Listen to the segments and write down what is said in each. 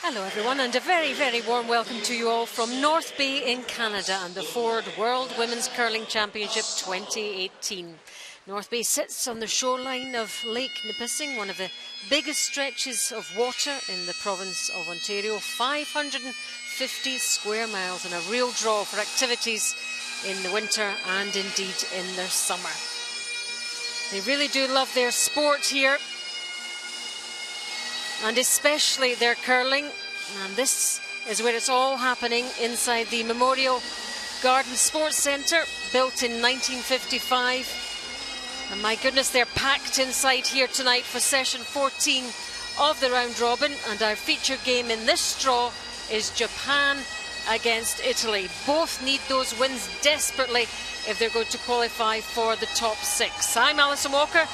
Hello everyone, and a very, very warm welcome to you all from North Bay in Canada and the Ford World Women's Curling Championship 2018. North Bay sits on the shoreline of Lake Nipissing, one of the biggest stretches of water in the province of Ontario, 550 square miles, and a real draw for activities in the winter and indeed in the summer. They really do love their sport here, and especially their curling, and this is where it's all happening inside the Memorial Garden Sports Centre, built in 1955. And my goodness, they're packed inside here tonight for session 14 of the round robin, and our feature game in this draw is Japan against Italy. Both need those wins desperately if they're going to qualify for the top six. I'm Alison Walker,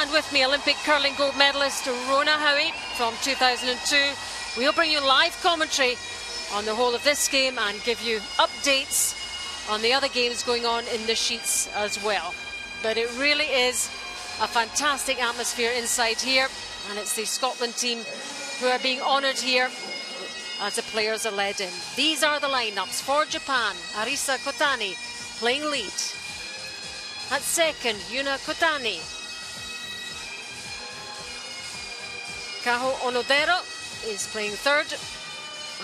and with me, Olympic curling gold medalist Rona Howie from 2002. We'll bring you live commentary on the whole of this game and give you updates on the other games going on in the sheets as well. But it really is a fantastic atmosphere inside here, and it's the Scotland team who are being honoured here as the players are led in. These are the lineups for Japan. Arisa Kotani playing lead. At second, Yuna Kotani. Kaho Onodera is playing third,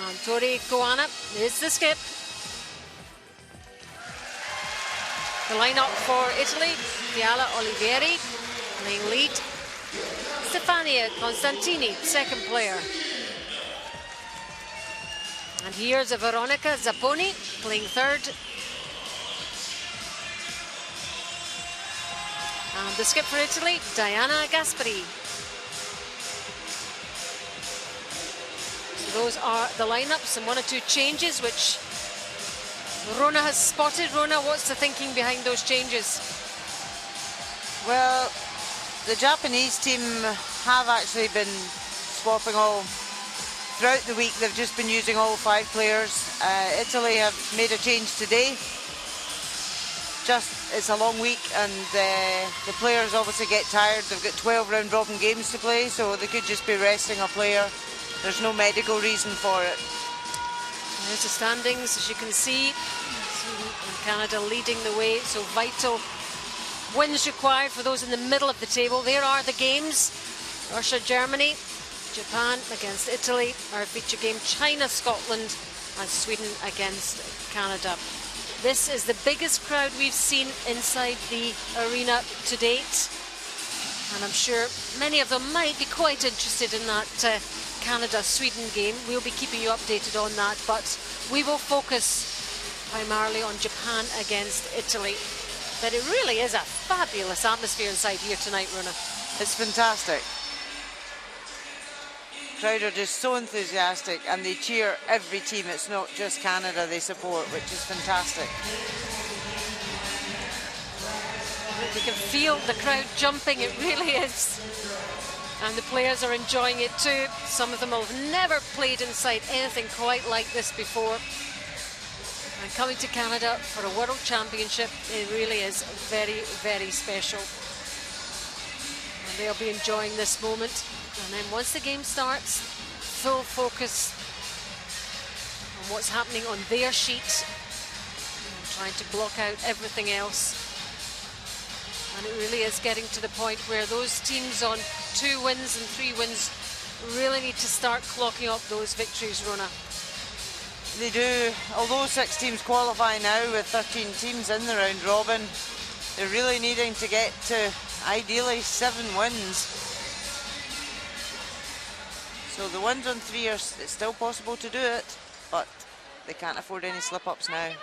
and Tori Koana is the skip. The lineup for Italy: Fiala Olivieri playing lead, Stefania Constantini second player, and here's Veronica Zapponi playing third, and the skip for Italy, Diana Gasperi. Those are the lineups and one or two changes which Rona has spotted. Rona, what's the thinking behind those changes? Well, the Japanese team have actually been swapping all throughout the week. They've just been using all 5 players. Italy have made a change today. It's a long week, and the players obviously get tired. They've got 12 round robin games to play, so they could just be resting a player. There's no medical reason for it. There's the standings, as you can see. Sweden and Canada leading the way, so vital wins required for those in the middle of the table. There are the games. Russia, Germany, Japan against Italy. Our feature game, China, Scotland, and Sweden against Canada. This is the biggest crowd we've seen inside the arena to date, and I'm sure many of them might be quite interested in that Canada-Sweden game. We'll be keeping you updated on that, but we will focus primarily on Japan against Italy. But it really is a fabulous atmosphere inside here tonight, Rona. It's fantastic. Crowd are just so enthusiastic, and they cheer every team. It's not just Canada they support, which is fantastic. We can feel the crowd jumping, it really is. And the players are enjoying it too. Some of them have never played inside anything quite like this before. And coming to Canada for a World Championship, it really is very, very special. And they'll be enjoying this moment. And then once the game starts, full focus on what's happening on their sheet, and trying to block out everything else. And it really is getting to the point where those teams on 2 wins and 3 wins really need to start clocking up those victories, Rona. They do. Although 6 teams qualify now with 13 teams in the round robin, they're really needing to get to ideally 7 wins. So the wins on 3 it's still possible to do it, but they can't afford any slip-ups now.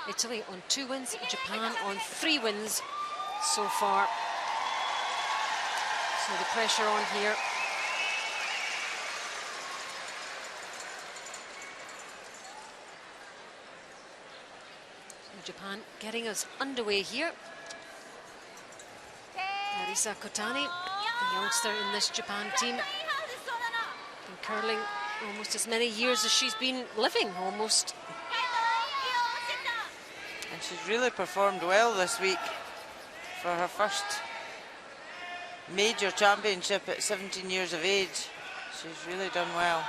Italy on 2 wins, Japan on 3 wins so far. So the pressure on here. So Japan getting us underway here. Arisa Kotani, the youngster in this Japan team, been curling almost as many years as she's been living, almost. And she's really performed well this week for her first major championship at 17 years of age. She's really done well.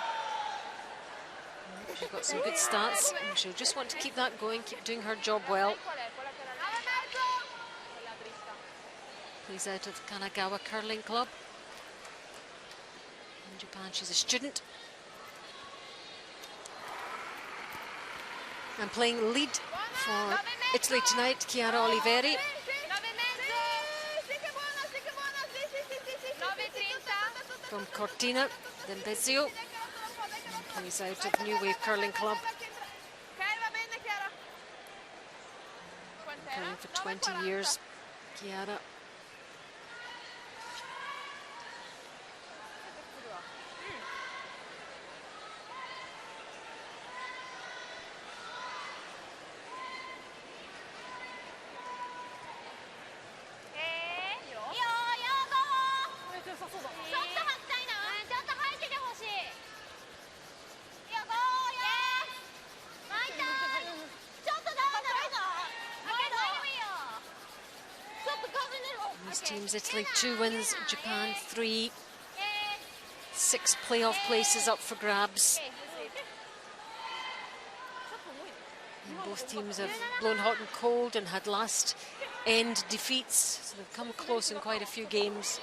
She's got some good stats, and she'll just want to keep that going, keep doing her job well. Plays out of Kanagawa Curling Club in Japan. She's a student. And playing lead for Italy tonight, Chiara Oliveri. From Cortina d'Ampezzo. Plays out of New Wave Curling Club. Curling for 20 years, Chiara. These teams, Italy 2 wins, Japan 3, 6 playoff places up for grabs. And both teams have blown hot and cold and had last end defeats, so they've come close in quite a few games.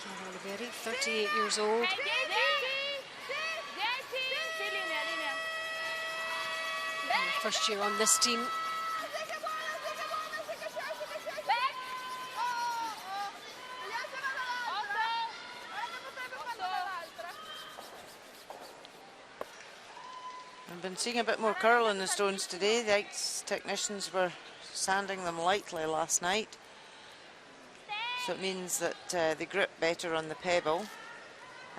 Chiara Oliveri, 38 years old. First year on this team. I've been seeing a bit more curl in the stones today. The ice technicians were sanding them lightly last night. So it means that they grip better on the pebble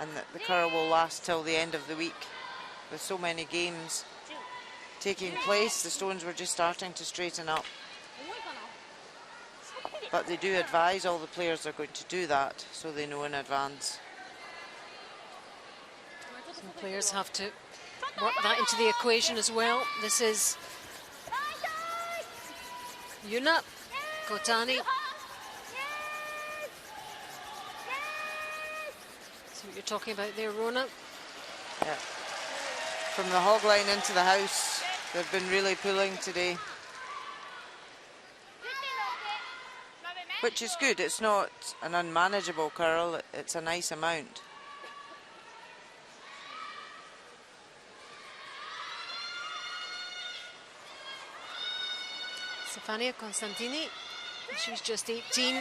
and that the curl will last till the end of the week. With so many games taking place, the stones were just starting to straighten up. But they do advise all the players are going to do that, so they know in advance. Some players have to work that into the equation as well. This is Yuna Kotani. See what you're talking about there, Rona? Yeah. From the hog line into the house, they've been really pulling today. Which is good. It's not an unmanageable curl, it's a nice amount. Stefania Constantini, she's just 18.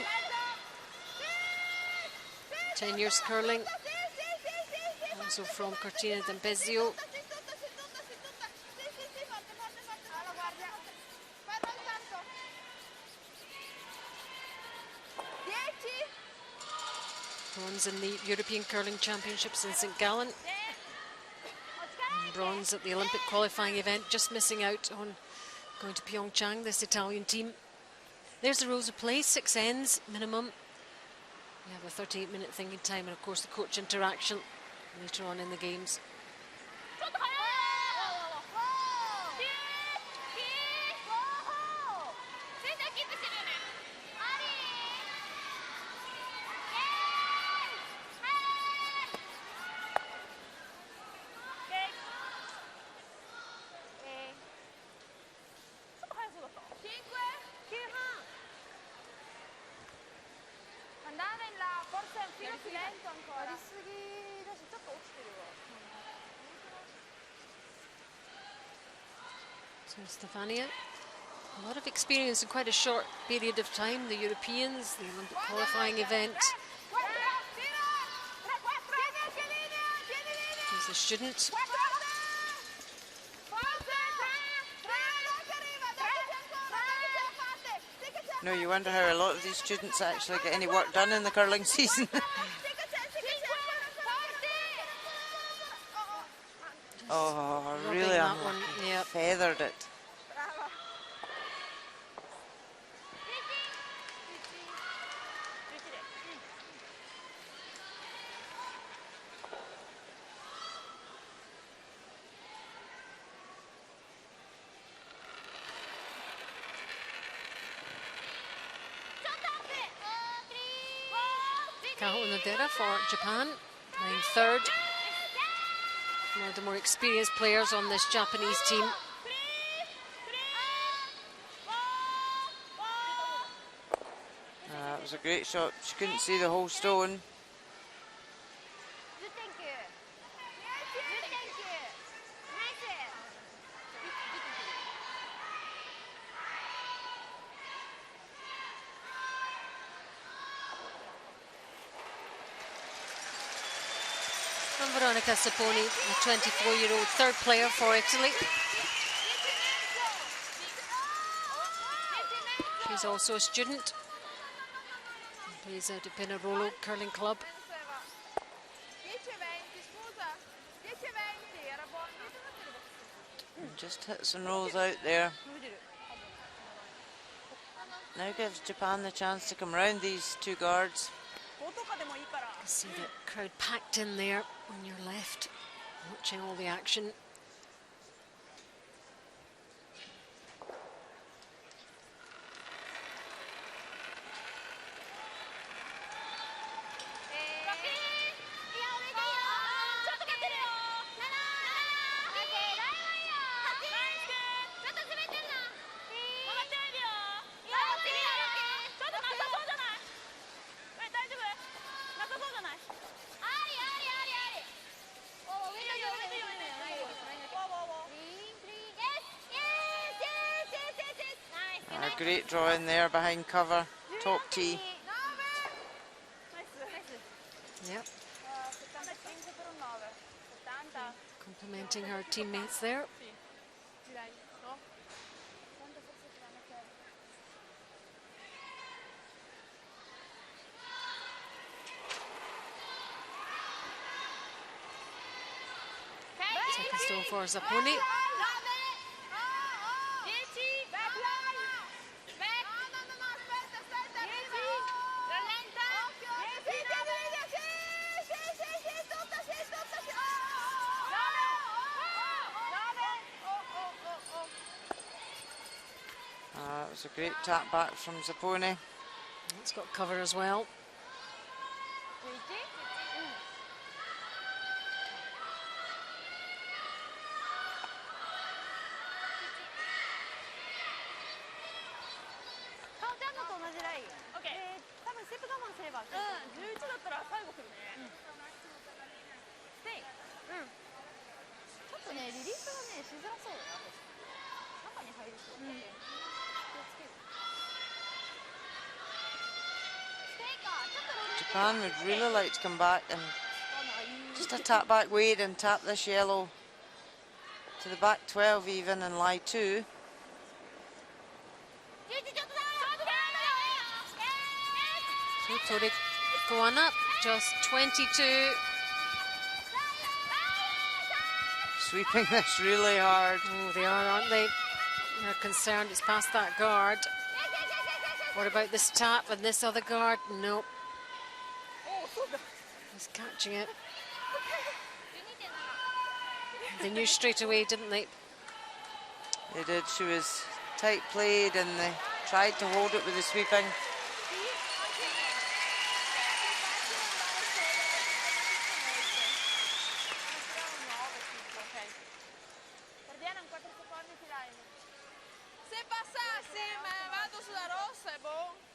10 years curling. Also from Cortina d'Ampezzo. Bronze in the European Curling Championships in St. Gallen. And bronze at the Olympic qualifying event, just missing out on going to Pyeongchang, this Italian team. There's the rules of play, 6 ends minimum. We have a 38-minute thinking time and of course the coach interaction later on in the games. So Stefania, a lot of experience in quite a short period of time. The Europeans, the Olympic qualifying event. She's a student. No, you wonder how a lot of these students actually get any work done in the curling season. Oh, really unlucky. Yep. Feathered it. Kaho Nadera for Japan, playing third. One of the more experienced players on this Japanese team. That was a great shot. She couldn't see the whole stone. And Veronica Saponi, a 24-year-old third player for Italy. She's also a student. Plays at the Pinerolo Curling Club. And just hits and rolls out there. Now gives Japan the chance to come round these two guards. See the crowd packed in there on your left, watching all the action. A great draw in there behind cover, top tee. Yep. Complimenting her teammates there. Second stone for Zapponi. It was a great tap back from Zapponi. It's got cover as well. Japan would really like to come back and just a tap back weight and tap this yellow to the back 12 even and lie 2. So Tori going up, just 22. Sweeping this really hard. Oh, they are, aren't they? They're concerned it's past that guard. What about this tap and this other guard? Nope. He's catching it. They knew straight away, didn't they? They did. She was tight played and they tried to hold it with the sweeping.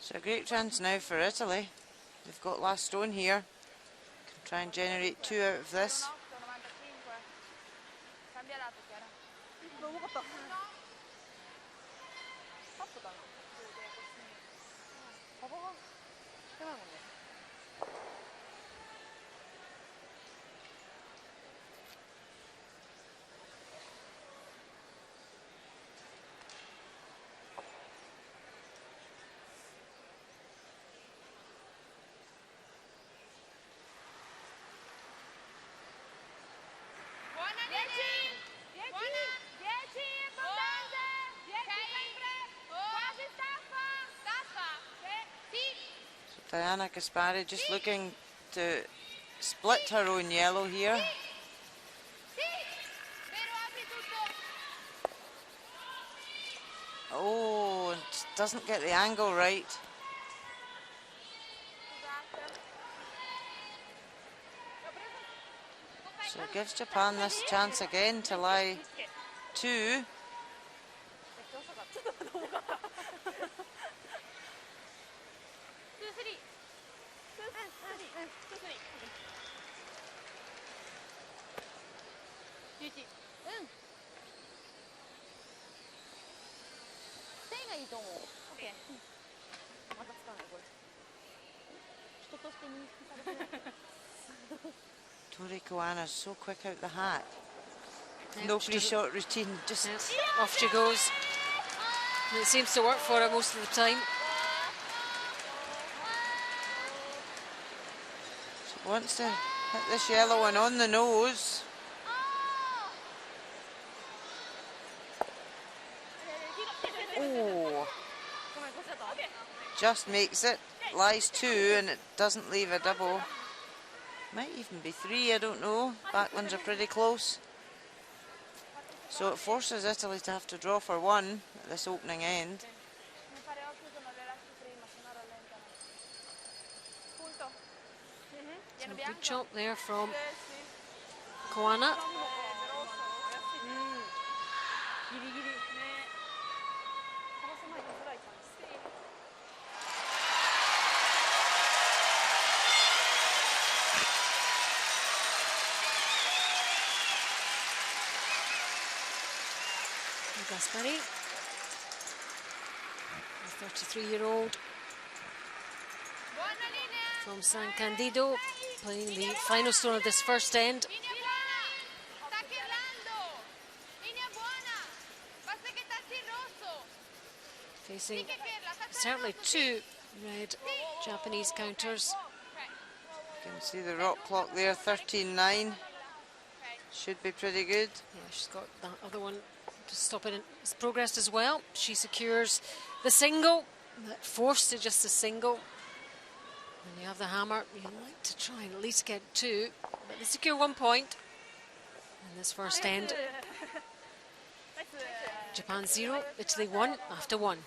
So a great chance now for Italy. They've got last stone here. Can try and generate 2 out of this. Diana Kaspari just looking to split her own yellow here. Oh, it doesn't get the angle right. So it gives Japan this chance again to lie 2. Toriko Anna's so quick out the hat. Yep, No she pre-shot routine, just Yep, off she goes. And it seems to work for her most of the time. she wants to hit this yellow one on the nose. Oh, just makes it, lies 2 and it doesn't leave a double. Might even be 3, I don't know. Back ones are pretty close. So it forces Italy to have to draw for 1 at this opening end. So good chop there from Koana. Gaspari, the 33-year-old from San Candido, playing the final stone of this first end. Facing certainly 2 red Japanese counters. You can see the rock clock there, 13-9. Should be pretty good. Yeah, she's got that other one to stop it in its progress as well. She secures the single, that forced to just a single. When you have the hammer, you like to try and at least get 2, but they secure 1 point in this first end. Japan 0, Italy 1 after 1.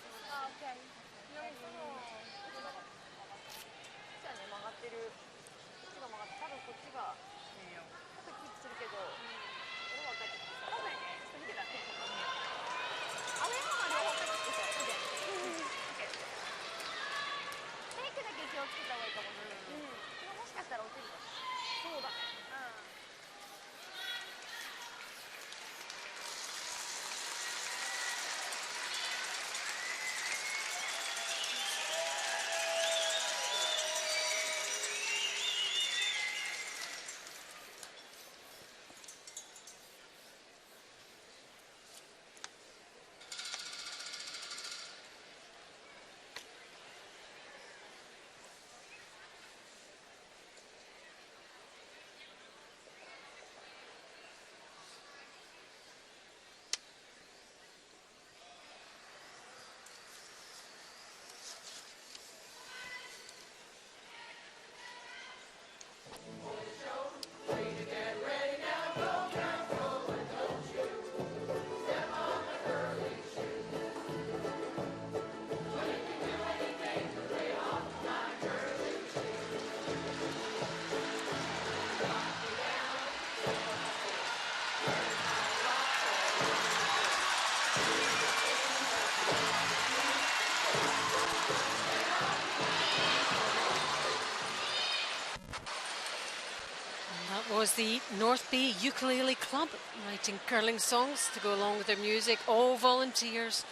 Was the North Bay Ukulele Club writing curling songs to go along with their music, all volunteers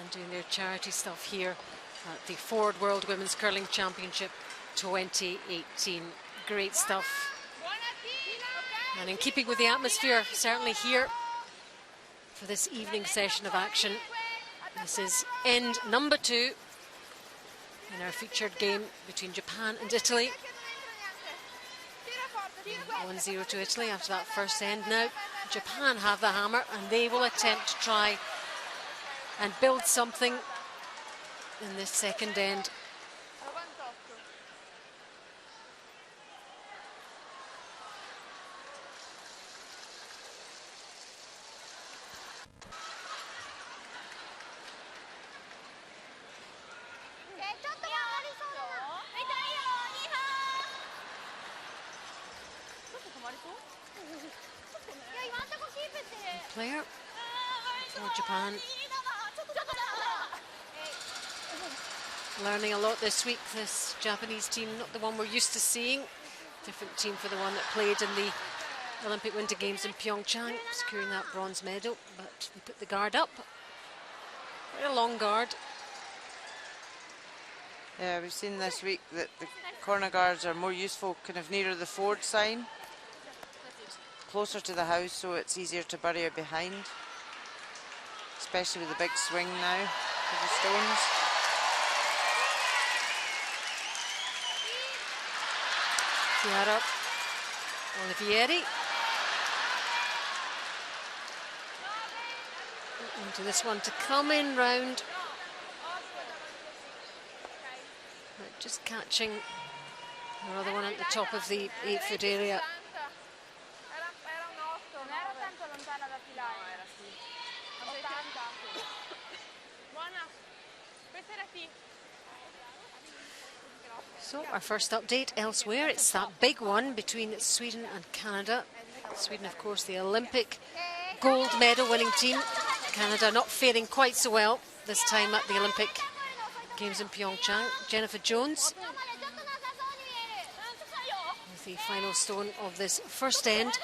and doing their charity stuff here at the Ford World Women's Curling Championship 2018. Great stuff. And in keeping with the atmosphere, certainly here for this evening session of action, this is end number 2 in our featured game between Japan and Italy. 1-0 to Italy after that first end. Now Japan have the hammer and they will attempt to try and build something in this second end. player for Japan. Learning a lot this week, this Japanese team, not the one we're used to seeing. Different team for the one that played in the Olympic Winter Games in Pyeongchang, securing that bronze medal, but they put the guard up. Quite a long guard. Yeah, we've seen this week that the corner guards are more useful kind of nearer the forward sign, closer to the house, so it's easier to bury it behind, especially with the big swing now for the stones. Chiara Olivieri into this one to come in round, but just catching another one at the top of the 8-foot area. So our first update elsewhere, it's that big one between Sweden and Canada. Sweden, of course, the Olympic gold medal winning team. Canada not faring quite so well this time at the Olympic Games in Pyeongchang. Jennifer Jones with the final stone of this first end.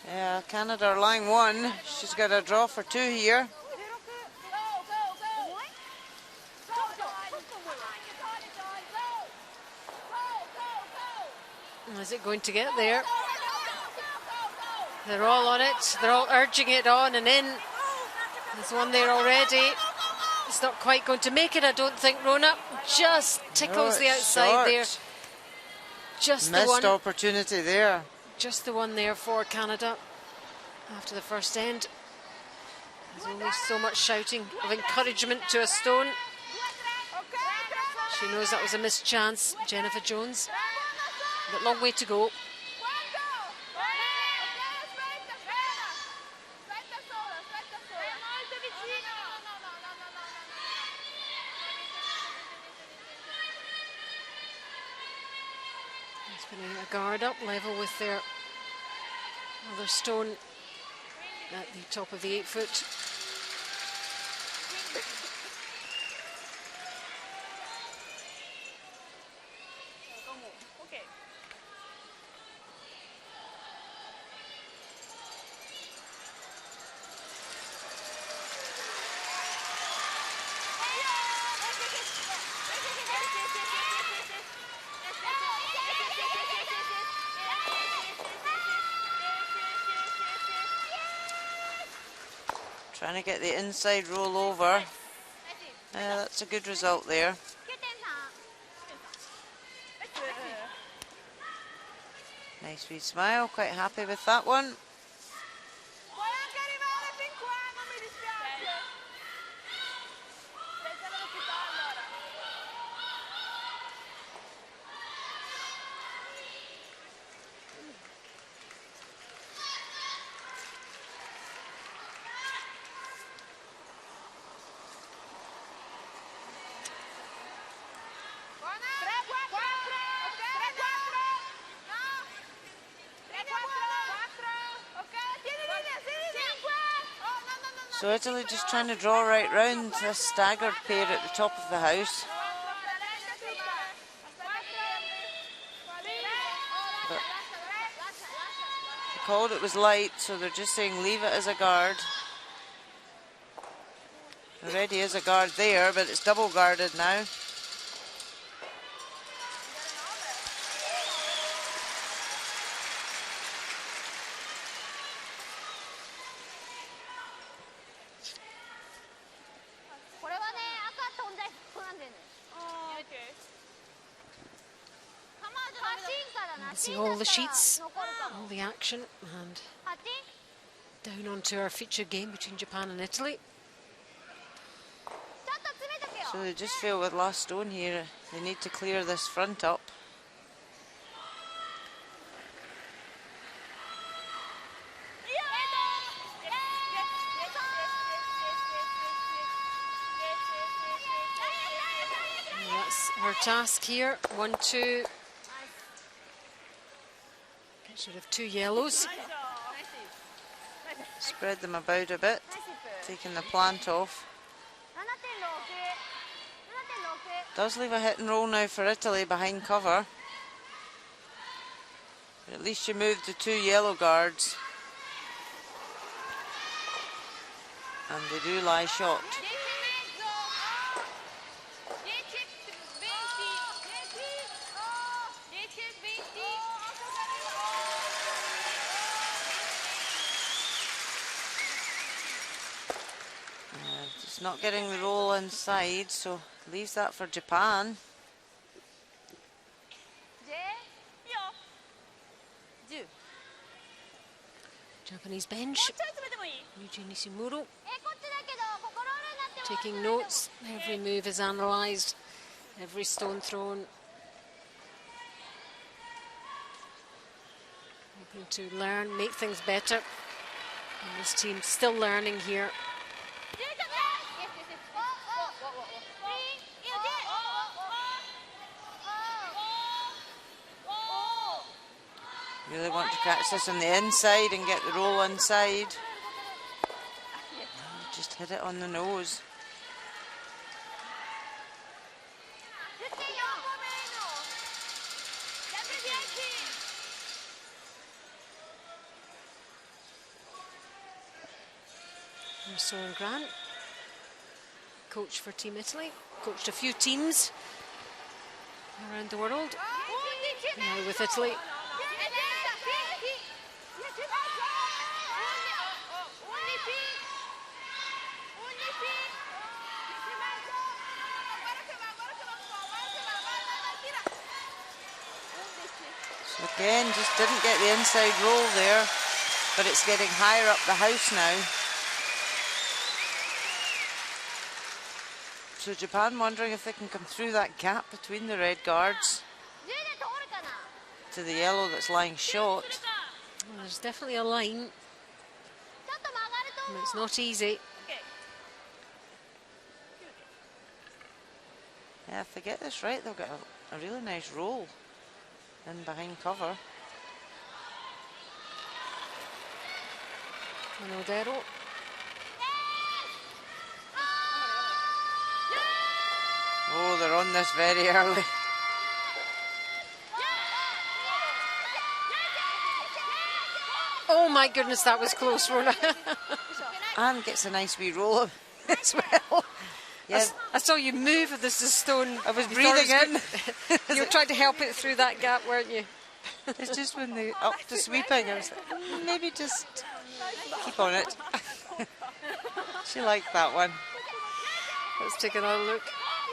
Yeah, Canada are lying one. She's got a draw for 2 here. Is it going to get there? They're all on it. They're all urging it on and in. There's one there already. It's not quite going to make it, I don't think, Rona. Just tickles the outside short. there. Just the Missed one. opportunity there. Just the one there for Canada after the first end. There's only so much shouting of encouragement to a stone. She knows that was a missed chance, Jennifer Jones. But long way to go. He's putting a guard up level with their other stone at the top of the 8-foot. Trying to get the inside roll over. That's a good result there. Nice wee smile, quite happy with that one. So Italy just trying to draw right round this staggered pair at the top of the house. But they called it was light, so they're just saying leave it as a guard. Already is a guard there, but it's double guarded now. See all the sheets, all the action, and down onto our featured game between Japan and Italy. So they just feel with last stone here, they need to clear this front up. And that's her task here. 1-2. Should have 2 yellows. Spread them about a bit, taking the plant off. Does leave a hit and roll now for Italy behind cover. But at least you moved the 2 yellow guards. And they do lie short. Just not getting the roll inside, so leaves that for Japan. Japanese bench. Yuji Nishimuro taking notes. Every move is analysed, every stone thrown. Hoping to learn, make things better. And this team still learning here. Really want to catch this on the inside and get the roll inside. Just hit it on the nose. There's Soren Grant, coach for Team Italy, coached a few teams around the world, now with Italy. So again, just didn't get the inside roll there, but it's getting higher up the house now. So Japan wondering if they can come through that gap between the red guards to the yellow that's lying short. Well, there's definitely a line. And it's not easy. Yeah, if they get this right, they'll get a really nice roll in behind cover. Monodero. Oh, they're on this very early. Oh my goodness, that was close, Rona. And gets a nice wee roll as well. Yeah. I saw you move with this stone. I was breathing in. You were trying to help it through that gap, weren't you? It's just when they up to sweeping, I was like, maybe just keep on it. She liked that one. Let's take another look.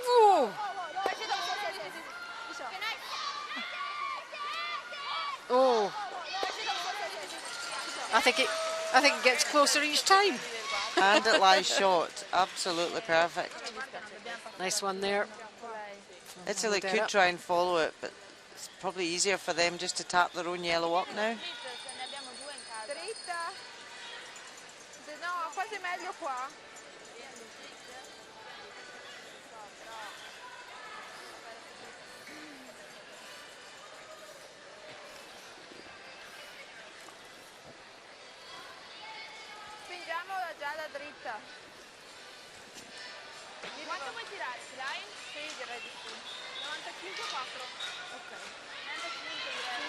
Whoa! Oh! I think it gets closer each time. And it lies short. Absolutely perfect. Nice one there. Italy could try and follow it, but it's probably easier for them just to tap their own yellow up now. Spingiamo già da dritta. Quanto vuoi tirare? Ce l'hai? Sì, direi di sì. 95 4. Ok. 95 direi.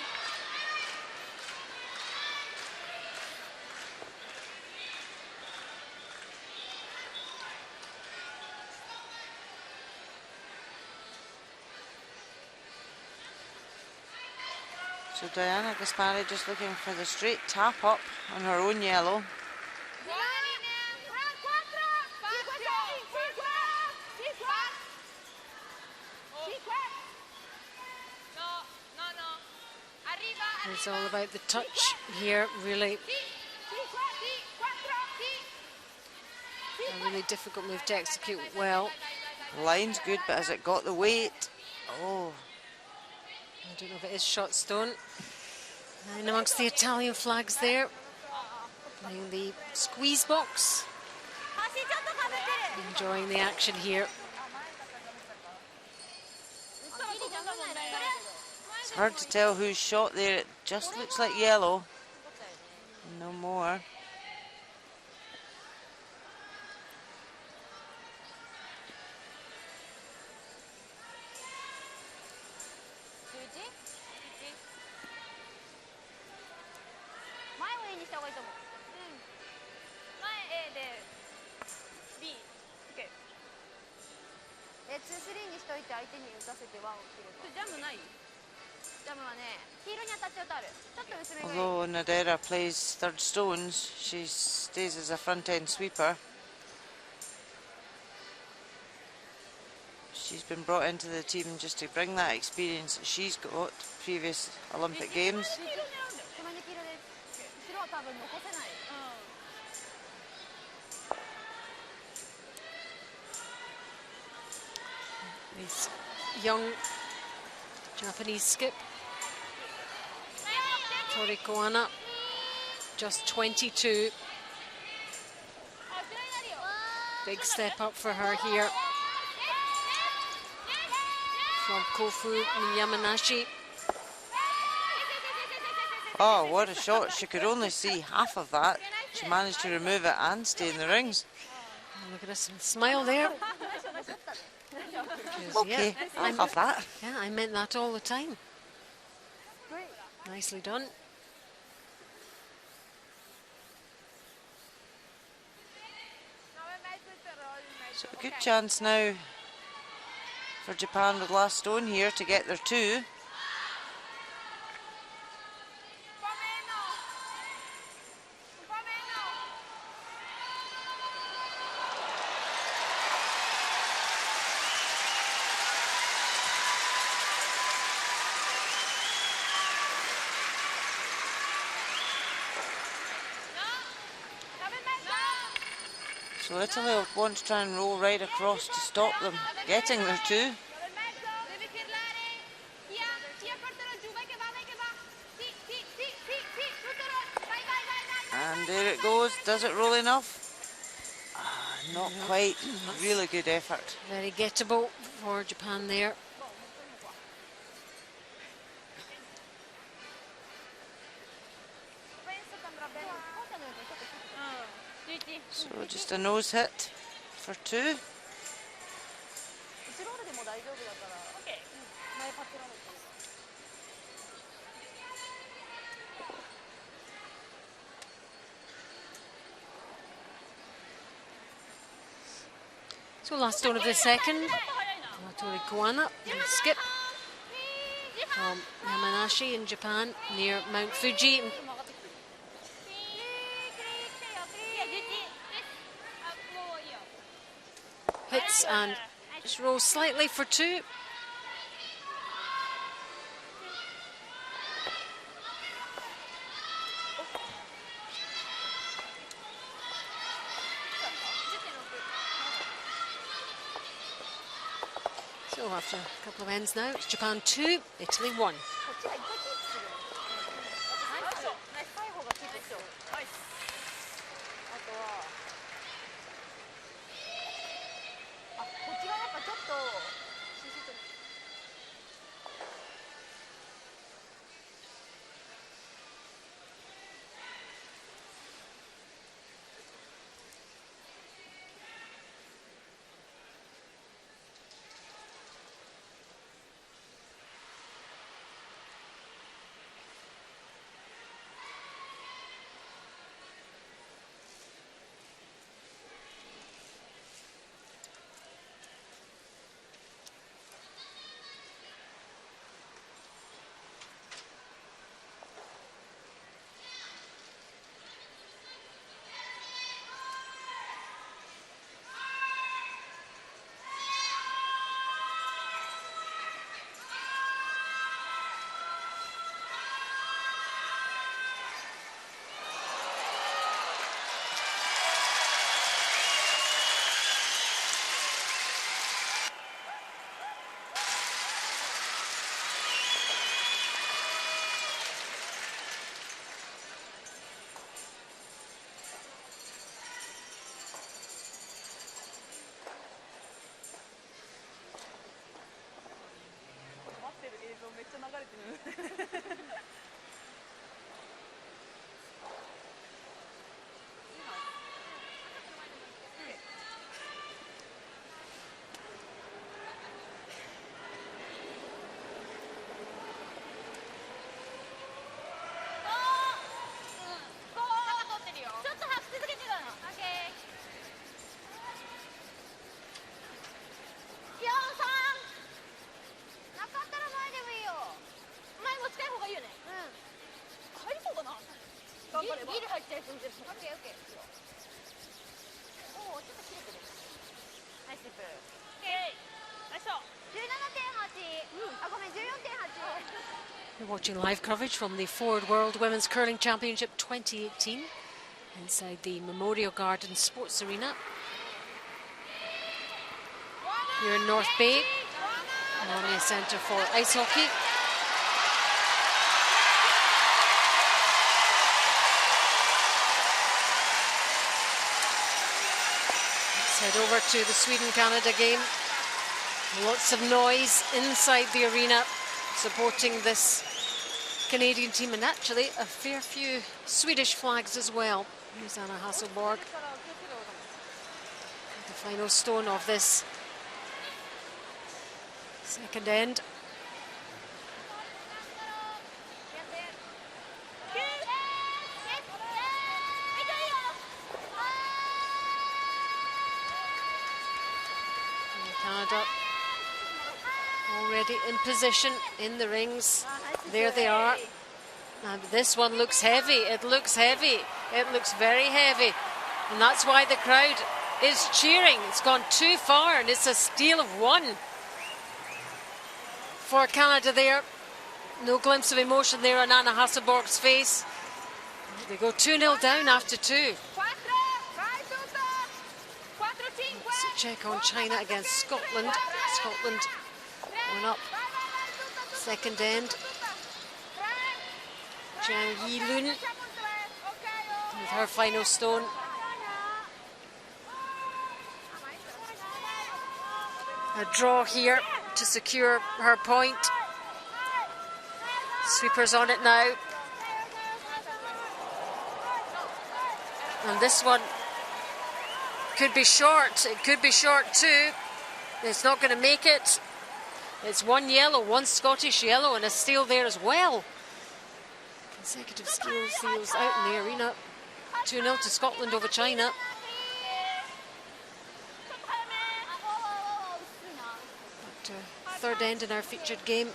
So Diana Gaspari just looking for the straight tap up on her own yellow. It's all about the touch here, really. A really difficult move to execute well. Line's good, but has it got the weight? Oh. I don't know if it is shot stone. And amongst the Italian flags there, playing the squeeze box. Enjoying the action here. Hard to tell who's shot there. It just looks like yellow. No more. Although Nadera plays third stones, she stays as a front end sweeper. She's been brought into the team just to bring that experience that she's got, previous Olympic Games. This young Japanese skip, Toriko Anna, just 22. Big step up for her here. From Kofu and Yamanashi. Oh, what a shot. She could only see half of that. She managed to remove it and stay in the rings. Oh, look at us, smile there. Okay, Yeah, I'll have that. Yeah, I meant that all the time. Nicely done. So a good chance now for Japan with last stone here to get their two. So Italy will want to try and roll right across to stop them getting their two. And there it goes. Does it roll enough? Not quite. Really good effort. Very gettable for Japan there. So just a nose hit for two. So last stone of the second. Toriko Anna, skip from Yamanashi in Japan near Mount Fuji. Hits and just rolls slightly for two. So after a couple of ends now, it's Japan 2, Italy 1. You're watching live coverage from the Ford World Women's Curling Championship 2018 inside the Memorial Garden Sports Arena here in North Bay, Narnia Centre for Ice Hockey. Let's head over to the Sweden-Canada game. Lots of noise inside the arena supporting this Canadian team, and actually a fair few Swedish flags as well. Here's Anna Hasselborg, the final stone of this second end. Canada already in position in the rings. There they are. And this one looks heavy. It looks heavy. It looks very heavy. And that's why the crowd is cheering. It's gone too far, and it's a steal of one for Canada there. No glimpse of emotion there on Anna Hasselborg's face. They go 2-0 down after two. Let's check on China against Scotland. Scotland going up. Second end. Jiang Yi-lun with her final stone. A draw here to secure her point. Sweepers on it now. And this one could be short. It could be short too. It's not going to make it. It's one yellow, one Scottish yellow, and a steal there as well. Consecutive steals out in the arena. 2-0 to Scotland over China. But, third end in our featured game.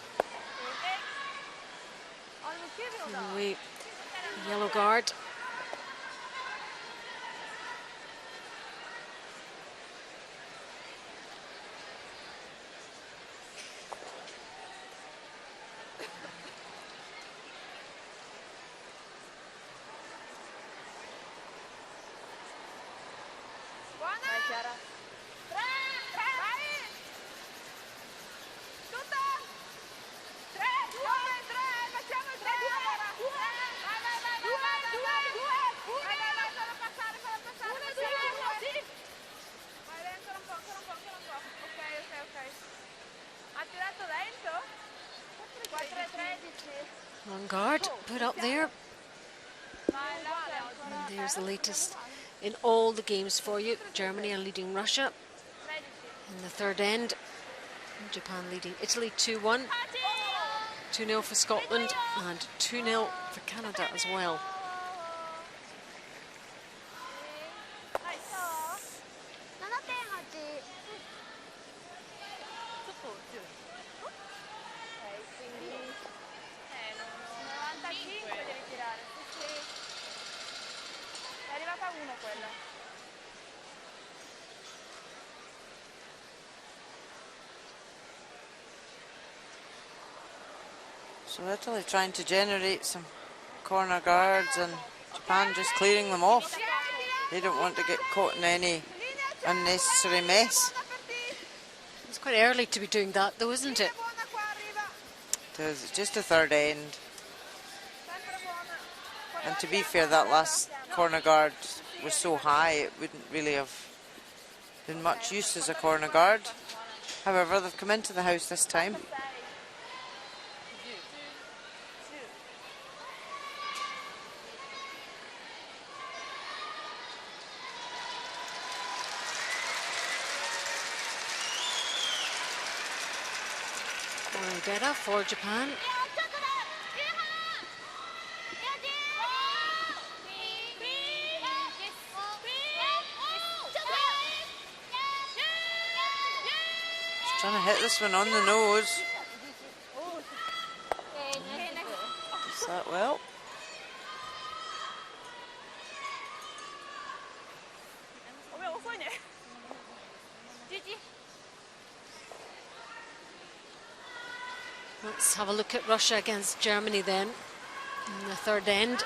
Anyway, yellow guard. Long guard put up there. And there's the latest in all the games for you. Germany are leading Russia in the third end. Japan leading Italy 2-1. 2-0 for Scotland and 2-0 for Canada as well. So Italy trying to generate some corner guards and Japan just clearing them off. They don't want to get caught in any unnecessary mess. It's quite early to be doing that though, isn't it? It's just a third end. And to be fair, that last corner guard was so high it wouldn't really have been much use as a corner guard. However, they've come into the house this time. Maeda for Japan. She's trying to hit this one on the nose. Does that well. Let's have a look at Russia against Germany then in the third end.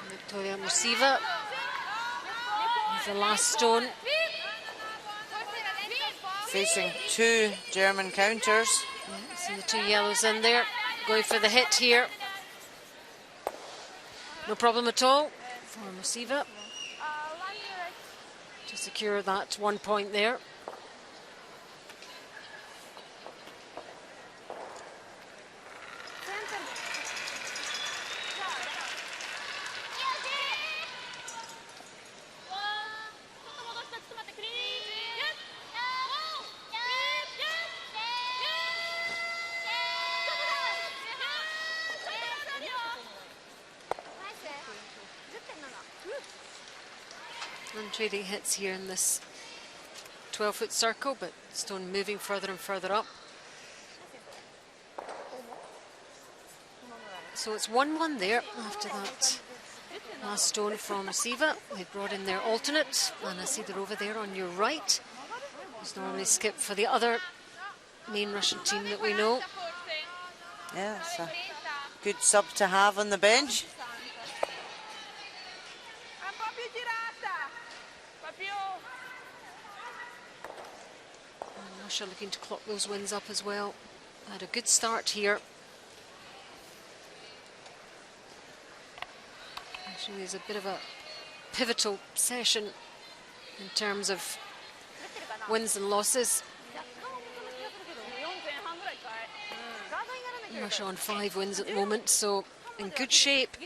Victoria Mursiva is the last stone. Facing two German counters. Yeah, see the two yellows in there. Going for the hit here. No problem at all for Mursiva to secure that 1 point there. And trading hits here in this 12-foot circle, but stone moving further and further up. So it's 1-1 there after that last stone from Mursiva. They brought in their alternate, and I see they're over there on your right. Who's normally skipped for the other main Russian team that we know. Yeah, it's a good sub to have on the bench. And Russia looking to clock those wins up as well. Had a good start here. Actually, there's a bit of a pivotal session in terms of wins and losses. Russia on 5 wins at the moment, so in good shape.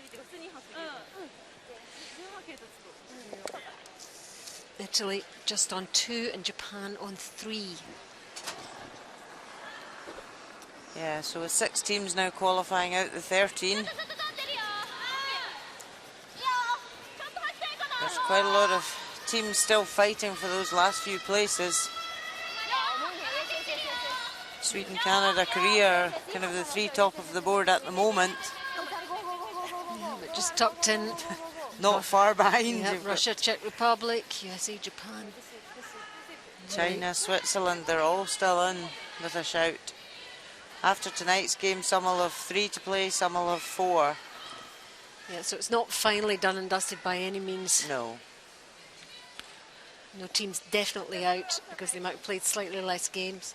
Italy just on 2 and Japan on 3. Yeah, so with 6 teams now qualifying out the 13. There's quite a lot of teams still fighting for those last few places. Sweden, Canada, Korea are kind of the 3 top of the board at the moment. Yeah, but just tucked in. Not far behind. Yeah, Russia, Czech Republic, USA, Japan. China, Switzerland, they're all still in with a shout. After tonight's game, some will have 3 to play, some will have 4. Yeah, so it's not finally done and dusted by any means. No. No team's definitely out because they might have played slightly less games.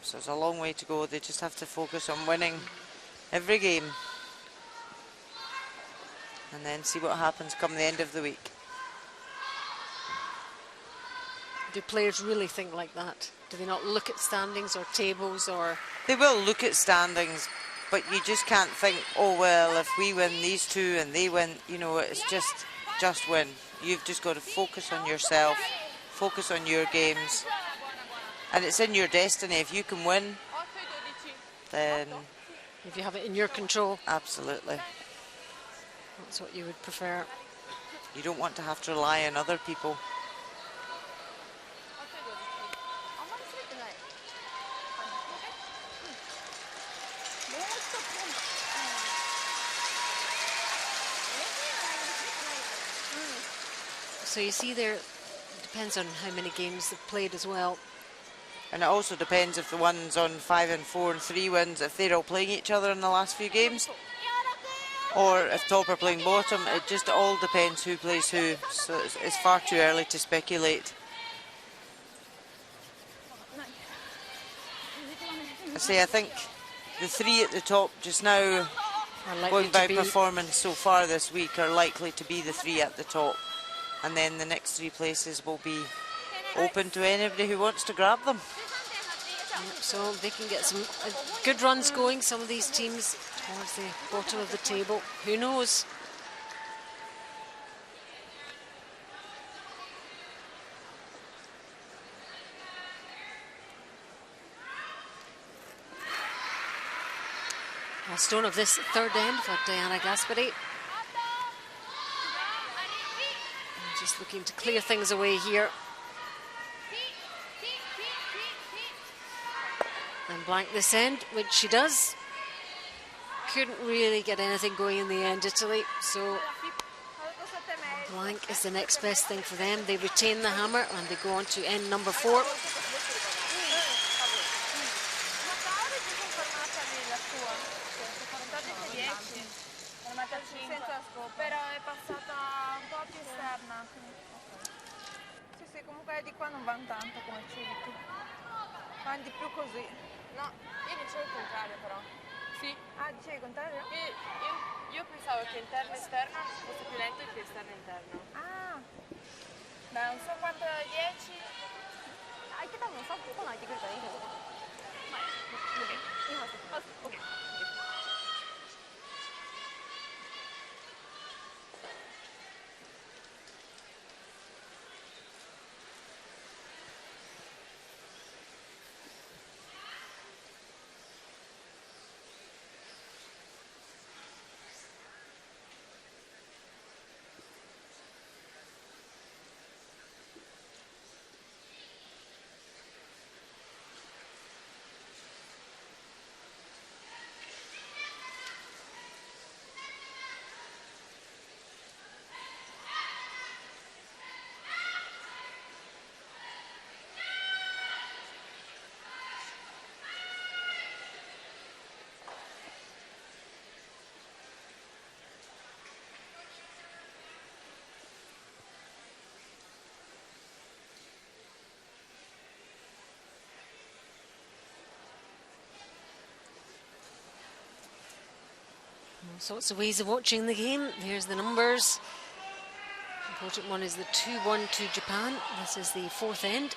So it's a long way to go. They just have to focus on winning every game. And then see what happens come the end of the week. Do players really think like that? Do they not look at standings or tables or... They will look at standings, but you just can't think, oh well, if we win these 2 and they win, you know, it's just win. You've just got to focus on yourself, focus on your games, and it's in your destiny. If you can win, then... If you have it in your control. Absolutely. That's what you would prefer. You don't want to have to rely on other people. So you see there, it depends on how many games they've played as well. And it also depends if the ones on 5 and 4 and 3 wins, if they're all playing each other in the last few games, or if top are playing bottom. It just all depends who plays who, so it's far too early to speculate. I think the 3 at the top just now, going by performance so far this week, are likely to be the 3 at the top. And then the next 3 places will be open to anybody who wants to grab them. So they can get some good runs going, some of these teams, towards the bottom of the table. Who knows? Last stone of this third end for Diana Gasperi. Just looking to clear things away here. And blank this end, which she does. Couldn't really get anything going in the end, Italy. So blank is the next best thing for them. They retain the hammer and they go on to end number 4. Però è passata un po' più esterna. Sì, sì, comunque di qua non vanno tanto come dicevi tu. Vanno di più così. No, io dicevo il contrario però. Sì. Ah, dicevi il contrario? Io pensavo che interno e esterno fosse più lento che esterno e interno. Ah. Beh, non so quanto 10. 相手多分さっき来ないってくれたらいいんだけど。まあ、いいはず。オッケー。All sorts of ways of watching the game. Here's the numbers. Important one is the 2-1 to Japan. This is the 4th end.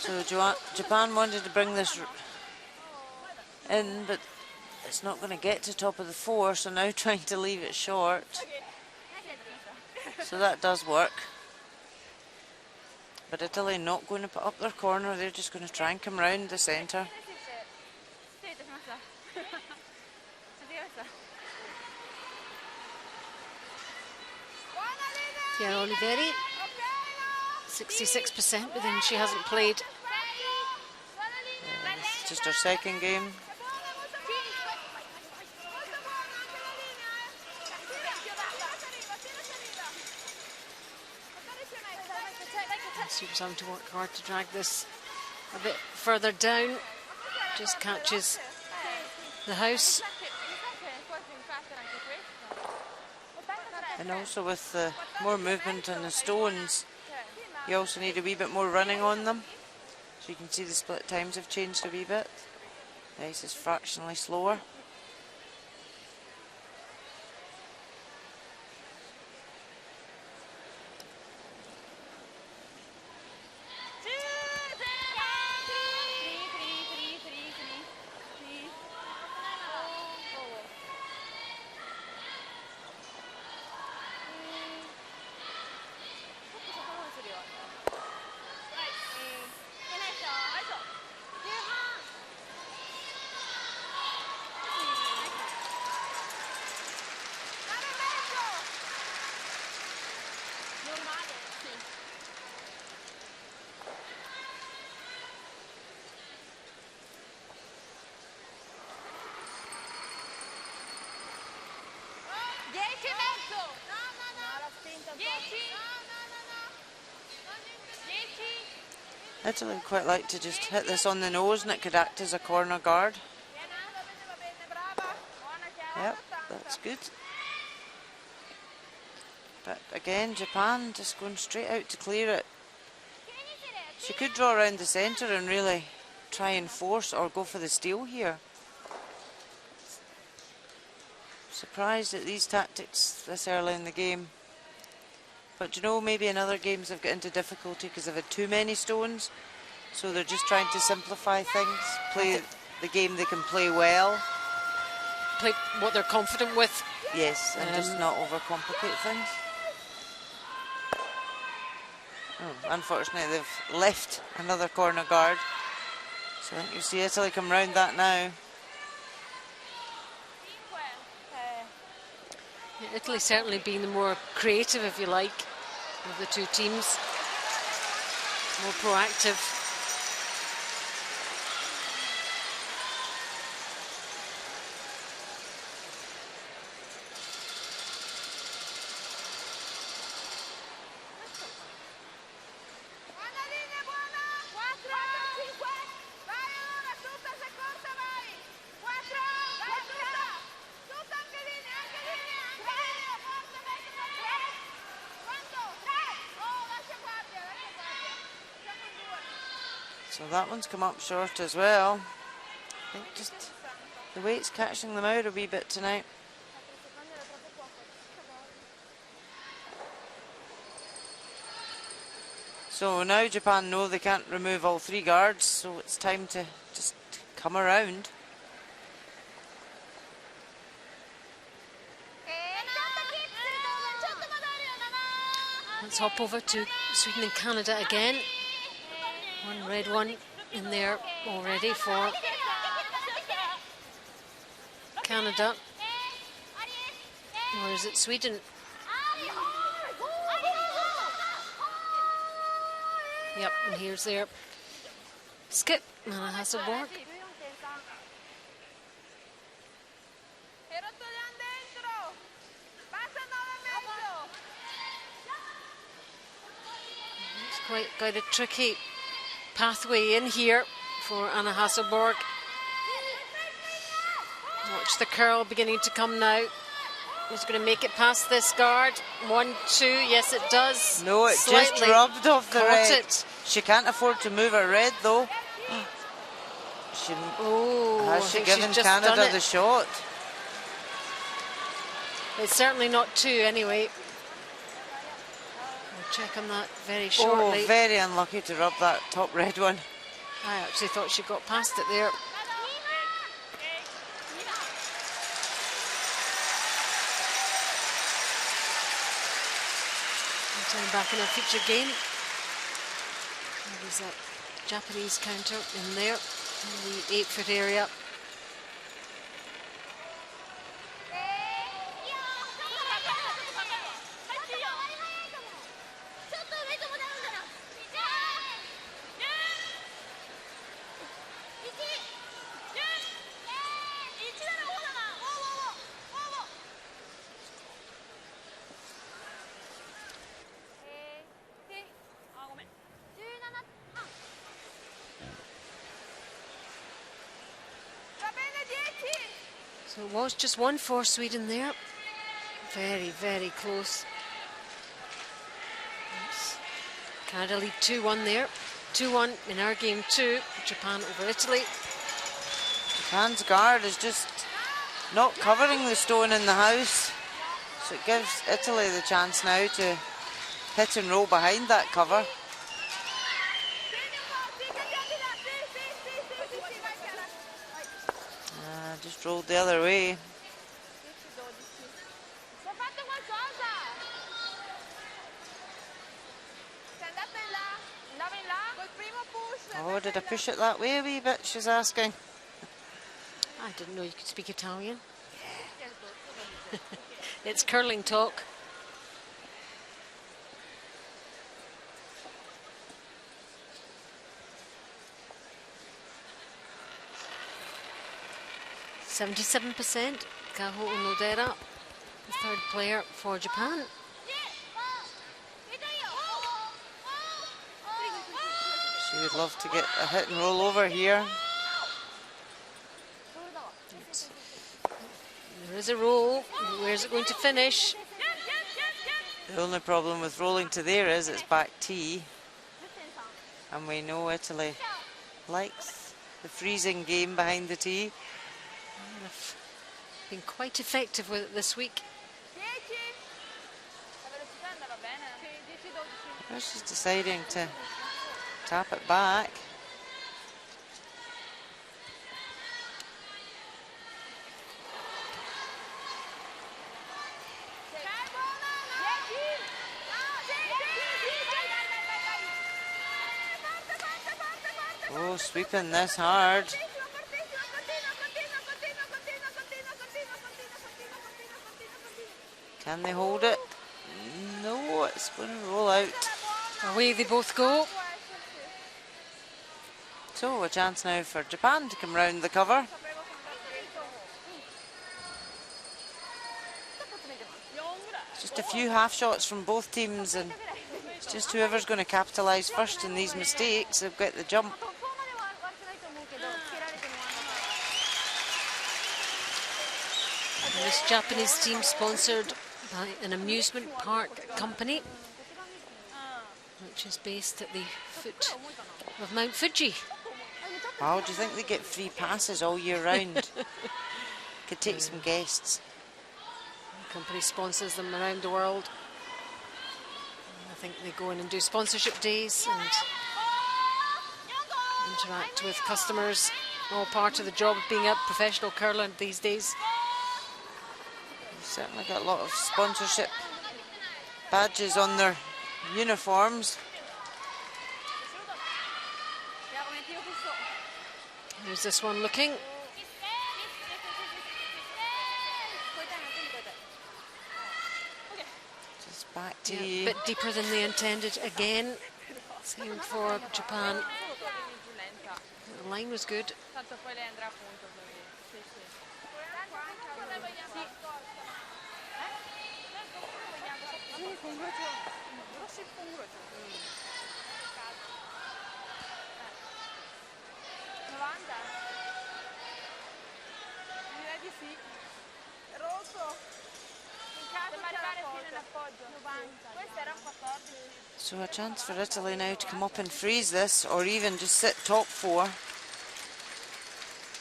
So Japan wanted to bring this in, but it's not going to get to top of the 4, so now trying to leave it short. So that does work. But Italy not going to put up their corner, they're just going to try and come round the centre. Chiara Oliveri, 66%, but then she hasn't played. It's just her second game. She was having to work hard to drag this a bit further down. Just catches the house. And also with the more movement on the stones, you also need a wee bit more running on them. So you can see the split times have changed a wee bit. The ice is fractionally slower. Italy would quite like to just hit this on the nose and it could act as a corner guard. Yep, that's good. But again, Japan just going straight out to clear it. She could draw around the centre and really try and force or go for the steal here. Surprised at these tactics this early in the game. But you know, maybe in other games they've got into difficulty because they've had too many stones. So they're just trying to simplify things, play the game they can play well. Play what they're confident with. Yes, and just not overcomplicate things. Oh, unfortunately, they've left another corner guard. So I think you see Italy come round that now. Italy certainly being the more creative, if you like, of the two teams. More proactive. So that one's come up short as well. I think just the weight's catching them out a wee bit tonight. So now Japan know they can't remove all three guards, so it's time to just come around. Let's hop over to Sweden and Canada again. One red one in there already for Canada. Or is it Sweden? Yep, and here's their skip. Anna Hasselborg. It's quite a tricky pathway in here for Anna Hasselborg. Watch the curl beginning to come now. Who's going to make it past this guard? 1, 2, yes it does. No, it Slightly just rubbed off the red. It. She can't afford to move her red though. Has she given Canada the shot? It's certainly not 2 anyway. We'll check on that very shortly. Oh, very unlucky to rub that top red one. I actually thought she got past it there. Time back in our feature game. There's a Japanese counter in there in the 8-foot area. So it was just 1 for Sweden there. Very, very close. Oops. Canada lead 2-1 there. 2-1 in our game 2. Japan over Italy. Japan's guard is just not covering the stone in the house. So it gives Italy the chance now to hit and roll behind that cover. Just rolled the other way. Oh, did I push it that way a wee bit, she's asking. I didn't know you could speak Italian. It's curling talk. .77%, Kaho Onodera, the third player for Japan. She would love to get a hit and roll over here. There is a roll. Where's it going to finish? The only problem with rolling to there is it's back tee. And we know Italy likes the freezing game behind the tee. They've been quite effective with it this week. She's deciding to tap it back. Oh, sweeping this hard. Can they hold it? No, it's going to roll out. Away they both go. So a chance now for Japan to come round the cover. Just a few half shots from both teams, and it's just whoever's going to capitalise first in these mistakes will get the jump. And this Japanese team sponsored by an amusement park company, which is based at the foot of Mount Fuji. Wow, do you think they get free passes all year round? Could take some guests. The company sponsors them around the world. I think they go in and do sponsorship days and interact with customers. All part of the job of being a professional curler these days. Certainly got a lot of sponsorship badges on their uniforms. Here's this one looking. Just back to Yeah, a bit deeper than they intended again. Same for Japan. The line was good. So a chance for Italy now to come up and freeze this, or even just sit top four,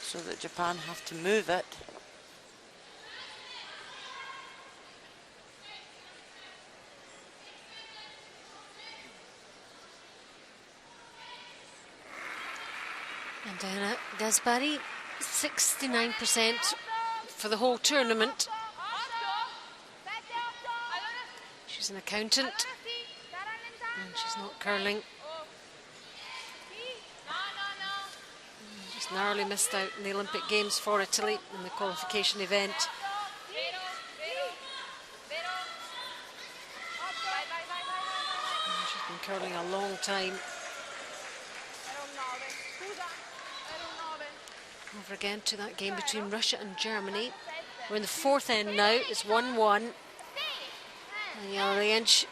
so that Japan have to move it. And Diana Gasbari, 69% for the whole tournament. She's an accountant, and she's not curling. Just narrowly missed out in the Olympic Games for Italy in the qualification event. And she's been curling a long time. Over again to that game between Russia and Germany. We're in the fourth end now. It's 1-1. And the other edge.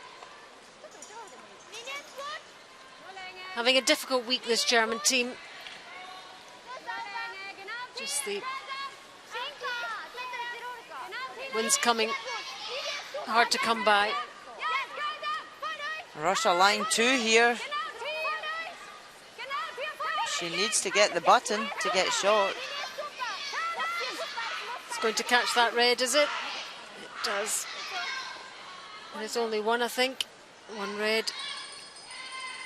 Having a difficult week, this German team. Just the wins coming hard to come by. Russia line 2 here. She needs to get the button to get shot. It's going to catch that red, is it? It does. And it's only one, I think. One red.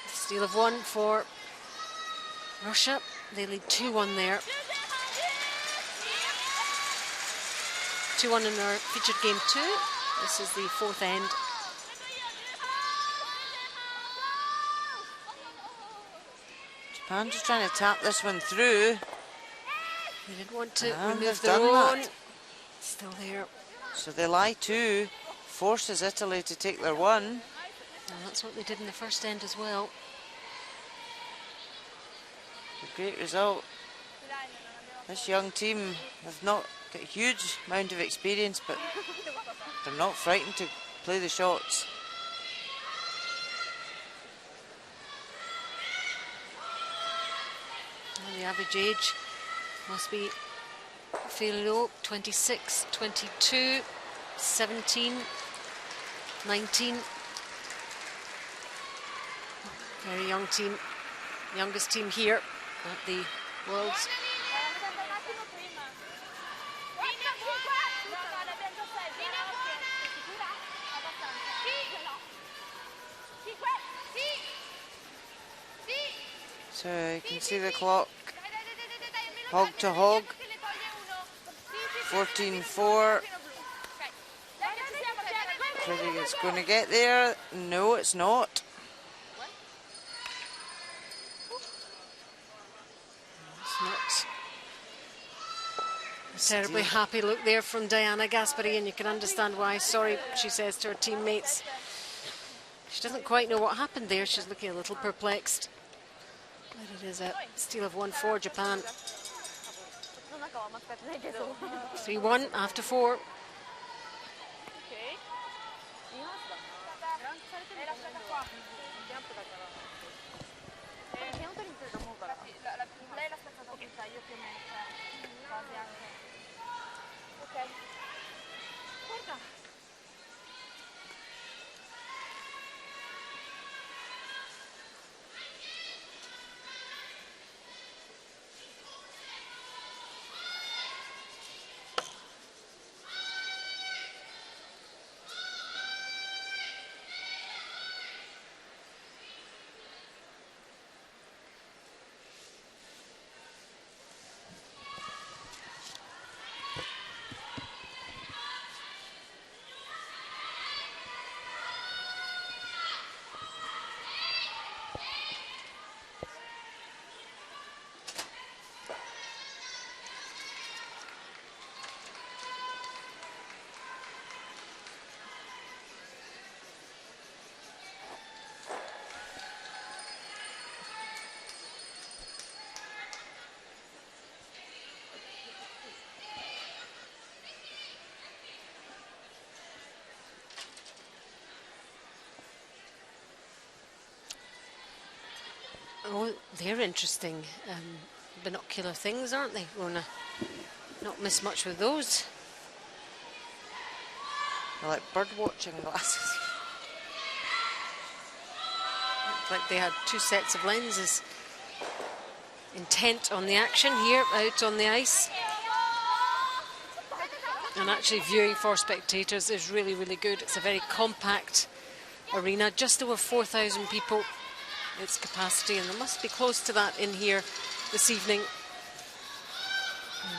Steal of one for Russia. They lead 2-1 there. 2-1 in our featured game 2. This is the fourth end. Japan just trying to tap this one through. They didn't want to And remove they've their done own. that. Still there. So they lie 2, forces Italy to take their one. And that's what they did in the first end as well. A great result. This young team have not got a huge amount of experience, but they're not frightened to play the shots. Well, the average age must be fairly low. 26, 22, 17, 19. Very young team. Youngest team here at the Worlds. So you can see the clock. Hog to hog. 14-4. Pretty it's going to get there. No, it's not. It's not a terribly happy look there from Diana Gaspari, and you can understand why. Sorry, she says to her teammates. She doesn't quite know what happened there. She's looking a little perplexed. But it is a steal of 1-4 Japan. 3-1 after 4. Oh, they're interesting binocular things, aren't they, Rona? Not miss much with those. They're like bird watching glasses. Looked like they had two sets of lenses. Intent on the action here, out on the ice. And actually viewing for spectators is really, really good. It's a very compact arena, just over 4,000 people. Its capacity, and there must be close to that in here this evening.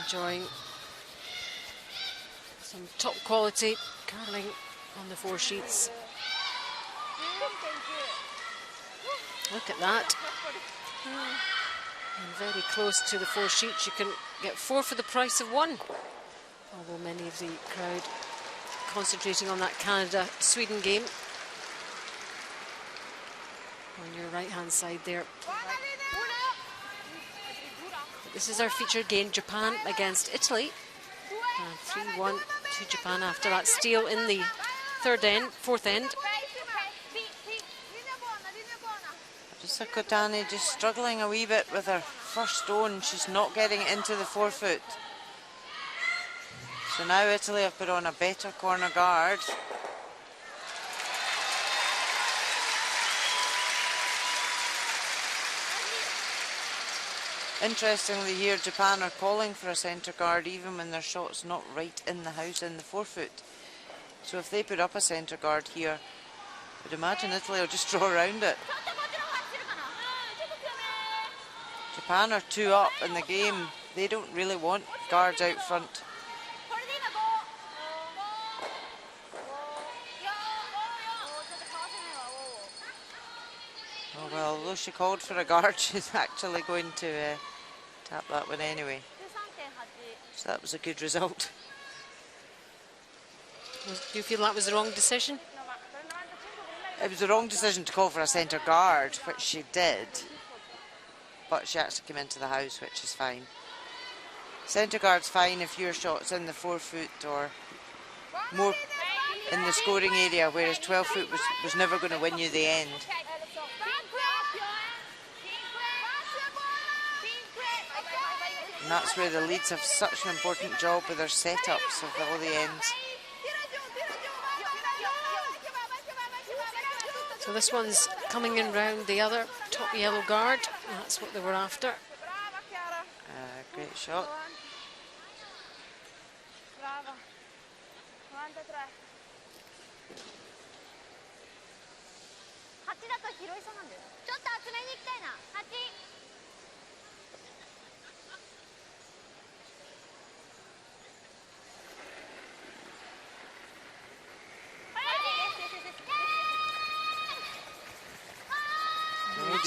Enjoying some top quality curling on the 4 sheets. Look at that. And very close to the 4 sheets. You can get 4 for the price of 1. Although many of the crowd concentrating on that Canada-Sweden game. On your right-hand side there. But this is our feature again, Japan against Italy. 3-1 to Japan after that steal in the fourth end. Just Kotani just struggling a wee bit with her first stone. She's not getting it into the 4-foot. So now Italy have put on a better corner guard. Interestingly here, Japan are calling for a centre guard even when their shot's not right in the house in the 4-foot. So if they put up a centre guard here, I would imagine Italy will just draw around it. Japan are 2 up in the game. They don't really want guards out front. Oh well, although she called for a guard, she's actually going to tap that one anyway. So that was a good result. Do you feel that was the wrong decision? It was the wrong decision to call for a centre guard, which she did. But she actually came into the house, which is fine. Centre guard's fine if your shot's in the 4-foot or more in the scoring area, whereas 12-foot was never going to win you the end. And that's where the leads have such an important job with their setups of all the ends. So this one's coming in round the other top yellow guard. That's what they were after. Great shot.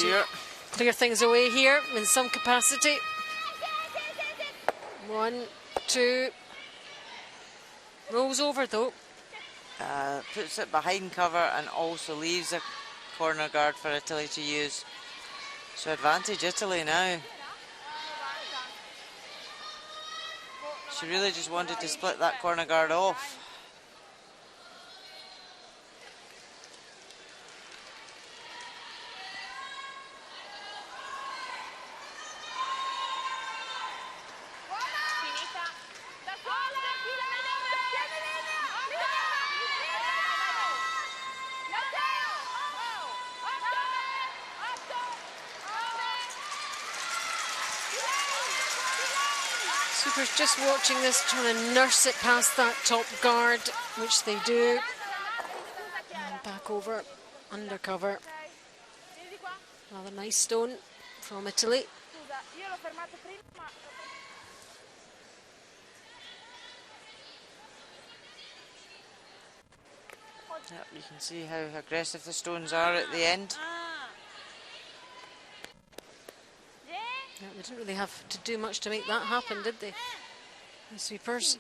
dear. Clear things away here in some capacity. 1, 2. Rolls over though. Puts it behind cover and also leaves a corner guard for Italy to use. So advantage Italy now. She really just wanted to split that corner guard off. Super's just watching this, trying to nurse it past that top guard, which they do. And back over, undercover. Another nice stone from Italy. Yep, you can see how aggressive the stones are at the end. Yeah, they didn't really have to do much to make that happen, did they? The sweepers.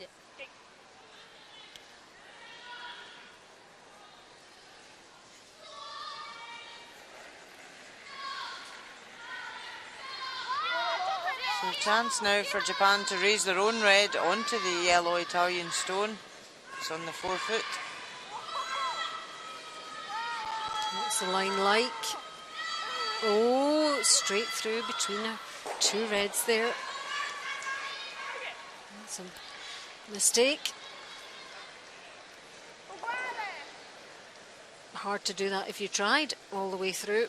So a chance now for Japan to raise their own red onto the yellow Italian stone. It's on the 4-foot. What's the line like? Oh, straight through between two reds there. That's a mistake. Hard to do that if you tried all the way through.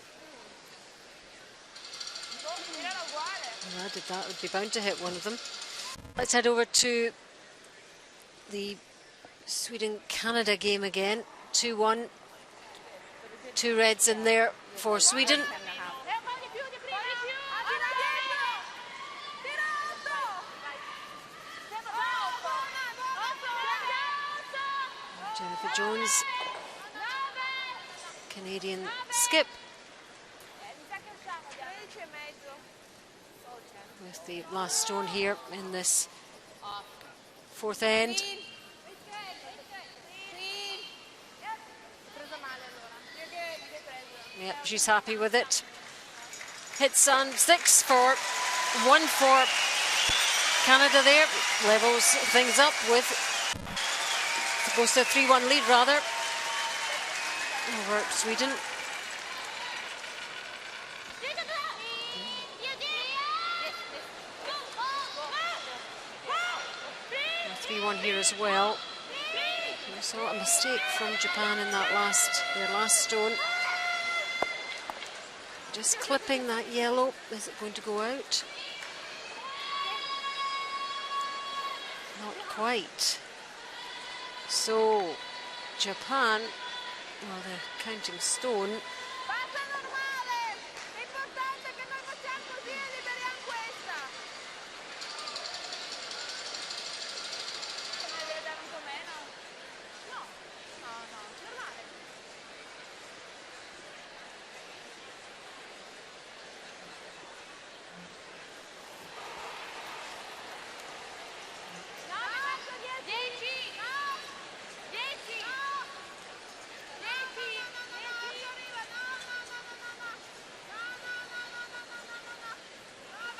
Well, I did that, would be bound to hit one of them. Let's head over to the Sweden-Canada game again. 2-1. 2 reds in there for Sweden. Jennifer Jones, Canadian skip, with the last stone here in this 4th end. Yep, she's happy with it. Hits on 6 for 1 for Canada there. Levels things up with, goes to a 3-1 lead rather over Sweden. 3-1 here as well. We saw a mistake from Japan in that their last stone. Just clipping that yellow. Is it going to go out? Not quite. So Japan, well, they're counting stone.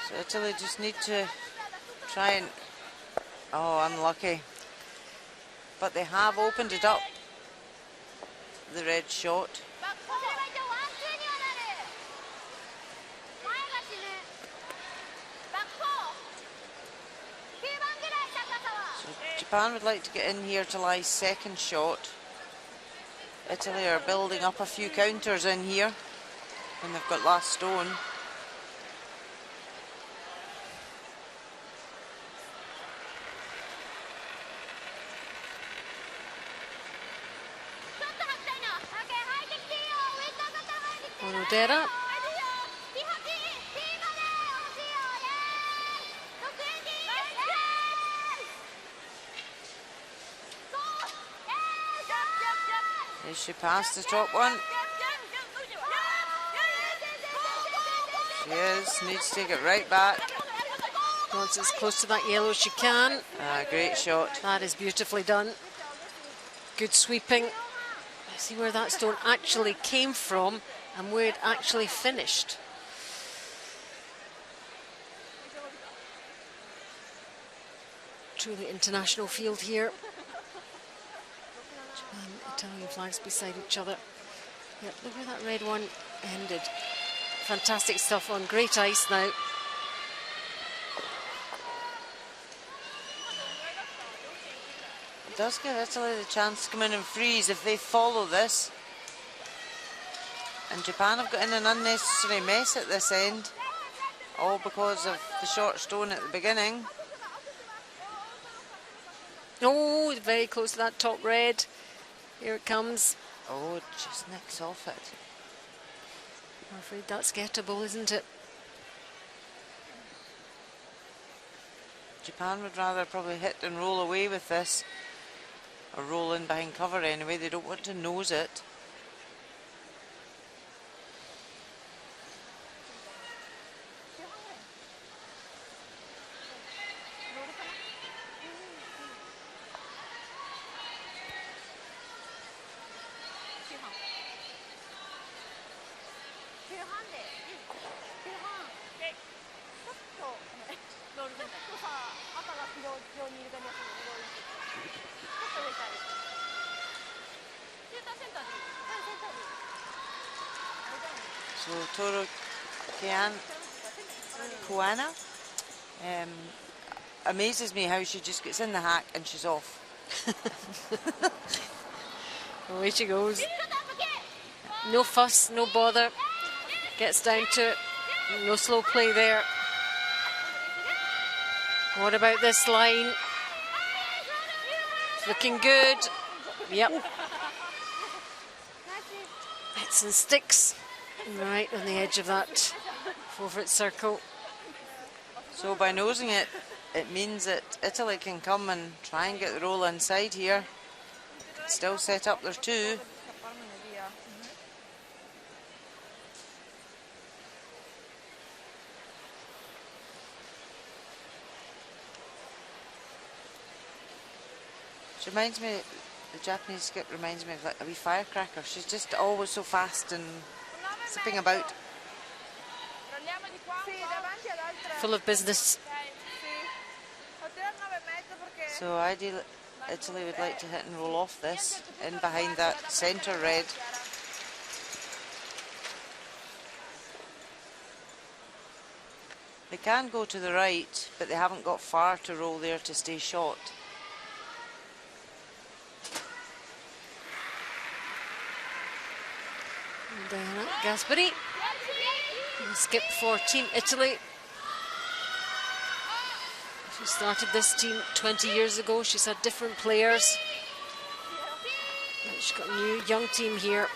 So Italy just need to try and, oh, unlucky. But they have opened it up, the red shot. So Japan would like to get in here to lie second shot. Italy are building up a few counters in here, and they've got last stone. Onodera. Is she past the top one? She is. Needs to take it right back. Wants as close to that yellow as she can. Great shot. That is beautifully done. Good sweeping. See where that stone actually came from and where it actually finished. Truly international field here. Japan, Italian flags beside each other. Yep, look where that red one ended. Fantastic stuff on great ice now. It does give Italy the chance to come in and freeze if they follow this. And Japan have got in an unnecessary mess at this end, all because of the short stone at the beginning. Oh, very close to that top red. Here it comes. Oh, it just nicks off it. I'm afraid that's gettable, isn't it? Japan would rather probably hit and roll away with this, or roll in behind cover anyway. They don't want to nose it. So Toro Koana amazes me how she just gets in the hack and she's off. Away she goes. No fuss, no bother. Gets down to it. No slow play there. What about this line? It's looking good. Yep. Hits and sticks. Right on the edge of that 4-foot circle. So by nosing it, it means that Italy can come and try and get the roll inside here. Still set up their two. She reminds me, the Japanese skip reminds me of like a wee firecracker. She's just always so fast and zipping about. Full of business. So ideally, Italy would like to hit and roll off this, in behind that centre red. They can go to the right, but they haven't got far to roll there to stay short. Diana Gasperi. Skip for Team Italy. She started this team 20 years ago. She's had different players. She's got a new young team here.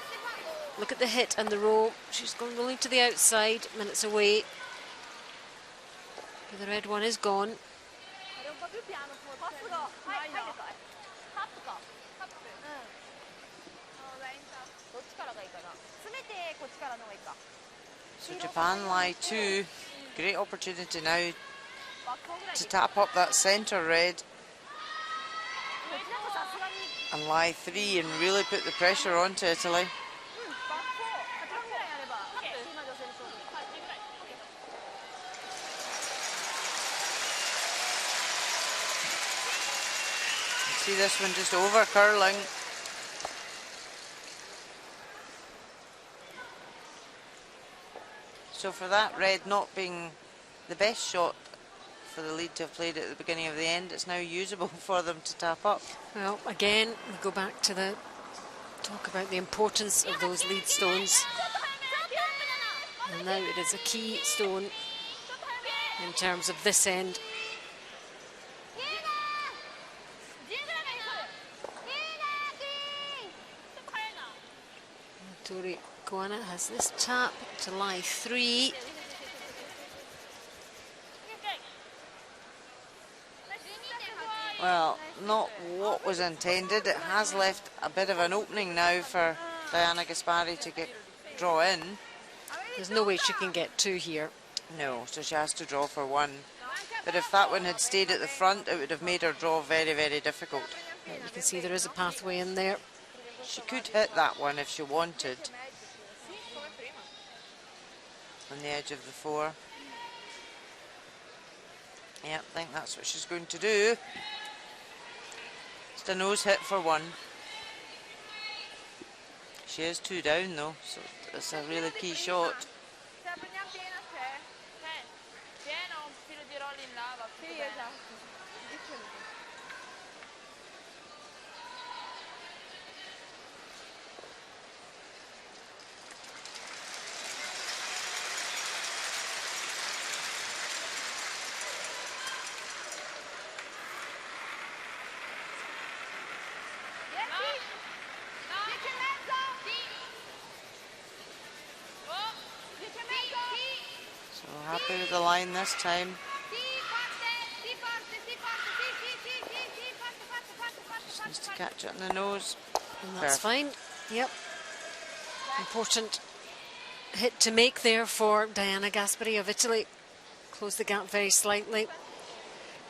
Look at the hit and the roll. She's gone rolling to the outside, minutes away. But the red one is gone. So Japan lie two. Great opportunity now to tap up that centre red. And lie three and really put the pressure onto Italy. See this one just over curling. So for that red not being the best shot for the lead to have played at the beginning of the end, it's now usable for them to tap up. Well, again, we go back to the talk about the importance of those lead stones. And now it is a key stone in terms of this end. Tori Koana has this tap to lie three. Well, not what was intended. It has left a bit of an opening now for Diana Gasperi to draw in. There's no way she can get two here. No, so she has to draw for one. But if that one had stayed at the front, it would have made her draw very, very difficult. Yeah, you can see there is a pathway in there. She could hit that one if she wanted. On the edge of the 4. Yeah, I think that's what she's going to do. Just a nose hit for 1. She is 2 down though, so it's a really key shot. Se la prendiamo piena c'è? Piena o un filo di rollo in lava? Sì, esatto. So happy with the line this time. Just needs to catch it in the nose. And that's fine. Yep. Important hit to make there for Diana Gasperi of Italy. Close the gap very slightly.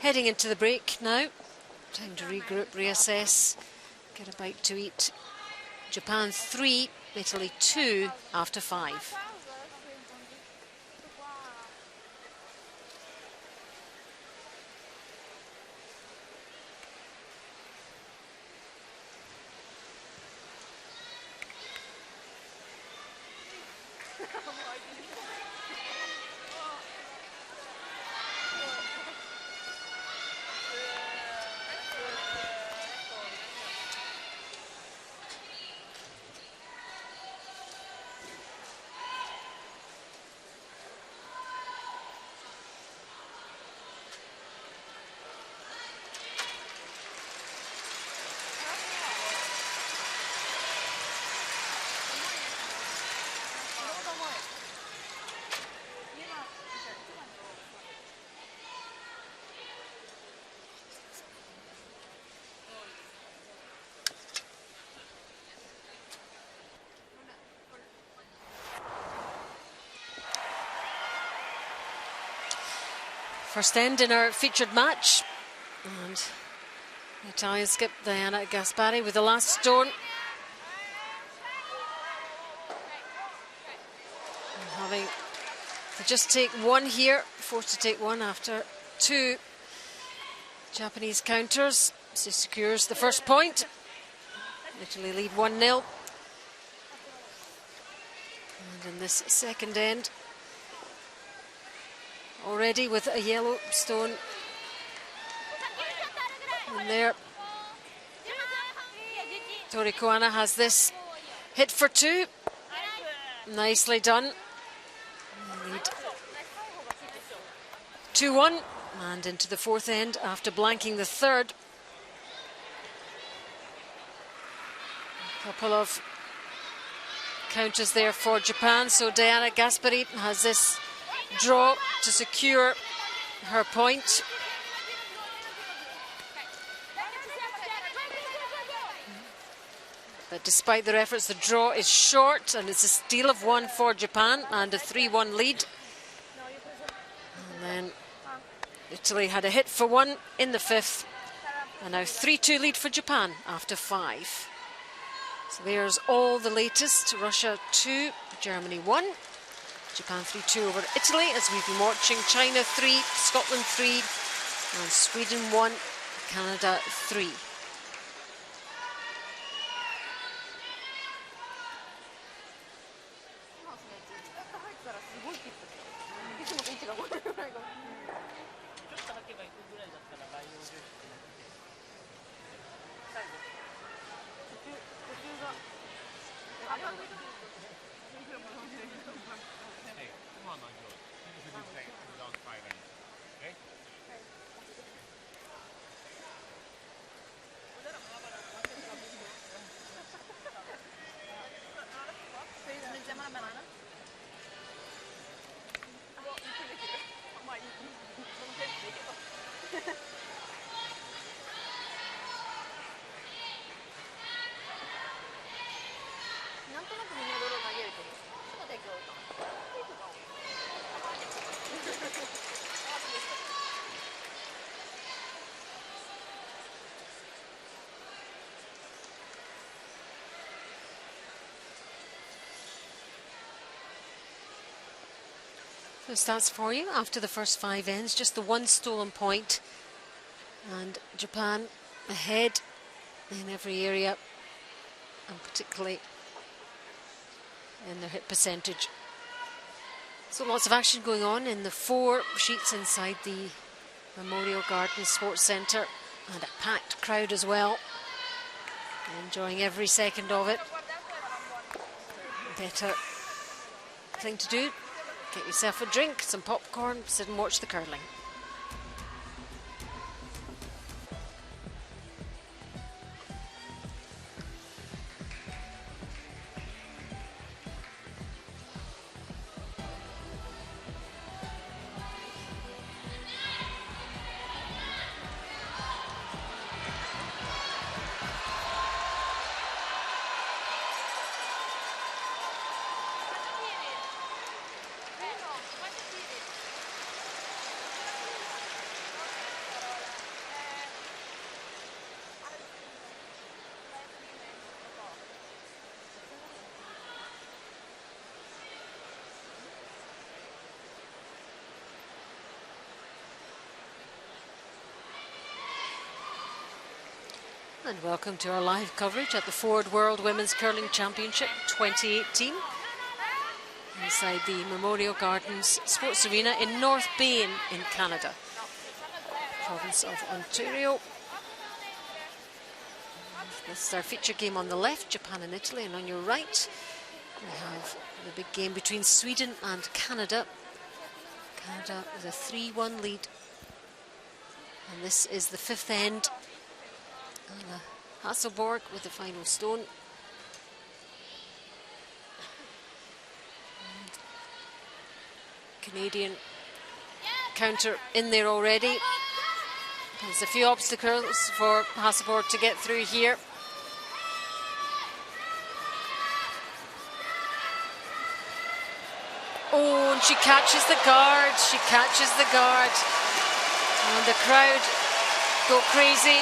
Heading into the break now. Time to regroup, reassess, get a bite to eat. Japan 3, Italy 2 after 5. First end in our featured match, and the Italian skip Diana Gasperi with the last stone. And having to just take 1 here, forced to take 1 after 2 Japanese counters. She secures the first point. Italy lead 1-0. And in this second end, already with a yellow stone in there. Torikoana has this hit for 2. Nicely done. Lead 2-1 and into the fourth end after blanking the third. A couple of counters there for Japan, so Diana Gasperi has this draw to secure her point. But despite their efforts, the draw is short, and it's a steal of 1 for Japan and a 3-1 lead. And then Italy had a hit for 1 in the 5th, and now 3-2 lead for Japan after 5. So there's all the latest. Russia 2, Germany 1. Japan 3-2 over Italy, as we've been watching. China 3, Scotland 3, and Sweden 1, Canada 3. The stats for you after the first 5 ends, just the 1 stolen point, and Japan ahead in every area, and particularly in their hit percentage. So lots of action going on in the 4 sheets inside the Memorial Gardens Sports Centre, and a packed crowd as well, enjoying every second of it. Better thing to do, get yourself a drink, some popcorn, sit and watch the curling. And welcome to our live coverage at the Ford World Women's Curling Championship 2018 inside the Memorial Gardens Sports Arena in North Bay in Canada, province of Ontario. This is our feature game on the left, Japan and Italy, and on your right we have the big game between Sweden and Canada. Canada with a 3-1 lead, and this is the 5th end. And Hasselborg with the final stone. Canadian counter in there already. There's a few obstacles for Hasselborg to get through here. Oh, and she catches the guard. She catches the guard. And the crowd go crazy.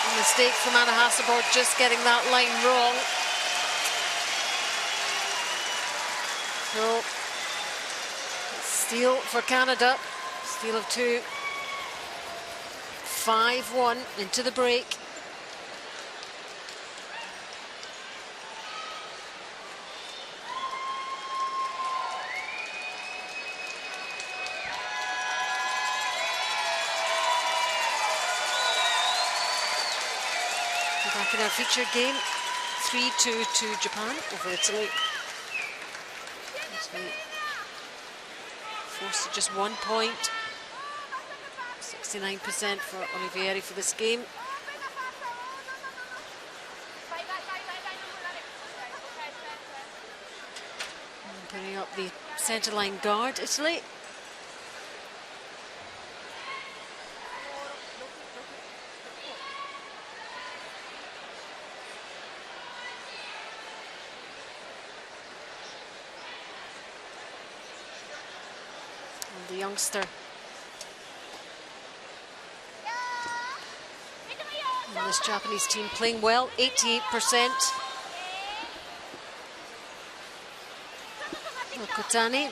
A mistake from Anna Hasselborg, just getting that line wrong. So, steal for Canada. Steal of 2. 5-1 into the break. Back in our featured game, 3-2 to Japan over Italy. Italy forced to just 1 point. 69% for Olivieri for this game. And putting up the centre line guard, Italy. The youngster and this Japanese team playing well, 88%. Okutani.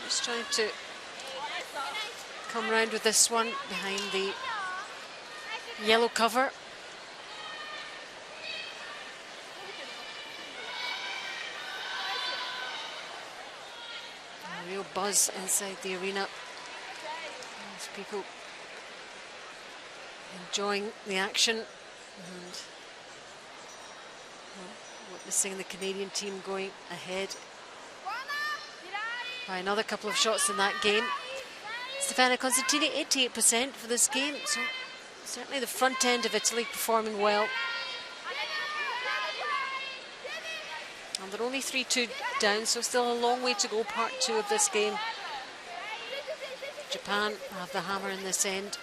Just trying to come round with this one behind the yellow cover. A real buzz inside the arena. There's people enjoying the action and witnessing the Canadian team going ahead by another couple of shots in that game. Stefania Constantini, 88% for this game, so certainly the front end of Italy performing well. And they're only 3-2 down, so still a long way to go, part 2 of this game. Japan have the hammer in this end.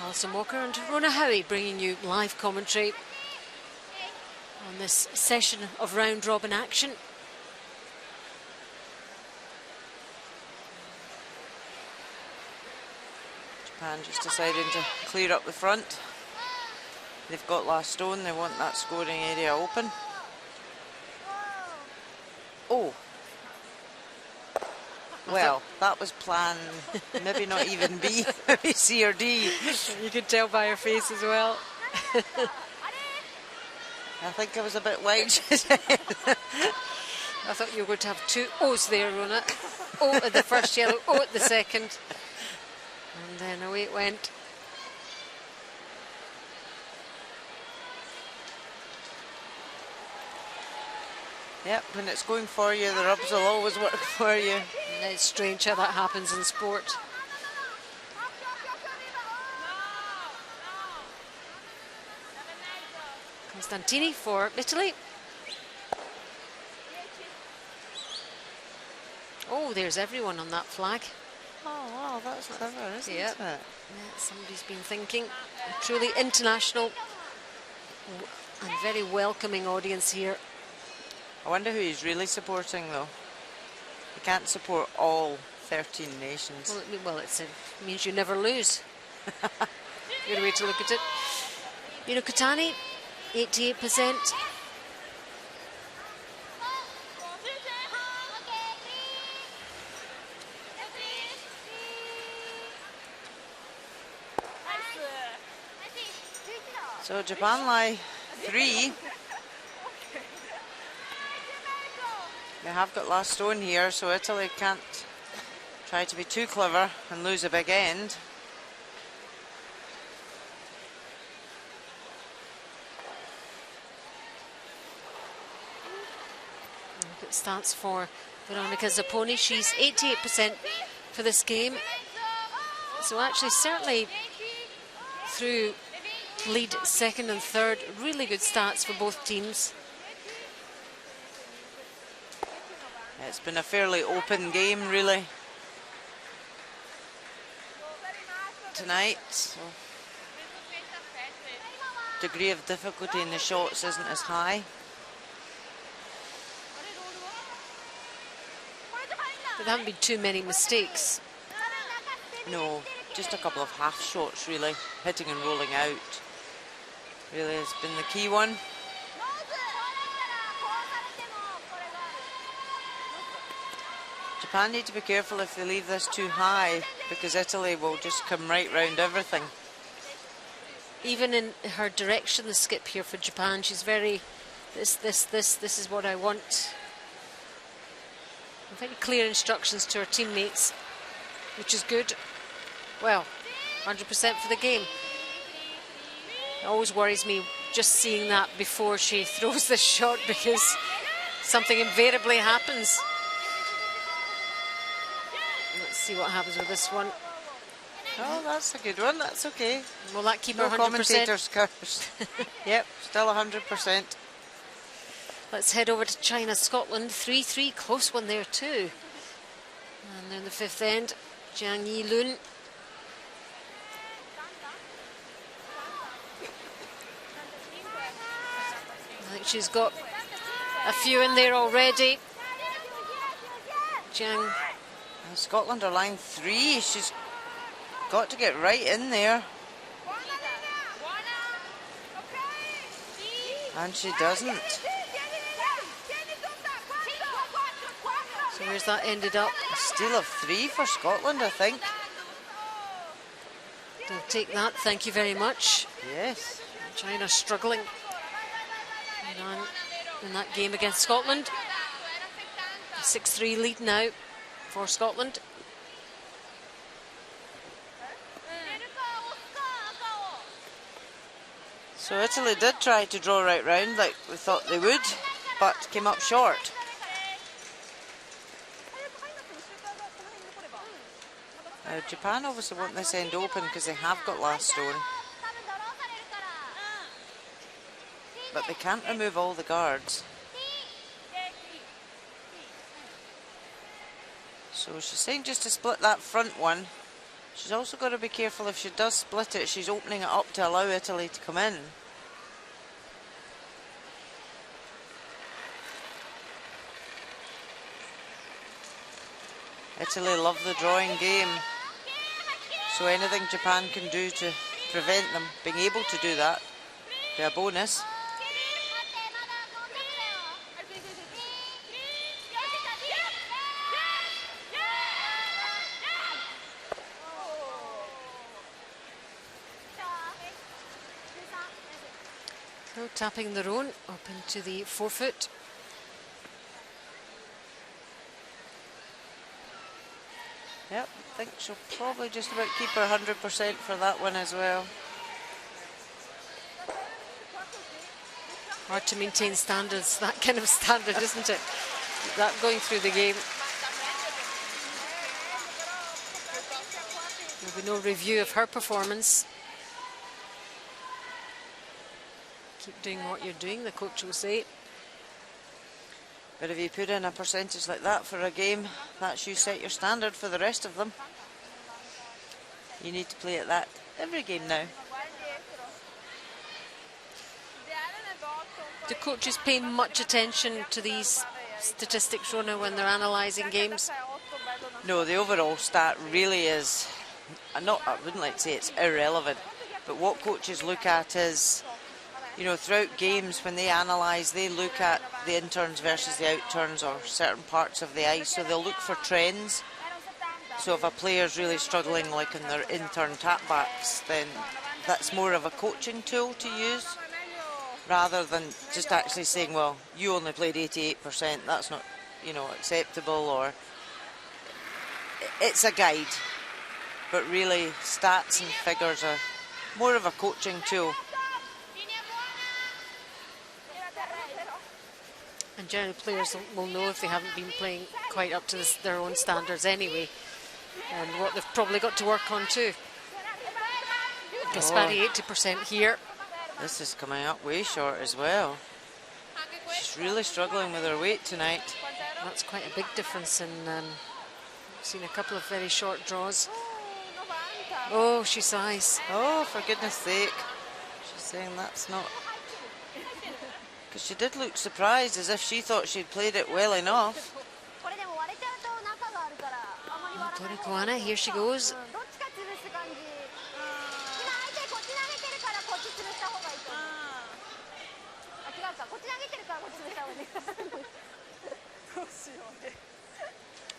Alison Walker and Rona Howie bringing you live commentary on this session of round-robin action. Japan just deciding to clear up the front. They've got last stone, they want that scoring area open. Oh. Well, that was plan, maybe not even B, maybe C or D. You could tell by her face as well. I think I was a bit wide. I thought you were going to have two O's there, Rona. O at the first yellow, O at the second. And then away it went. Yep, when it's going for you, the rubs will always work for you. And it's strange how that happens in sport. Constantini for Italy. Oh, there's everyone on that flag. Oh, wow, that's clever, isn't Yep. it? Yeah, somebody's been thinking. A truly international and very welcoming audience here. I wonder who he's really supporting, though. He can't support all 13 nations. Well, it means you never lose. Good way to look at it. Mino Katani, 88%. So Japan lie 3. They have got last stone here, so Italy can't try to be too clever and lose a big end. Look at stats for Veronica Zapponi. She's 88% for this game. So actually, certainly through lead second and third, really good stats for both teams. It's been a fairly open game, really, tonight. So degree of difficulty in the shots isn't as high. But there haven't been too many mistakes. No, just a couple of half shots, really. Hitting and rolling out really has been the key one. Japan need to be careful if they leave this too high, because Italy will just come right round everything. Even in her direction, the skip here for Japan, she's very, this is what I want. Very clear instructions to her teammates, which is good. Well, 100% for the game. It always worries me just seeing that before she throws the shot, because something invariably happens. Let's see what happens with this one. Oh, that's a good one. That's okay. Will that keep No her 100%? commentators curse. Yep, still 100%. Let's head over to China, Scotland. 3-3, close one there too. And then the fifth end, Jiang Yi-lun. I think she's got a few in there already. Jiang. Scotland are line 3. She's got to get right in there. And she doesn't. So where's that ended up? A steal of 3 for Scotland, I think. They'll take that, thank you very much. Yes. China struggling in that game against Scotland. A 6-3 lead now for Scotland. So Italy did try to draw right round like we thought they would, but came up short. Now Japan obviously want this end open because they have got last stone. But they can't remove all the guards. So she's saying just to split that front one. She's also got to be careful if she does split it, she's opening it up to allow Italy to come in. Italy love the drawing game. So anything Japan can do to prevent them being able to do that, be a bonus. So tapping their own up into the forefoot. Yep, I think she'll probably just about keep her 100% for that one as well. Hard to maintain standards, that kind of standard, isn't it? That going through the game. There'll be no review of her performance. Keep doing what you're doing, the coach will say. But if you put in a percentage like that for a game, that's you set your standard for the rest of them. You need to play at that every game now. Do coaches pay much attention to these statistics, Rona, when they're analysing games? No, the overall stat really is, I wouldn't like to say it's irrelevant, but what coaches look at is, you know, throughout games when they analyse, they look at the in-turns versus the out-turns or certain parts of the ice, so they'll look for trends. So if a player's really struggling, like in their in-turn tap-backs, then that's more of a coaching tool to use, rather than just actually saying, well, you only played 88%, that's not, you know, acceptable, or it's a guide. But really, stats and figures are more of a coaching tool. And generally players will know if they haven't been playing quite up to their own standards anyway, and what they've probably got to work on too. Gaspari 80% here. This is coming up way short as well. She's really struggling with her weight tonight. That's quite a big difference, and I've seen a couple of very short draws. Oh, she sighs. Oh, for goodness sake. She's saying that's not... Because she did look surprised, as if she thought she'd played it well enough. Torikoana, here she goes.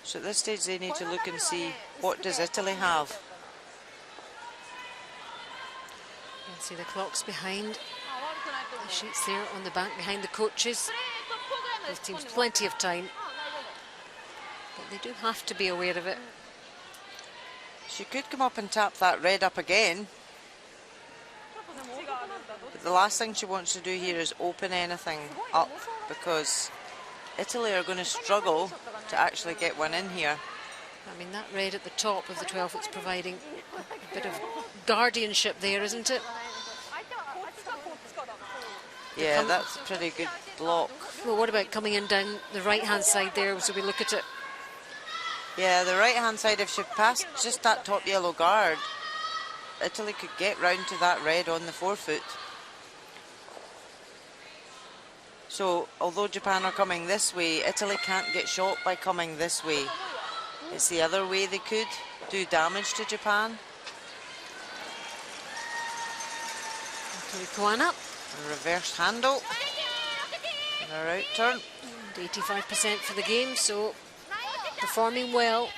So at this stage they need to look and see, what does Italy have? You can see the clocks behind. The sheets there on the back behind the coaches. Both teams plenty of time, but they do have to be aware of it. She could come up and tap that red up again, but the last thing she wants to do here is open anything up, because Italy are going to struggle to actually get one in here. I mean, that red at the top of the 12 is providing a bit of guardianship there, isn't it? Yeah, that's a pretty good block. Well, what about coming in down the right-hand side there, so we look at it? Yeah, the right-hand side, if she passed just that top yellow guard, Italy could get round to that red on the forefoot. So, although Japan are coming this way, Italy can't get shot by coming this way. It's the other way they could do damage to Japan. Torikoana. A reverse handle. And her out turn. 85% for the game, so performing well.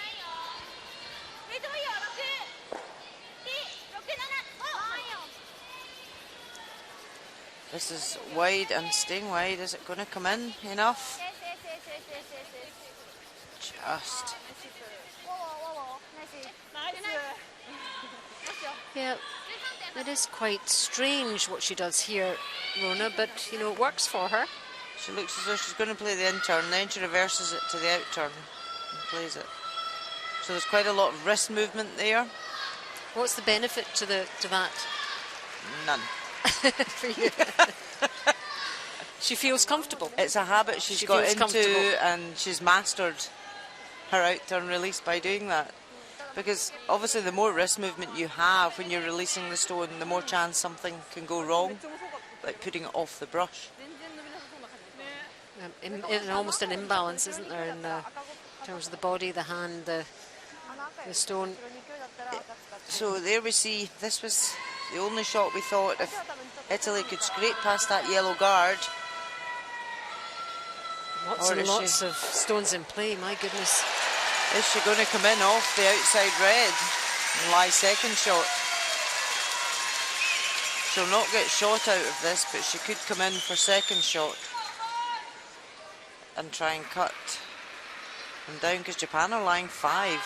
This is wide and staying wide. Is it going to come in enough? Just. Yeah, it is quite strange what she does here, Rona, but you know, it works for her. She looks as though she's going to play the in turn, then she reverses it to the out turn and plays it. So there's quite a lot of wrist movement there. What's the benefit to that? None. For you. She feels comfortable. It's a habit she's got into, and she's mastered her out turn release by doing that. Because obviously the more wrist movement you have when you're releasing the stone, the more chance something can go wrong, like putting it off the brush. Almost an imbalance, isn't there, in terms of the body, the hand, the the stone. So there we see, this was the only shot we thought if Italy could scrape past that yellow guard. Lots and lots of stones in play, my goodness. Is she going to come in off the outside red and lie second shot? She'll not get shot out of this, but she could come in for second shot and try and cut them down, because Japan are lying 5.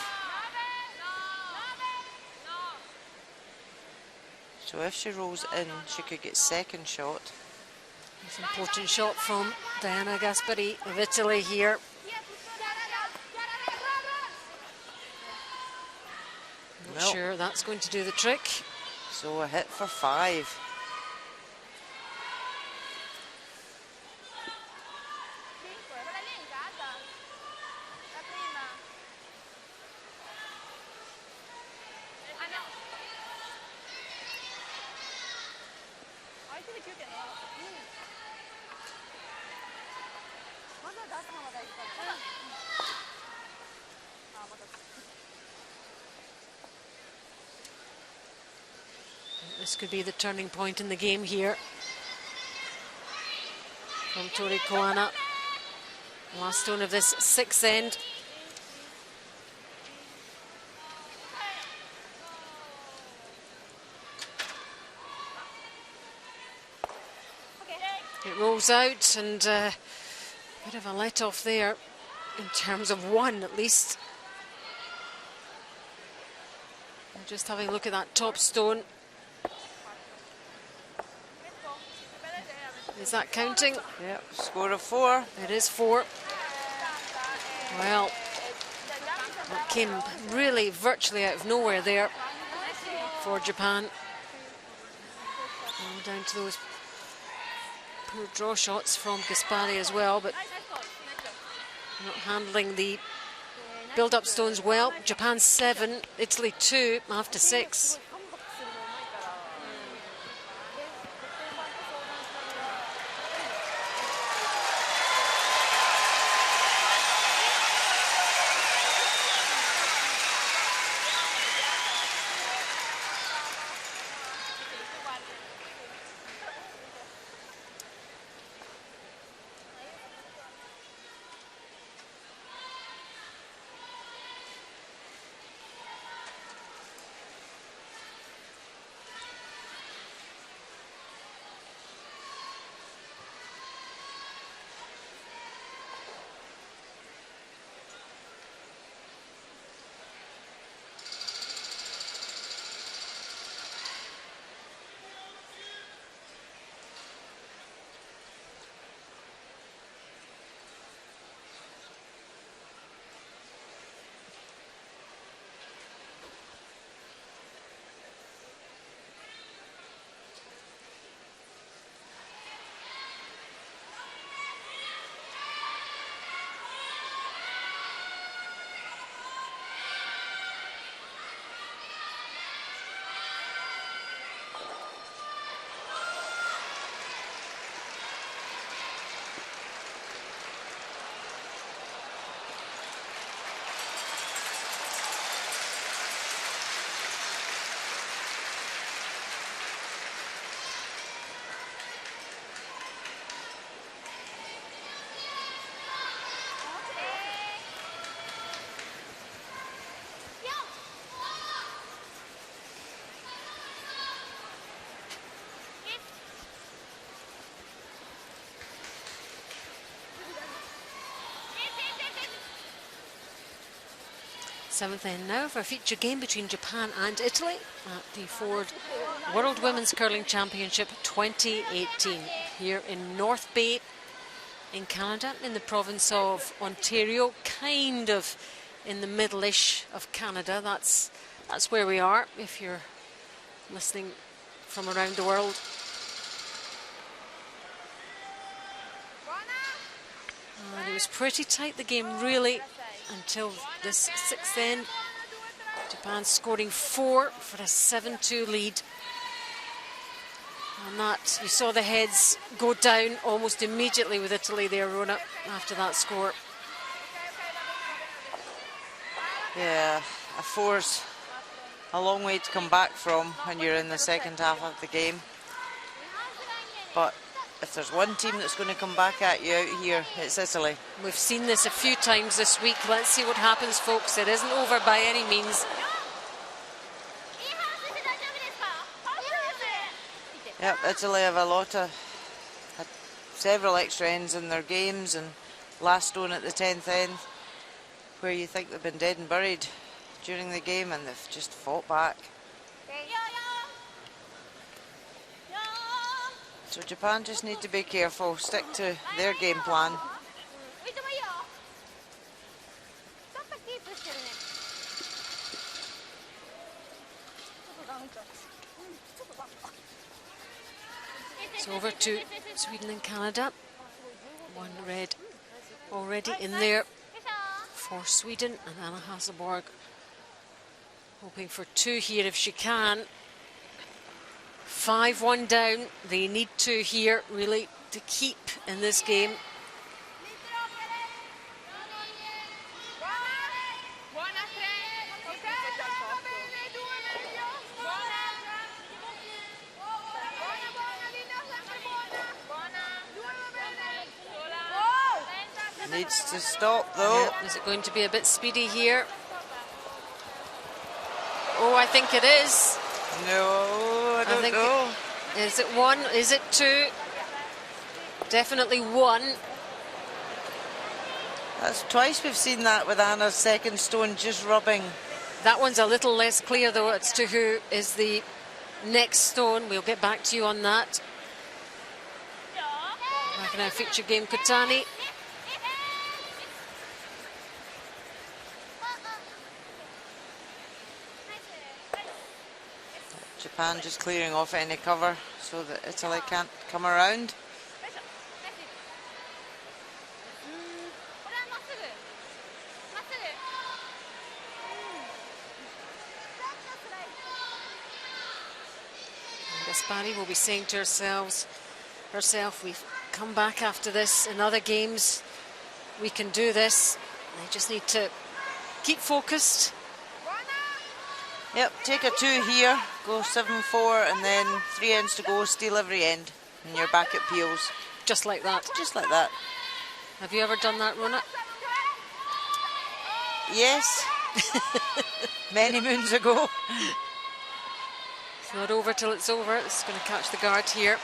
So if she rolls in, she could get second shot. It's an important shot from Diana Gasperi of Italy here. Not sure that's going to do the trick. So a hit for 5. This could be the turning point in the game here from Tori Koana. Last stone of this 6th end. It rolls out, and a bit of a let off there in terms of 1 at least. Just having a look at that top stone. Is that counting? Yep, score of 4. It is 4. Well, that came really virtually out of nowhere there for Japan. And down to those poor draw shots from Gaspari as well, but not handling the build-up stones well. Japan 7, Italy 2 after 6. Seventh end now for a feature game between Japan and Italy at the Ford World Women's Curling Championship 2018 here in North Bay in Canada, in the province of Ontario, kind of in the middle-ish of Canada. That's where we are if you're listening from around the world. And it was pretty tight, the game, really, until this 6th end. Japan scoring 4 for a 7-2 lead. And that, you saw the heads go down almost immediately with Italy there, Rona, after that score. Yeah, a four's a long way to come back from when you're in the second half of the game. But if there's one team that's going to come back at you out here, it's Italy. We've seen this a few times this week. Let's see what happens, folks. It isn't over by any means. Yep, Italy have had several extra ends in their games, and last stone at the 10th end, where you think they've been dead and buried during the game, and they've just fought back. So Japan just need to be careful, stick to their game plan. It's over to Sweden and Canada. One red already in there for Sweden, and Anna Hasselborg hoping for two here if she can. 5-1 down. They need two here really to keep in this game. Needs to stop though. Yeah. Is it going to be a bit speedy here? Oh, I think it is. No, I don't know. Is it one? Is it two? Definitely one. That's twice we've seen that with Anna's second stone just rubbing. That one's a little less clear though as to who is the next stone. We'll get back to you on that. Back in our feature game, Kotani. Japan just clearing off any cover so that Italy can't come around. Gaspari will be saying to herself, we've come back after this in other games, we can do this. They just need to keep focused. Yep, take a two here, go 7-4, and then 3 ends to go, steal every end, and you're back at peels. Just like that. Just like that. Have you ever done that, Rona? Yes. Many moons ago. It's not over till it's over. It's going to catch the guard here.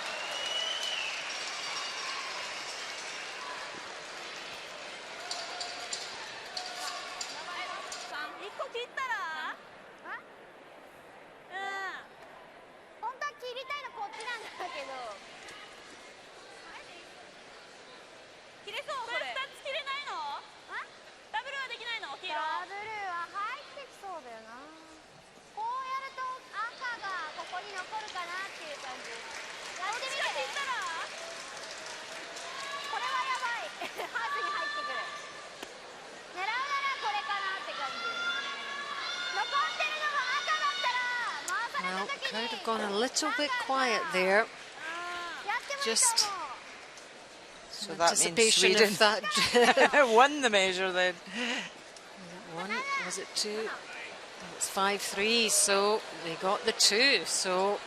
Well, the crowd have gone a little bit quiet there. Just so that means Sweden of that won the measure then. One, was it two? It's 5-3, so they got the two. So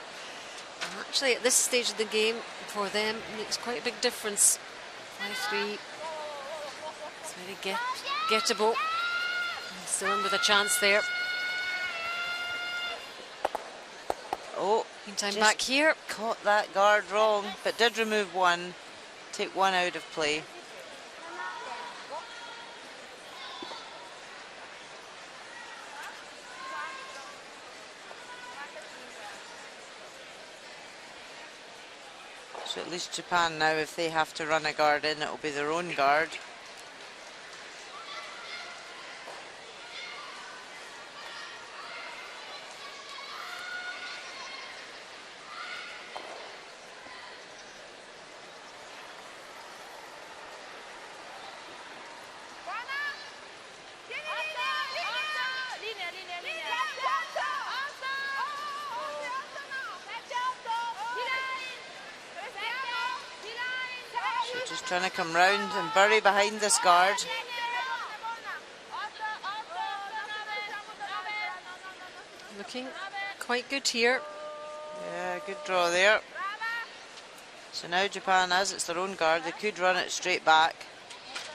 actually at this stage of the game for them makes quite a big difference. 5-3. It's very gettable. And still in with a chance there. Oh, meantime back here. Caught that guard wrong, but did remove one. Take one out of play. So at least Japan now, if they have to run a guard in, it'll be their own guard. Just trying to come round and bury behind this guard. Looking quite good here. Yeah, good draw there. So now Japan, as it's their own guard, they could run it straight back,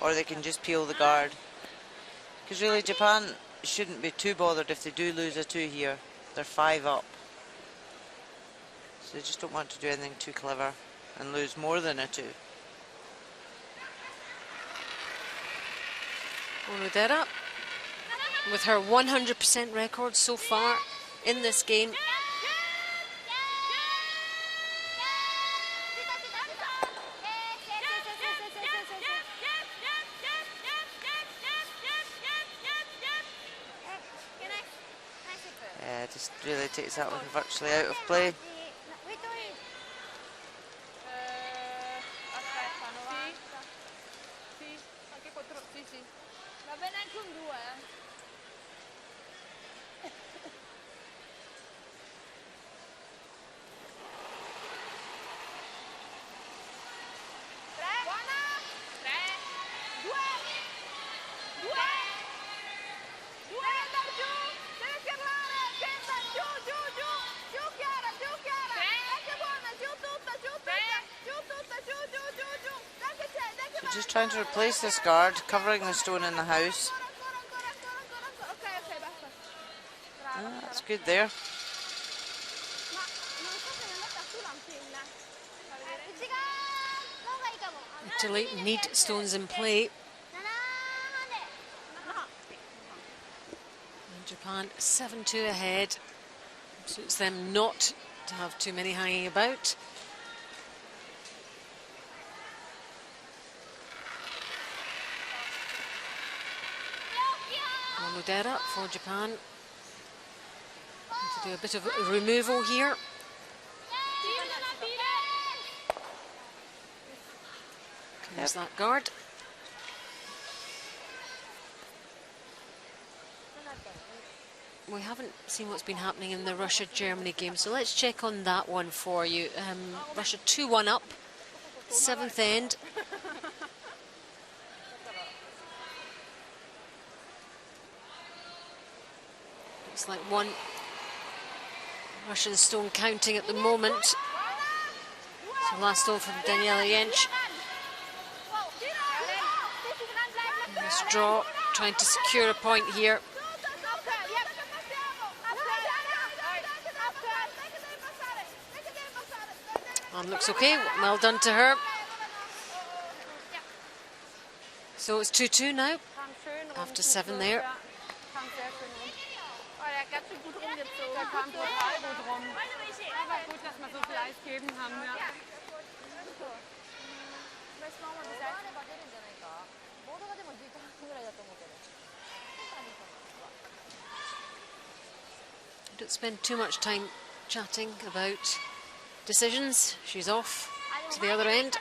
or they can just peel the guard. Because really Japan shouldn't be too bothered if they do lose a 2 here. They're 5 up. So they just don't want to do anything too clever and lose more than a 2. Onodera, with her 100% record so far in this game. Just really takes that one virtually out of play. Just trying to replace this guard, covering the stone in the house. That's good there. Italy need stones in play. And Japan 7-2 ahead. Suits them not to have too many hanging about. Onodera for Japan. To do a bit of a removal here. There's that guard. We haven't seen what's been happening in the Russia-Germany game, so let's check on that one for you. Russia 2-1 up, 7th end. Looks like one Russian stone counting at the moment. So last stone from Daniela Jentsch. This draw, trying to secure a point here. And looks okay, well done to her. So it's 2-2 now, after 7 there. Don't spend too much time chatting about decisions. She's off to the other end.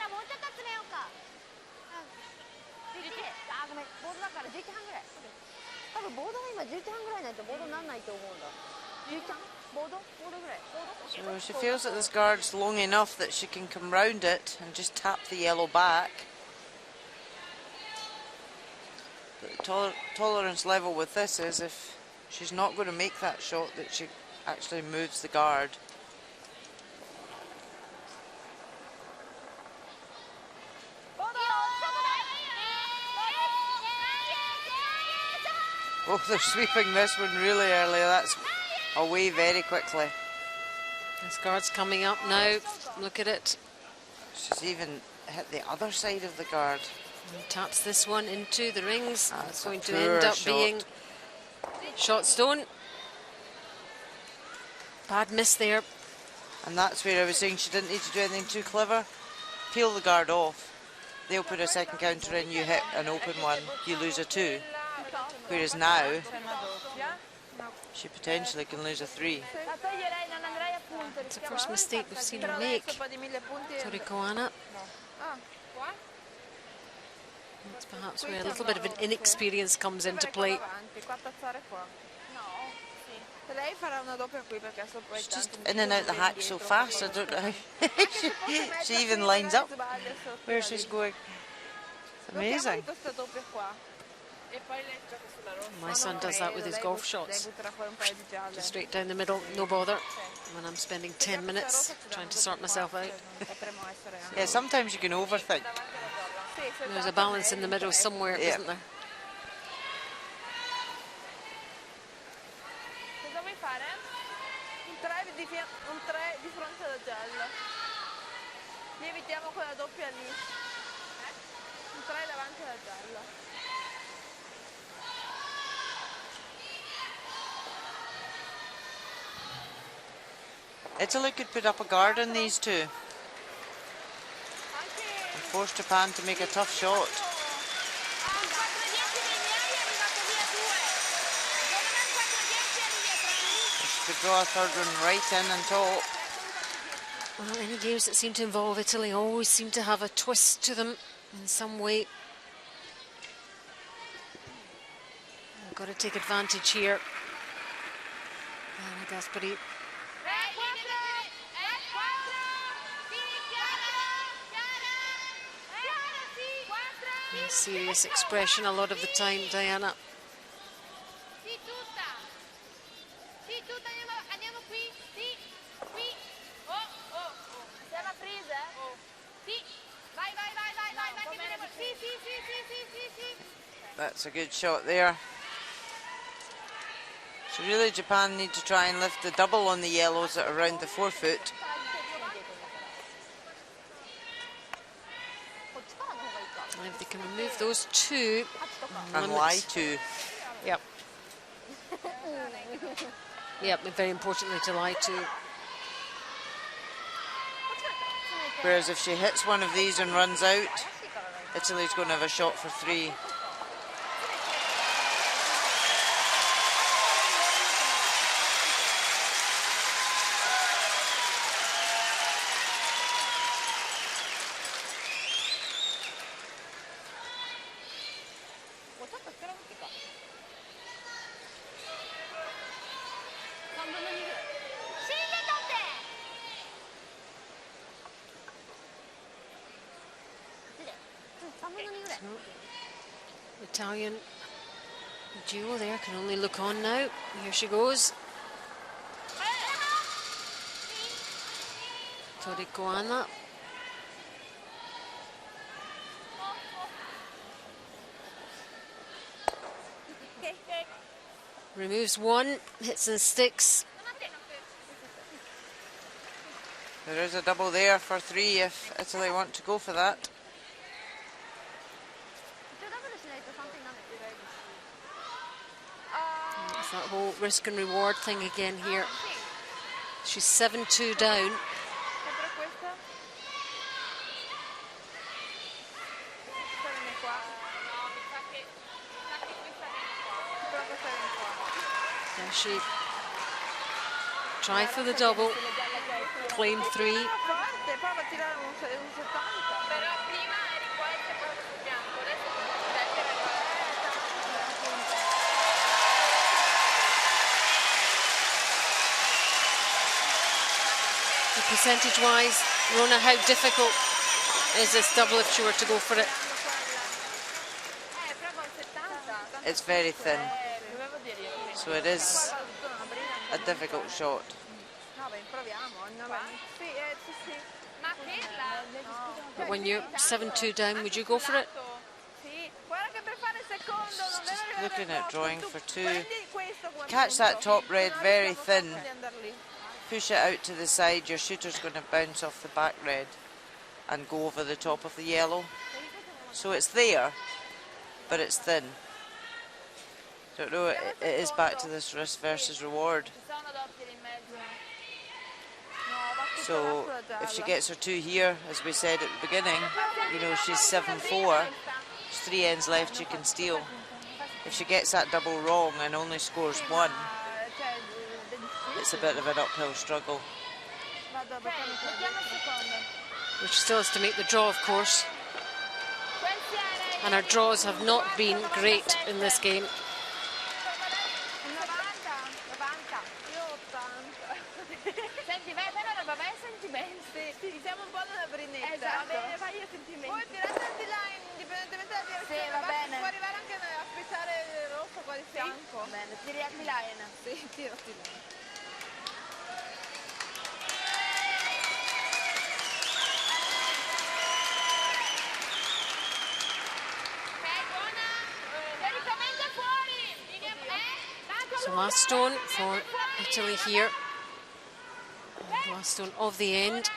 So she feels that this guard's long enough that she can come round it and just tap the yellow back. But the tolerance level with this is if she's not going to make that shot, that she actually moves the guard. Oh, they're sweeping this one really early. That's away very quickly. This guard's coming up now. Look at it. She's even hit the other side of the guard. And taps this one into the rings. That's it's going to poor end up shot. being shot stone. Bad miss there. And that's where I was saying she didn't need to do anything too clever. Peel the guard off. They'll put a second counter in, you hit an open one, you lose a 2. Whereas now, she potentially can lose a 3. It's the first mistake we've seen her make. Toriko Anna. That's perhaps where a little bit of an inexperience comes into play. She's just in and out the hatch so fast, I don't know how she even lines up where she's going. It's amazing. My son does that with his golf shots. butterà fuori un paio di gialle. Just straight down the middle, no bother. When I'm spending 10 minutes trying to sort myself out. Potremmo essere anche. Yeah, sometimes you can overthink. There's a balance in the middle somewhere, Yeah. isn't there? Cosa vuoi fare? Un 3 di fronte alla gialla. Lievitiamo quella doppia lì. Un 3 davanti alla gialla. Italy could put up a guard on these two and force Japan to make a tough shot. She could draw a third one right in and top. Well, any games that seem to involve Italy always seem to have a twist to them in some way. I've got to take advantage here. Gasperi. Serious expression a lot of the time, Diana. That's a good shot there. So really Japan need to try and lift the double on the yellows at around the forefoot. And if they can remove those two. And lie two. Yep. Yep, very importantly to lie two. Whereas if she hits one of these and runs out, Italy's going to have a shot for 3. Italian duo there can only look on now. Here she goes. Torikoana. Removes one, hits and sticks. There is a double there for 3 if Italy want to go for that. It's that whole risk and reward thing again here. She's 7-2 down. Does she try for the double, claim 3? Percentage-wise, Rona, how difficult is this double if she were to go for it? It's very thin, so it is a difficult shot. But when you're 7-2 down, would you go for it? Just looking at drawing for 2. Catch that top red very thin. Push it out to the side, your shooter's going to bounce off the back red and go over the top of the yellow. So it's there, but it's thin. Don't know, it is back to this risk versus reward. So if she gets her 2 here, as we said at the beginning, you know, she's 7-4. There's 3 ends left she can steal. If she gets that double wrong and only scores 1, it's a bit of an uphill struggle. Which still has to make the draw, of course. And our draws have not been great in this game. So last stone for Italy here. And last stone of the end.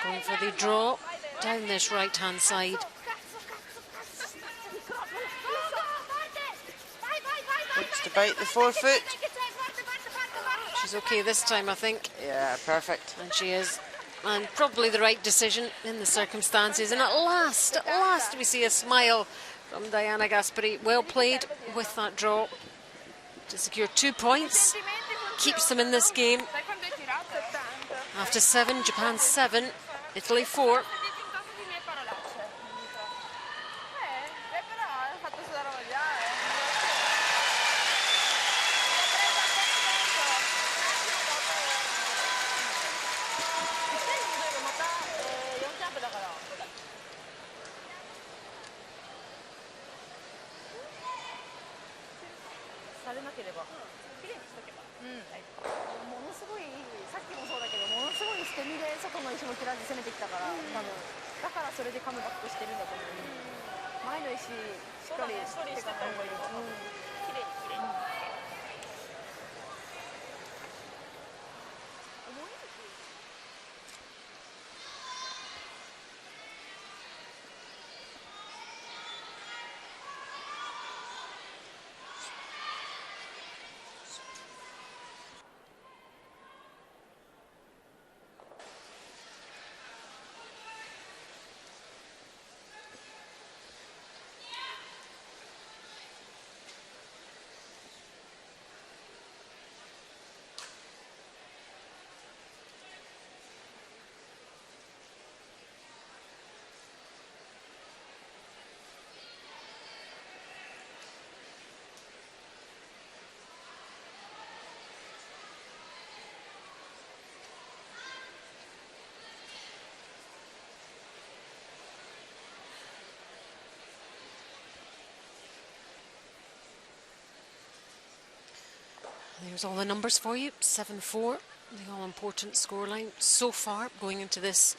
Going for the draw down this right-hand side. Looks to bite the forefoot. She's okay this time, I think. Yeah, perfect. And she is. And probably the right decision in the circumstances. And at last we see a smile from Diana Gasperi. Well played with that draw to secure 2 points. Keeps them in this game. After 7, Japan 7, Italy 4. There's all the numbers for you. 7-4, the all-important scoreline so far going into this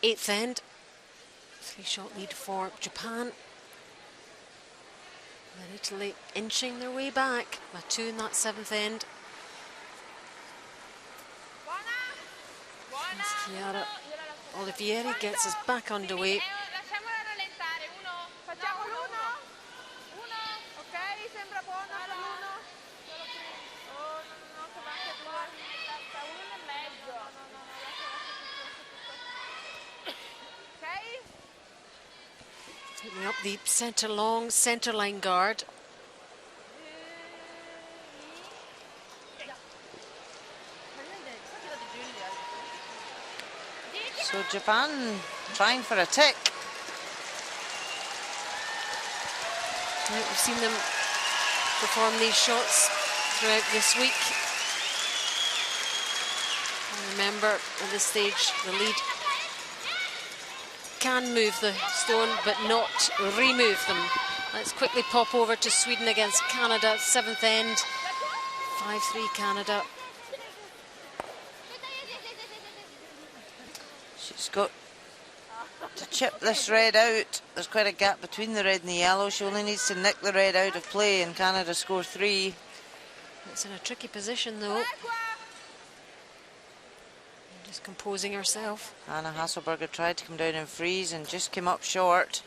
8th end. 3-shot lead for Japan. And then Italy inching their way back. A 2 in that 7th end. As Chiara Olivieri gets us back underway. Taking up the centre line guard. So Japan trying for a tick. We've seen them perform these shots throughout this week. And remember, at this stage, the lead can move the stone, but not remove them. Let's quickly pop over to Sweden against Canada, 7th end, 5-3 Canada. She's got to chip this red out. There's quite a gap between the red and the yellow. She only needs to nick the red out of play and Canada score 3. It's in a tricky position though. Just composing herself. Anna Hasselberger tried to come down and freeze and just came up short.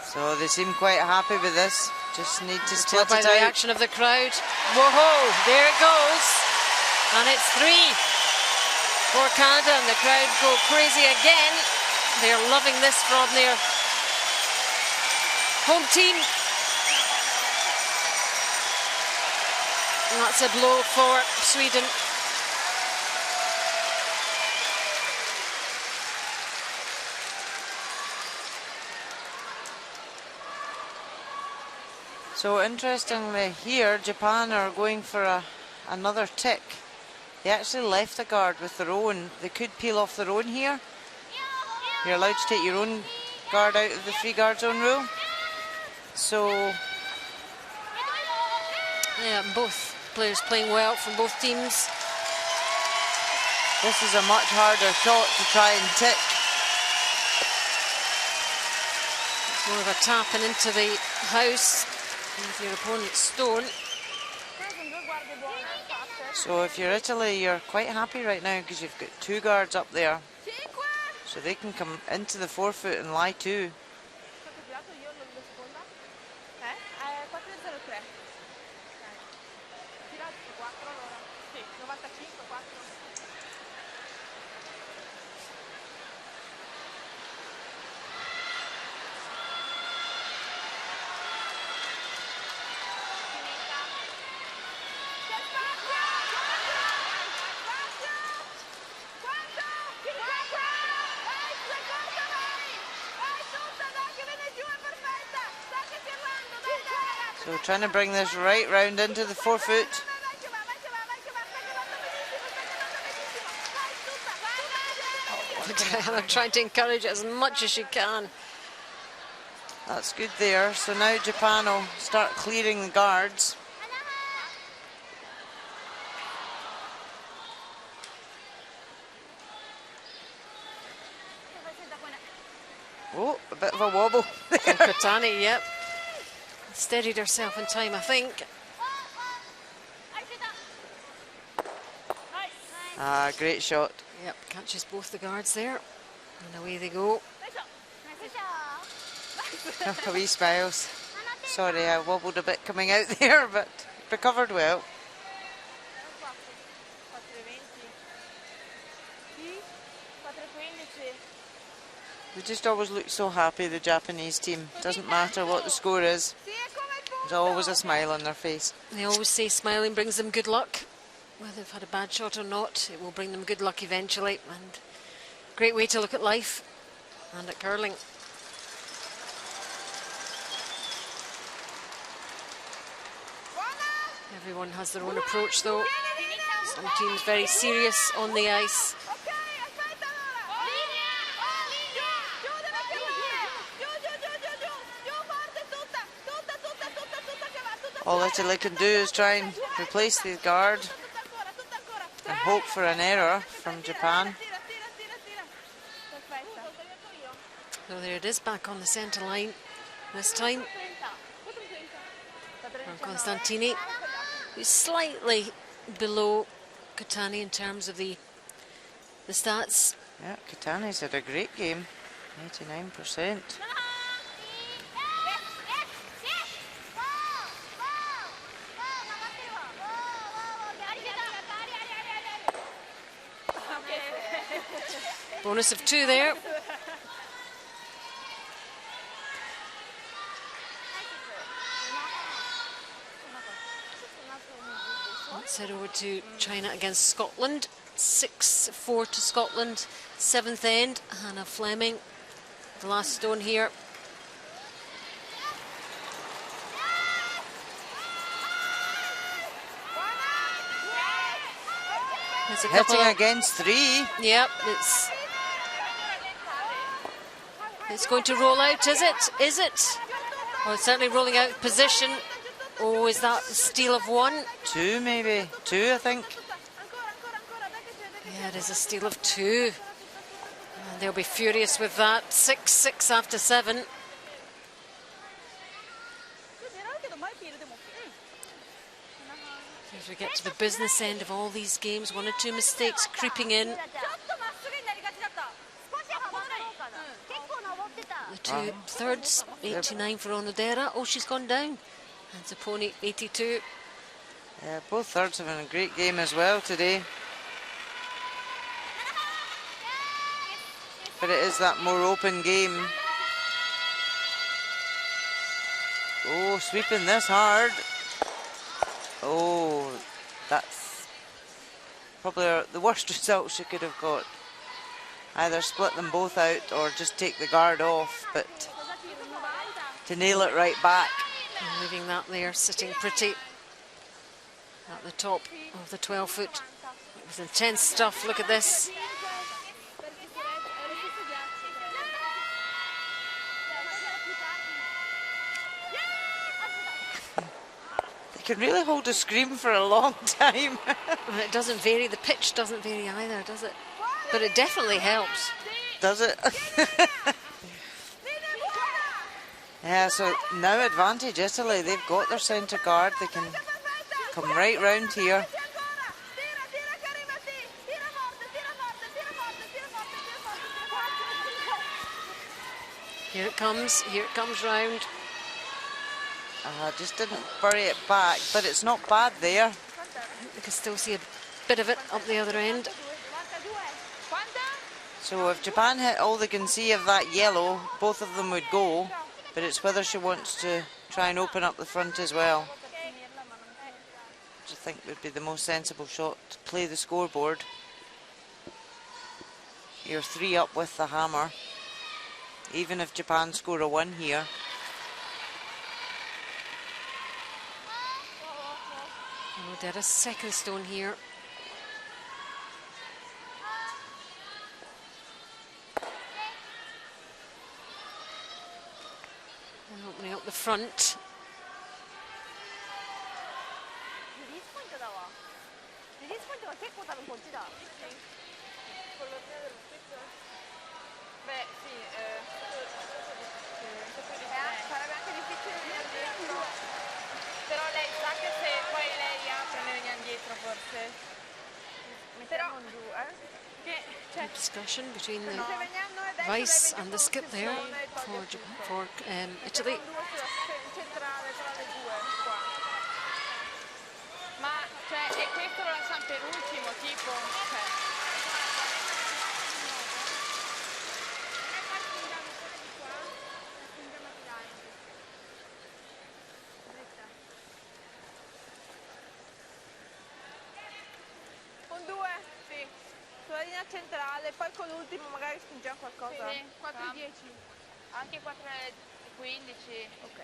So they seem quite happy with this. Just need to split by it the out. reaction of the crowd. Whoa, there it goes. And it's 3 for Canada, and the crowd go crazy again. They're loving this from their home team. And that's a blow for Sweden. So interestingly here, Japan are going for another tick. They actually left the guard with their own. They could peel off their own here. You're allowed to take your own guard out of the 3 guard zone rule. So yeah, both players playing well from both teams. this is a much harder shot to try and tick. It's more of a tapping into the house with your opponent's stone. So if you're Italy, you're quite happy right now because you've got 2 guards up there. So they can come into the 4-foot and lie too. So trying to bring this right round into the 4-foot. I'm trying to encourage it as much as she can. That's good there. So now Japan will start clearing the guards. Oh, a bit of a wobble. From Kotani, yep. Steadied herself in time, I think. Ah, great shot. Yep, catches both the guards there. And away they go. A wee smiles. Sorry, I wobbled a bit coming out there, but recovered well. They just always look so happy, the Japanese team. Doesn't matter what the score is. There's always a smile on their face. They always say smiling brings them good luck. Whether they've had a bad shot or not, it will bring them good luck eventually. And great way to look at life and at curling. Everyone has their own approach though. Some teams very serious on the ice. All Italy can do is try and replace the guard and hope for an error from Japan. So there it is, back on the centre line this time. From Constantini, who's slightly below Kotani in terms of the stats. Yeah, Kotani's had a great game, 89%. Bonus of 2 there. Let's head over to China against Scotland. 6-4 to Scotland. 7th end, Hannah Fleming. The last stone here. There's a couple Hitting of, against 3. yep, it's going to roll out, is it? Is it? Well, it's certainly rolling out position. Oh, is that a steal of 1? 2 maybe. 2, I think. Yeah, it is a steal of 2. And they'll be furious with that. 6-6 after 7. As we get to the business end of all these games, 1 or 2 mistakes creeping in. The 2 thirds, 89 for Onodera. Oh, she's gone down. And Zapponi, 82. Yeah, both thirds having a great game as well today. But it is that more open game. Oh, sweeping this hard. Oh, that's probably the worst result she could have got. Either split them both out or just take the guard off, but to nail it right back. And leaving that there, sitting pretty at the top of the 12-foot. It was intense stuff. Look at this. You can really hold a scream for a long time. And it doesn't vary, the pitch doesn't vary either, does it? But it definitely helps. Does it? Yeah, so now advantage Italy. They've got their centre guard. They can come right round here. Here it comes round. Just didn't bury it back, but it's not bad there. You can still see a bit of it up the other end. So if Japan hit all they can see of that yellow, both of them would go, but it's whether she wants to try and open up the front as well. Which I think would be the most sensible shot to play the scoreboard. You're 3 up with the hammer. Even if Japan score a 1 here. Oh, they had a second stone here. And opening up the front. Beh, sì, sarebbe anche difficile venire dietro, però lei sa che se poi lei apre noi veniamo dietro forse. Mettiamo un giù, Che, cioè, Discussion between the se veniamo noi adesso vice and the skip there for Italy. centrale tra le due qua. Ma cioè, e questo lo lasciamo per ultimo, tipo, cioè. Un 2, sì, sulla linea centrale, poi con l'ultimo magari spingiamo qualcosa. Sì, 4-10. Anche 4-15. Ok.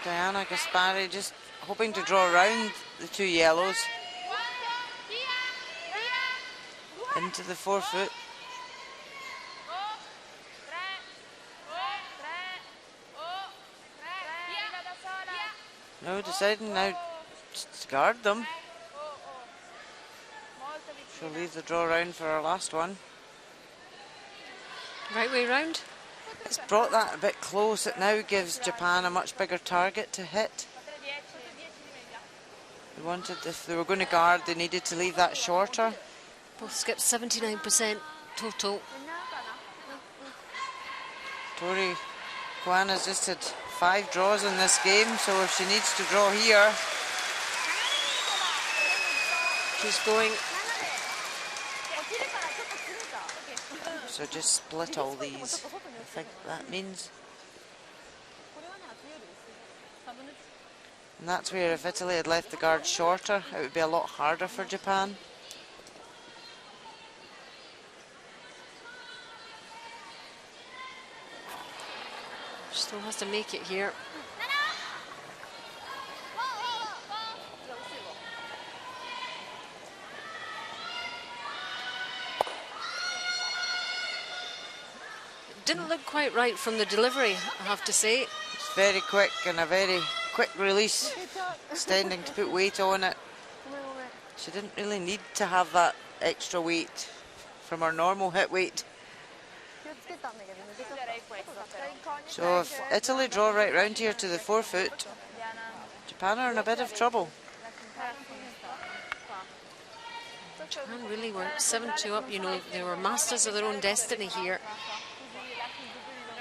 Diana Gaspari just hoping to draw around the 2 yellows into the 4-foot. No, deciding now to guard them. She'll leave the draw around for her last one. Right way round. It's brought that a bit close. It now gives Japan a much bigger target to hit. They wanted, if they were going to guard, they needed to leave that shorter. Both skipped 79% total. Tori Kawana's just had 5 draws in this game, so if she needs to draw here, She's going. so just split all these. I think that means. And that's where if Italy had left the guard shorter, it would be a lot harder for Japan. Still has to make it here. It didn't look quite right from the delivery, I have to say. It's very quick and a very quick release, extending to put weight on it. She didn't really need to have that extra weight from her normal hit weight. So if Italy draw right round here to the 4-foot, Japan are in a bit of trouble. Japan really were 7-2 up, you know, they were masters of their own destiny here.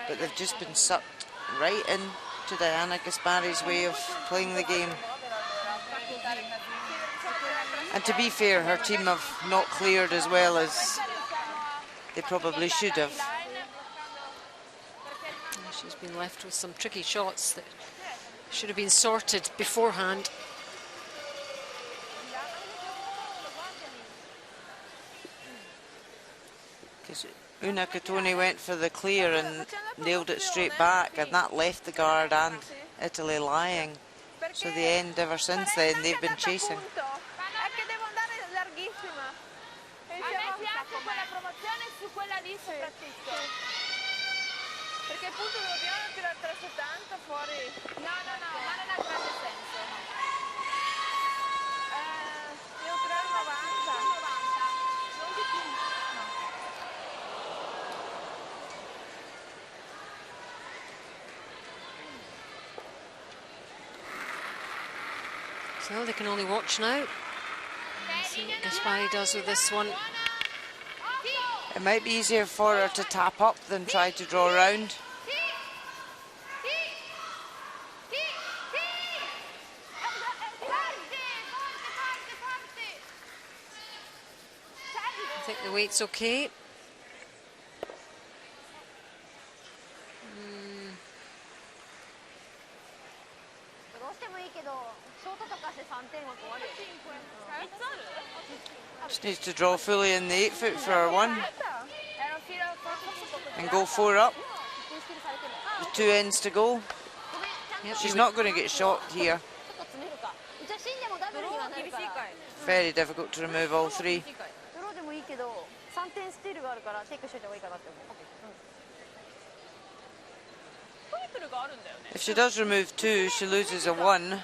But they've just been sucked right into Diana Gaspari's way of playing the game. And to be fair, her team have not cleared as well as they probably should have. She's been left with some tricky shots that should have been sorted beforehand. Because Una Catoni went for the clear and nailed it straight back, and that left the guard and Italy lying. So the end, ever since then, they've been chasing. È che devo andare larghissima. A me piace quella promozione su quella lì soprattutto. Perché il punto lo dobbiamo tirare 370 fuori. No, ma non ha grande senso. Devo tirare 90. Non di più. No. So they can only watch now. See what Gaspari does with this one. It might be easier for her to tap up than try to draw around. I think the weight's okay. Just needs to draw fully in the 8 foot for her one. And go 4 up. With 2 ends to go. Yep, She's not going to get shot here. Very difficult to remove all 3. If she does remove 2, she loses a 1.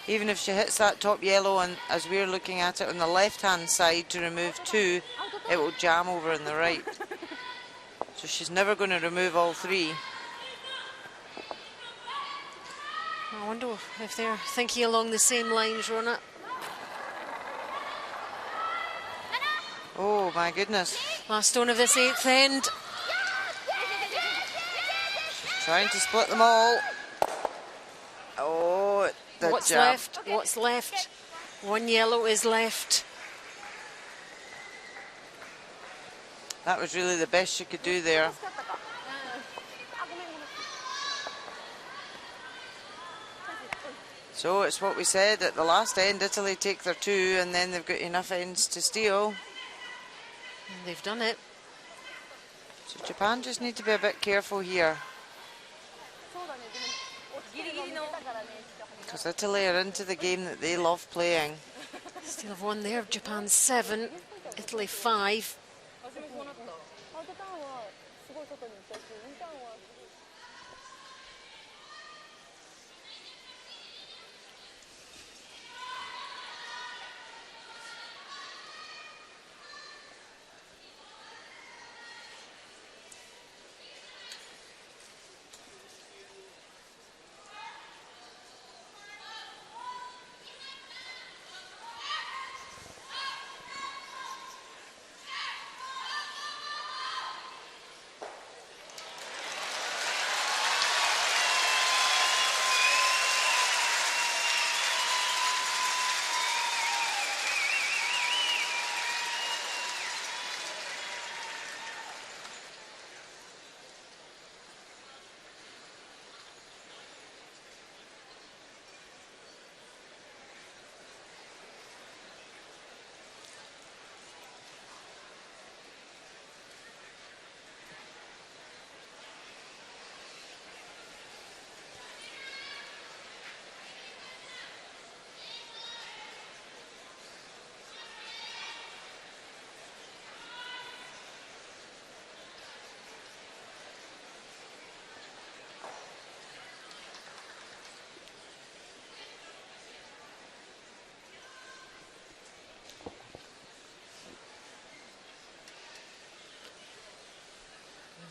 Even if she hits that top yellow, and as we're looking at it on the left hand side to remove 2, it will jam over on the right. So she's never going to remove all 3. I wonder if they're thinking along the same lines, Rona. Oh my goodness. Last stone of this 8th end. She's trying to split them all. Oh, the What's jab. left? What's left? 1 yellow is left. That was really the best she could do there. So it's what we said at the last end. Italy take their 2 and then they've got enough ends to steal. And they've done it. So Japan just need to be a bit careful here. Because Italy are into the game that they love playing. Still have 1 there. Japan 7, Italy 5.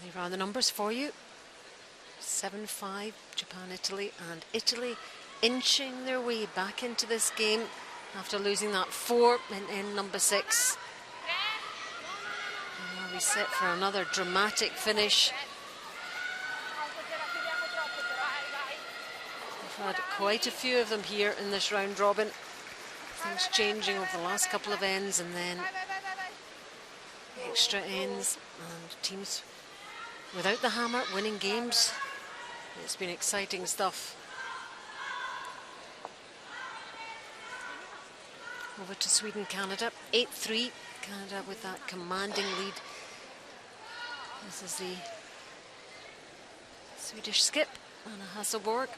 They ran the numbers for you. 7-5, Japan, Italy, and Italy inching their way back into this game after losing that 4 in number 6. And now we set for another dramatic finish. We've had quite a few of them here in this round robin. Things changing over the last couple of ends and then extra ends, and teams without the hammer winning games. It's been exciting stuff. Over to Sweden, Canada, 8-3. Canada with that commanding lead. This is the Swedish skip, Anna Hasselborg.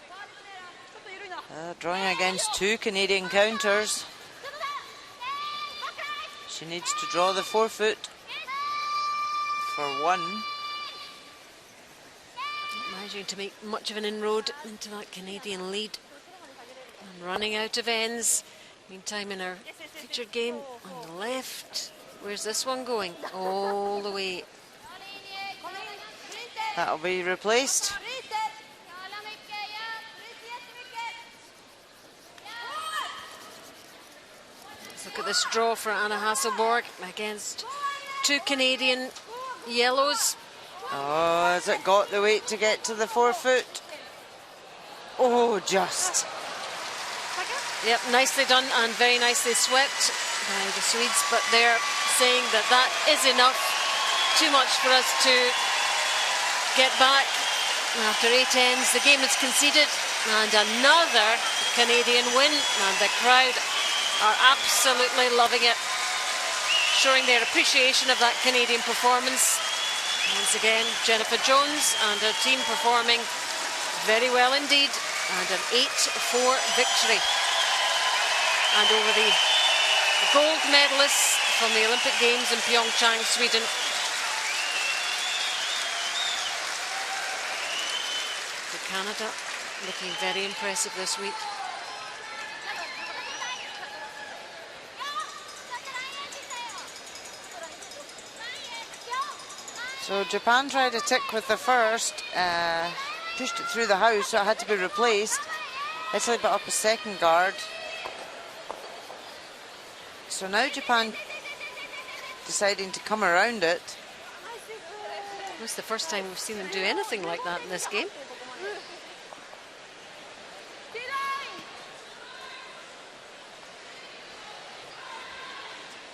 Drawing against 2 Canadian counters. She needs to draw the forefoot for 1. Not managing to make much of an inroad into that Canadian lead. And running out of ends. Meantime, in our featured game on the left, where's this one going? All the way. That'll be replaced. Let's look at this draw for Anna Hasselborg against 2 Canadian yellows. Oh, has it got the weight to get to the forefoot? Oh, just. Yep, nicely done and very nicely swept by the Swedes, but they're saying that that is enough. Too much for us to get back. After 8 ends, the game is conceded, and another Canadian win, and the crowd are absolutely loving it, showing their appreciation of that Canadian performance. Once again, Jennifer Jones and her team performing very well indeed, and an 8-4 victory. And over the gold medalists from the Olympic Games in Pyeongchang, Sweden. For Canada, looking very impressive this week. So Japan tried a tick with the first, pushed it through the house, so it had to be replaced. Italy put up a second guard. So now Japan deciding to come around it. It's the first time we've seen them do anything like that in this game.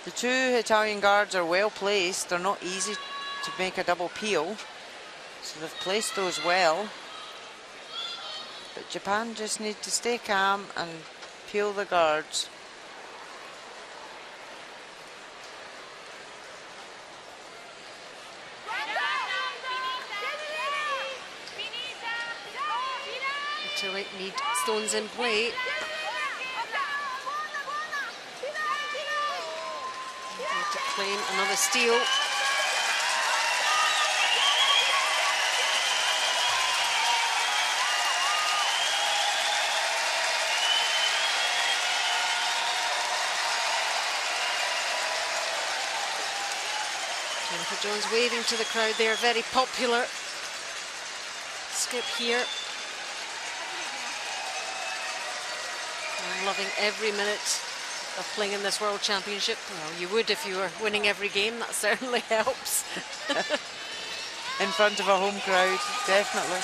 The 2 Italian guards are well placed. They're not easy to make a double peel, so they've placed those well. But Japan just need to stay calm and peel the guards. Italy need stones in play. To claim another steal. Jennifer Jones waving to the crowd there, very popular skip here. I'm loving every minute of playing in this World Championship. Well, you would if you were winning every game, that certainly helps. In front of a home crowd, definitely.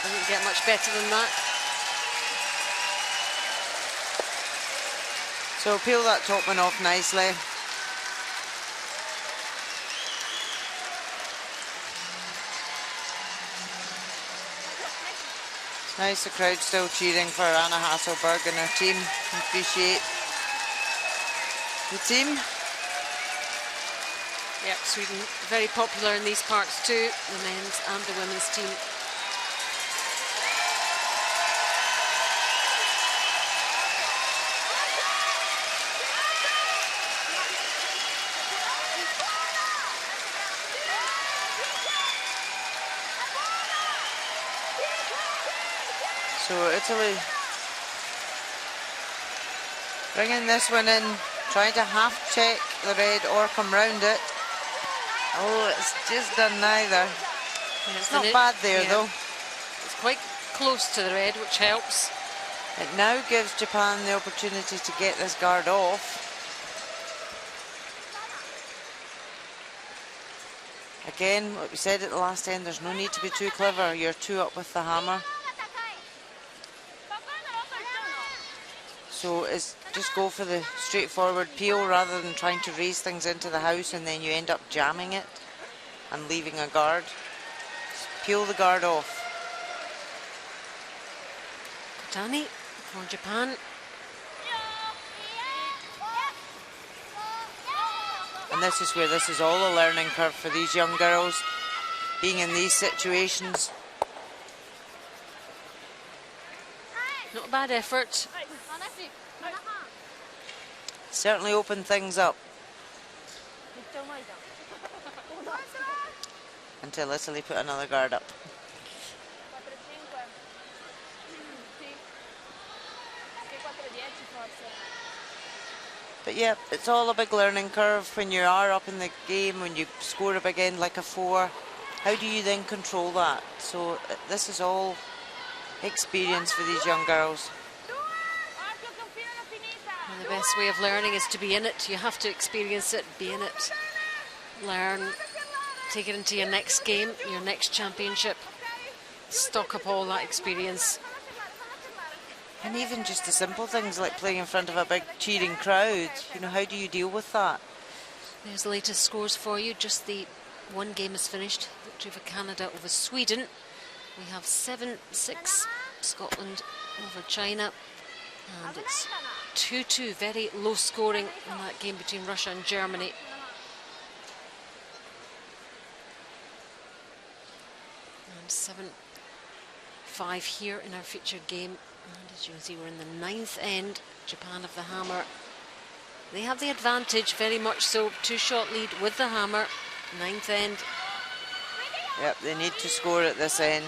Doesn't get much better than that. So peel that top one off nicely. It's nice the crowd still cheering for Anna Hasselborg and her team. Appreciate the team. Yep, Sweden very popular in these parts too, the men's and the women's team. So Italy bringing this one in, trying to half check the red or come round it. Oh, it's just done neither. It's not bad there though. It's quite close to the red, which helps. It now gives Japan the opportunity to get this guard off. Again, what we said at the last end, there's no need to be too clever. You're 2 up with the hammer. So it's just go for the straightforward peel rather than trying to raise things into the house and then you end up jamming it and leaving a guard. Just peel the guard off. Shitani for Japan. And this is where this is all a learning curve for these young girls, being in these situations. Not a bad effort. Certainly opened things up. Until Italy put another guard up. But yeah, it's all a big learning curve when you are up in the game, when you score a big end like a 4. How do you then control that? So this is all experience for these young girls. And the best way of learning is to be in it. You have to experience it, be in it, learn, take it into your next game, your next championship. Stock up all that experience. And even just the simple things like playing in front of a big cheering crowd, you know, how do you deal with that? There's the latest scores for you. Just the one game is finished. Victory for Canada over Sweden. We have 7-6. Scotland over China. And it's 2-2. Very low scoring in that game between Russia and Germany. And 7-5 here in our featured game. And as you can see, we're in the 9th end. Japan have the hammer. They have the advantage, very much so. 2-shot lead with the hammer. 9th end. Yep, they need to score at this end.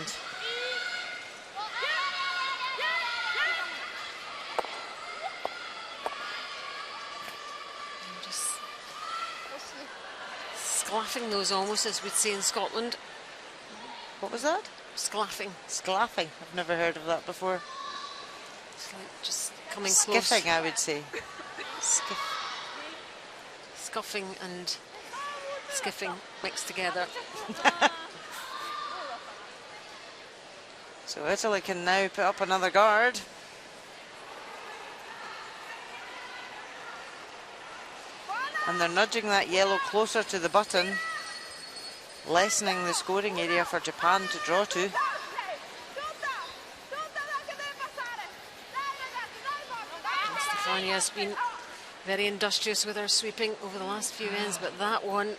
And just sclaffing those almost, as we'd say in Scotland. What was that? Sclaffing. Sclaffing. I've never heard of that before. It's like just coming Skiffing, close. I would say. Scuffing and skiffing mixed together. So Italy can now put up another guard. And they're nudging that yellow closer to the button, lessening the scoring area for Japan to draw to. Stefania has been very industrious with her sweeping over the last few ends, but that one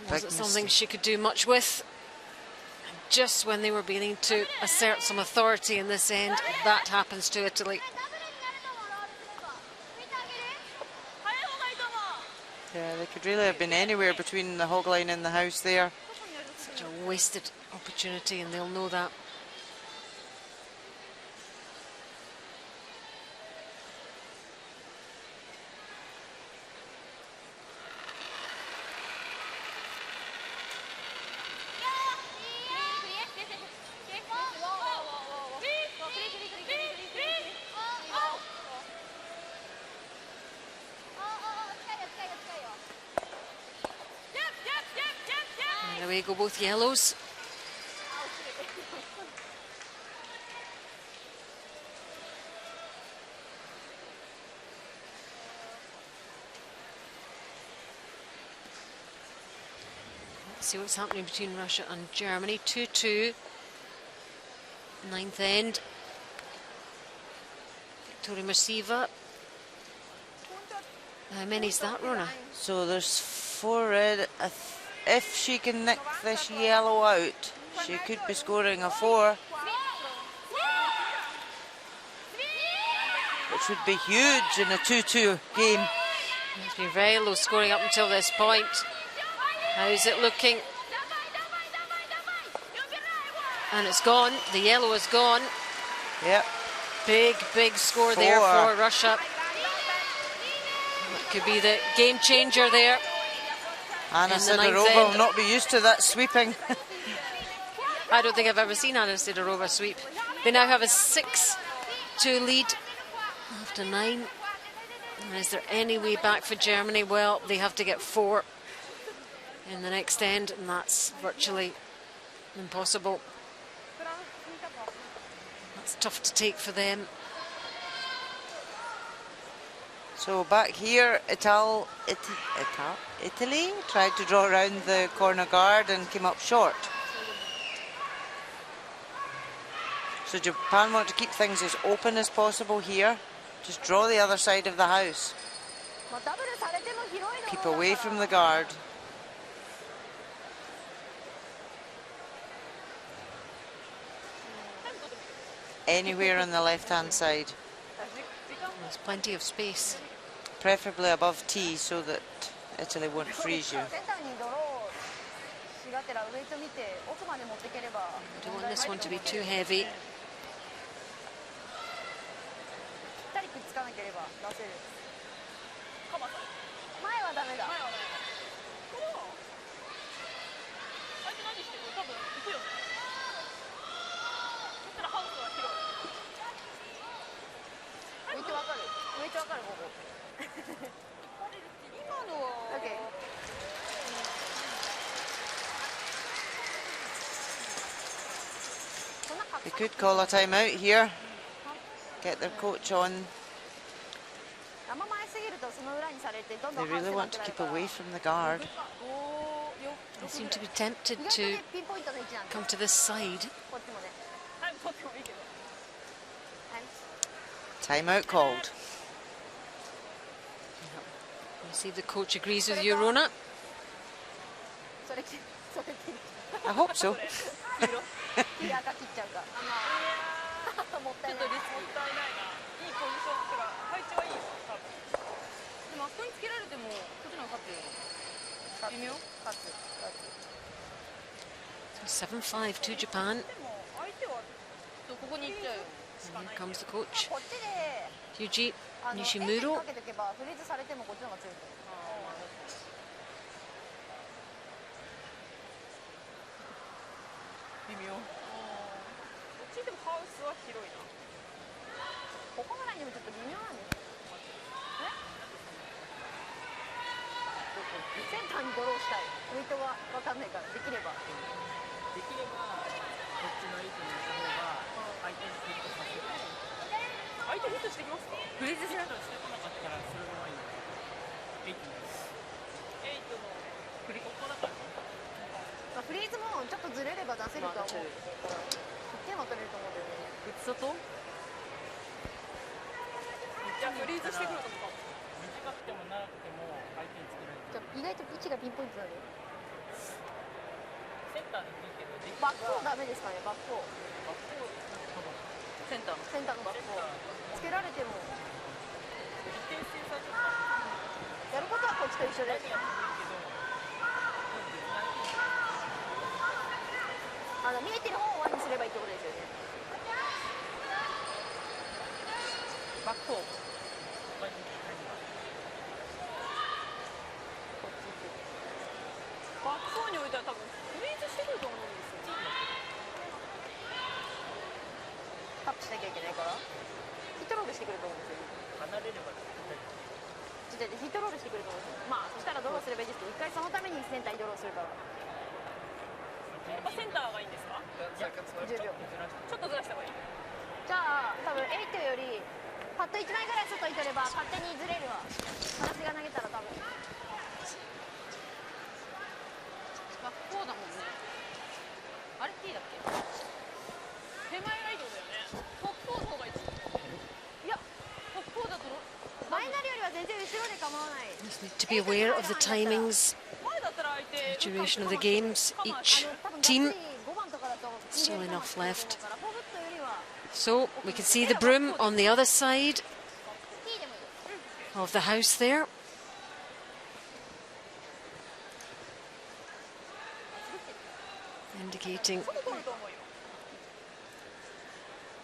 wasn't something she could do much with. And just when they were beginning to assert some authority in this end, that happens to Italy. Yeah, they could really have been anywhere between the hog line and the house there. Such a wasted opportunity, and they'll know that. And away go both yellows. Let's see what's happening between Russia and Germany. 2-2. 9th end. Victoria Masiva. How many's that, Rona? So there's 4 red. If she can nick this yellow out, she could be scoring a 4. Which would be huge in a 2-2 game. It's been very low scoring up until this point. How's it looking? And it's gone. The yellow is gone. Yep. Big score there for Russia. That could be the game changer there. Anna Sidorova will not be used to that sweeping. I don't think I've ever seen Anna Sidorova sweep. They now have a 6-2 lead after 9. And is there any way back for Germany? Well, they have to get 4 in the next end, and that's virtually impossible. That's tough to take for them. So back here, Italy tried to draw around the corner guard and came up short. So Japan want to keep things as open as possible here. Just draw the other side of the house. Keep away from the guard. Anywhere on the left-hand side. There's plenty of space. Preferably above tee so that Italy won't freeze you. I don't want this one to be too heavy. They could call a timeout here. Get their coach on. They really want to keep away from the guard. They seem to be tempted to come to this side. Timeout called. We'll see if the coach agrees with you, Rona. I hope so. So 7-5 to Japan. And here comes the coach, Yuji Nishimuro. Just need to be aware of the timings, the duration of the games. Each team still enough left. So we can see the broom on the other side of the house there. Indicating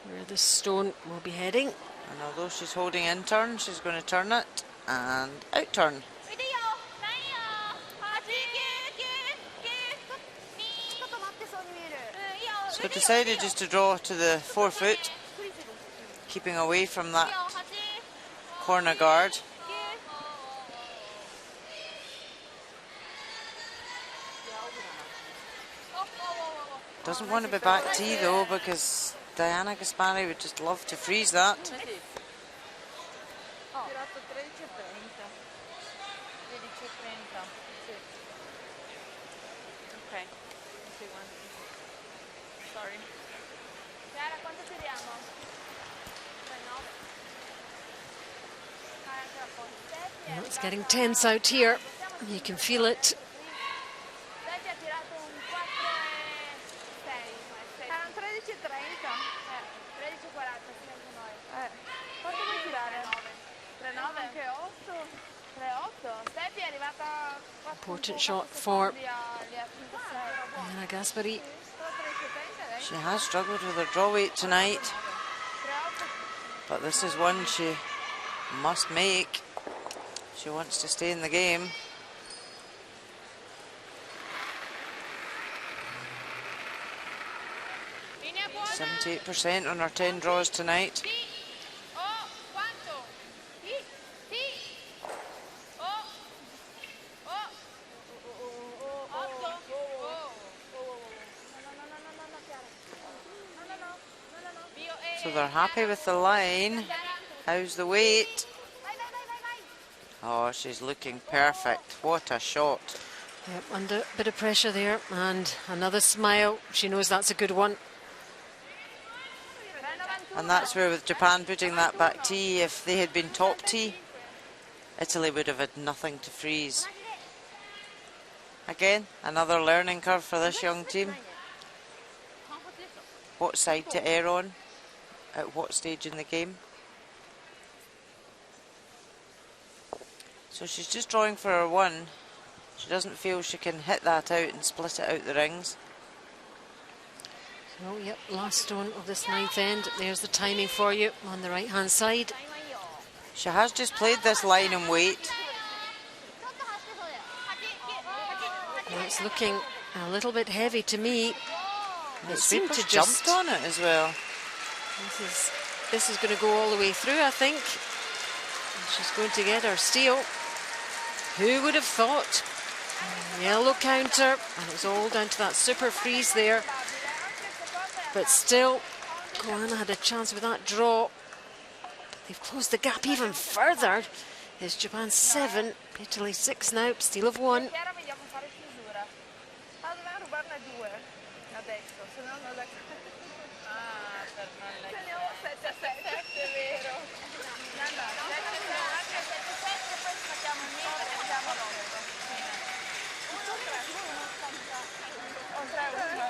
where the stone will be heading. And although she's holding in turn, she's going to turn it and out turn. So decided just to draw to the 4 foot, keeping away from that corner guard. Doesn't want to be back tee though, because Diana Gaspari would just love to freeze that. Chiara, quanto tiriamo? 3-9. Anche a posto. Well, it's getting tense out here. You can feel it. Steffi ha tirato un 4-6. Erano 13-30. 13-40, sì, anche noi. Quanto vuoi tirare? 3-9. Anche 8. 3-8. Steffi è arrivata a 4 Important shot for lì a 5-6. Anna Gaspari. She has struggled with her draw weight tonight, but this is one she must make. She wants to stay in the game. Linea buona. 78% on her 10 draws tonight. Sì. Oh, quanto? Sì. Sì. Oh. Oh. 8. Oh. No, Chiara. No. So they're happy with the line. How's the weight? Oh, she's looking perfect. What a shot. Yep, under a bit of pressure there, and another smile. She knows that's a good one. And that's where, with Japan putting that back tee, if they had been top tee, Italy would have had nothing to freeze. Again, another learning curve for this young team. What side to err on, at what stage in the game. So she's just drawing for her one. She doesn't feel she can hit that out and split it out the rings. So, yep, last stone of this ninth end. There's the timing for you on the right-hand side. She has just played this line and weight. Now it's looking a little bit heavy to me. It seemed to just jumped on it as well. This is going to go all the way through, I think. She's going to get her steal. Who would have thought? Yellow counter, and it's all down to that super freeze there. But still, Goanna had a chance with that draw. They've closed the gap even further. It's Japan 7, Italy 6 now, steal of 1.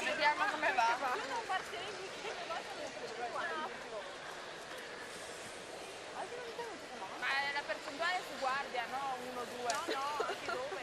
Vediamo come va. Ma la percentuale si guardia, no? 1-2. No, anche dove?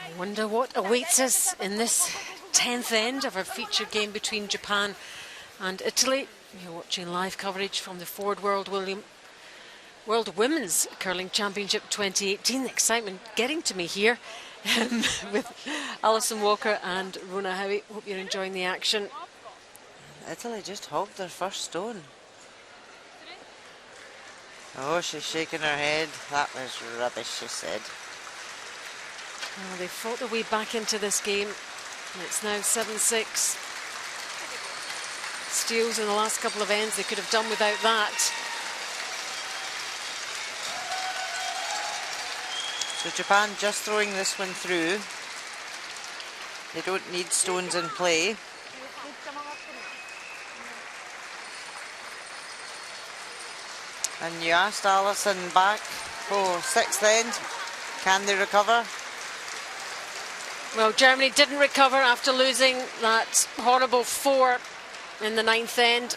I wonder what awaits us in this 10th end of our featured game between Japan and Italy. You're watching live coverage from the Ford World Women's Curling Championship 2018. The excitement getting to me here with Alison Walker and Rona Howie. Hope you're enjoying the action. Italy just hogged their first stone. Oh, she's shaking her head. That was rubbish, she said. Well, they fought their way back into this game. It's now 7-6. Steals in the last couple of ends, they could have done without that. So Japan just throwing this one through. They don't need stones in play. And you asked Alison back for sixth end. Can they recover? Well, Germany didn't recover after losing that horrible 4 in the ninth end.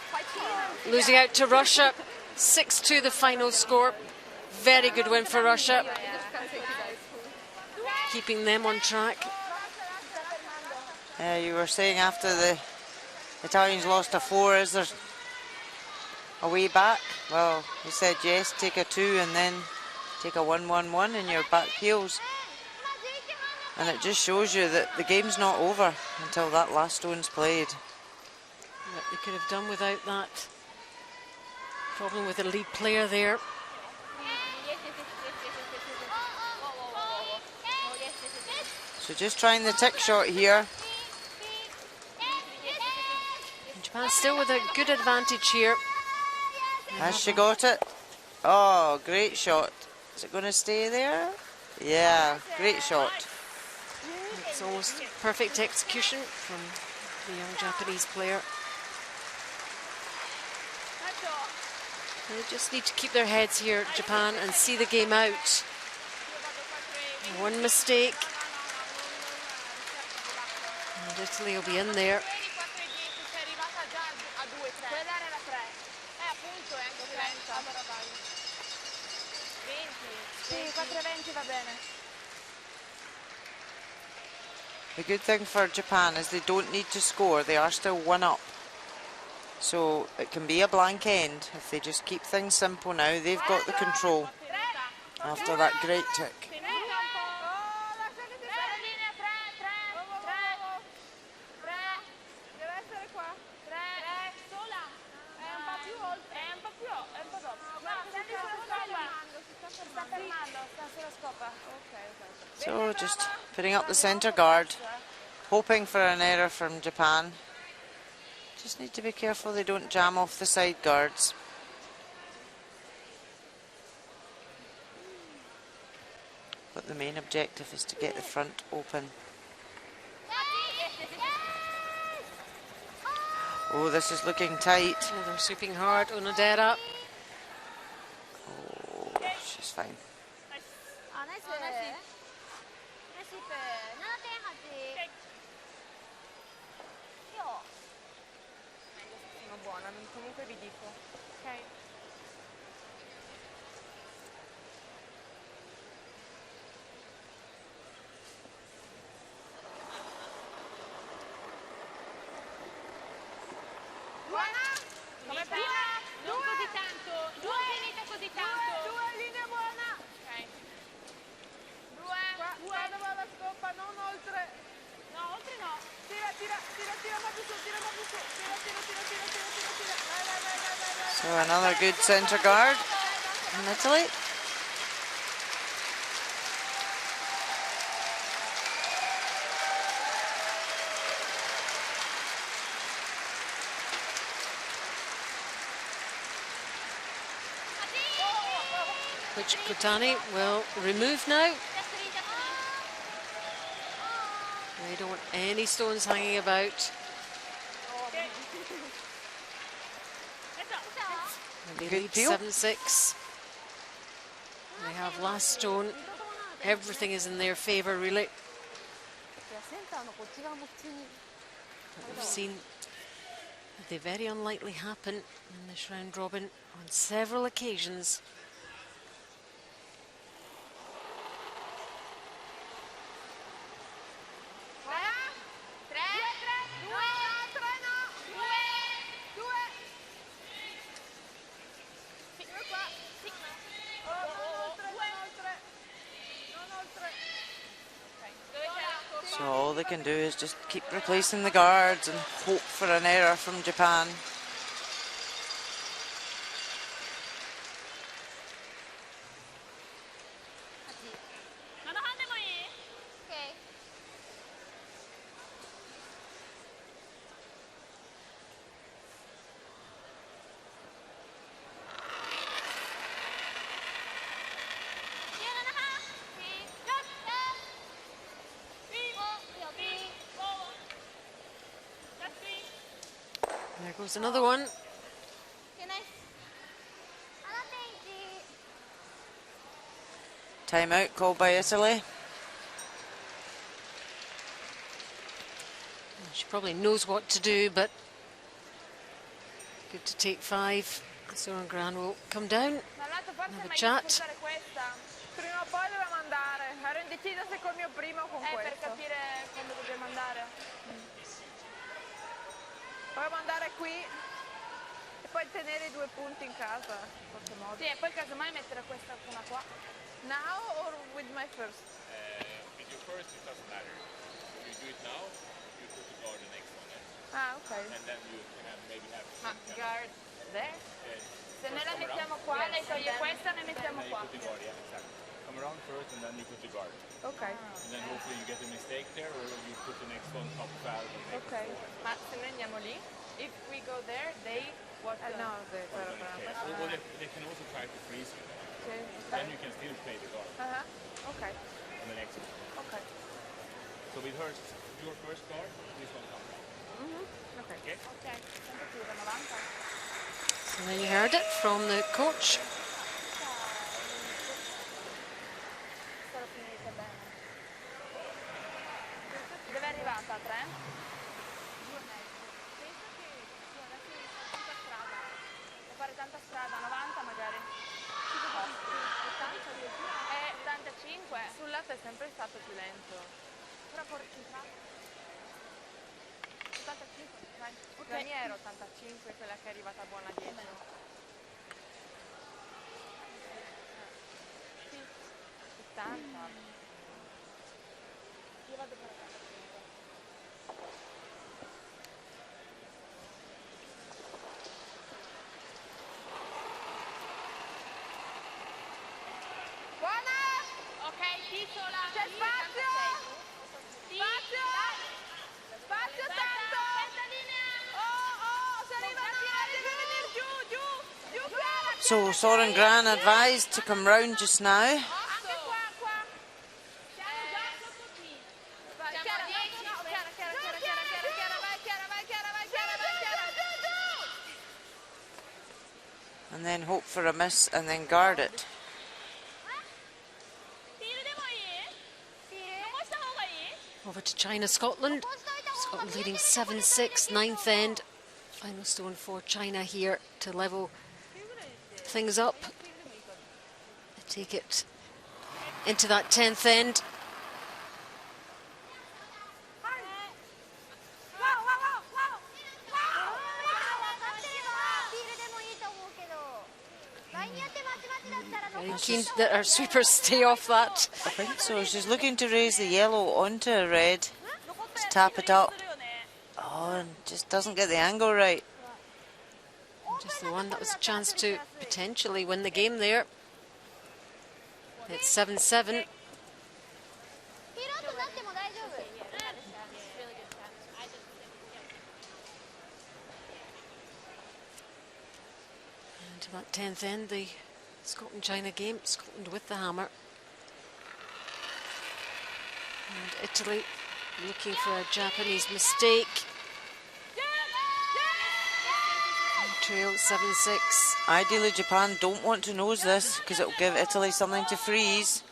Losing out to Russia. 6-2 the final score. Very good win for Russia. Keeping them on track. You were saying after the Italians lost a 4, is there a way back? Well, you said yes, take a 2 and then take a 1-1-1 in your back heels. And it just shows you that the game's not over until that last stone's played. Yeah, they could have done without that. Problem with the lead player there. So just trying the tick shot here. Japan still with a good advantage here. Has she got it? Oh, great shot. Is it going to stay there? Yeah, great shot. It's almost perfect execution from the young Japanese player. They just need to keep their heads here, Japan, and see the game out. One mistake, and Italy will be in there. The good thing for Japan is they don't need to score. They are still 1 up. So it can be a blank end if they just keep things simple now. They've got the control after that great tick. So just putting up the centre guard, hoping for an error from Japan. Just need to be careful they don't jam off the side guards. But the main objective is to get the front open. Oh, this is looking tight. Oh, they're sweeping hard. Onodera. Oh, she's fine. Comunque vi dico. Ok. Buona? Come prima? Non così tanto. Non finite così tanto. Due linee buona. Ok. Due. Dove va la stoppa? Non oltre. No, oltre no. Tira proprio su, tira proprio su. Tira. Vai. So another good centre guard in Italy. Which Kotani will remove now. They don't want any stones hanging about. And they lead 7-6. They have last stone. Everything is in their favour, really. But we've seen that they very unlikely happen in this round robin on several occasions. So all they can do is just keep replacing the guards and hope for an error from Japan. There goes another one. Timeout called by Italy. She probably knows what to do, but good to take 5. Soren Gran will come down, have a chat. Prima o poi dobbiamo andare. Ero indecisa se col mio primo o con questo. Per capire quando dobbiamo andare. Dobbiamo andare qui e poi tenere i 2 punti in casa, in qualche modo. Sì, e poi casomai mettere questa una qua. Now or with my first? With your first, it doesn't matter. If you do it now, you put the guard the next one in. Ah, ok. And then you can maybe have Ma guard there? Se noi la mettiamo qua, lei toglie questa e ne mettiamo qua. You put the guard, yeah, exactly. Come around first and then you put the guard. Ok. And then hopefully you get a mistake there or you put the next one top valve and make Ok. Ma se noi andiamo lì, if we go there, they what? No, they Or they can also try to freeze you. Then you can still play the guard. Okay. On the next one. Okay. So with her, your first guard, this one comes out. Okay. Okay? Okay. Temperatura 90. So then you heard it from the coach. Dove è arrivata? 3? Può fare tanta strada, 90 magari. 85. Sul lato è sempre stato più lento. Però concentrato. 85, vai. La mia era 85, quella che è arrivata buona dietro. Sì, 70. Io vado per 85. Buona! Ok, piccola. C'è spazio! Spazio! Spazio tanto! Oh, se arrivano, deve venire giù, Chiara! So Soren Gran advised to come round just now. Anche qua. Siamo già sotto qui. Vai, Chiara, vai, giù! And then hope for a miss and then guard it. Over to China, Scotland. Scotland leading 7-6, 9th end. Final stone for China here to level things up. They take it into that 10th end. Very keen that our sweepers stay off that. I think so. She's looking to raise the yellow onto a red to tap it up. Oh, and just doesn't get the angle right. Just the one that was a chance to potentially win the game there. It's 7-7. And to that 10th end, the Scotland-China game, Scotland with the hammer. And Italy looking for a Japanese mistake. And trail 7-6. Ideally, Japan don't want to nose this because it will give Italy something to freeze.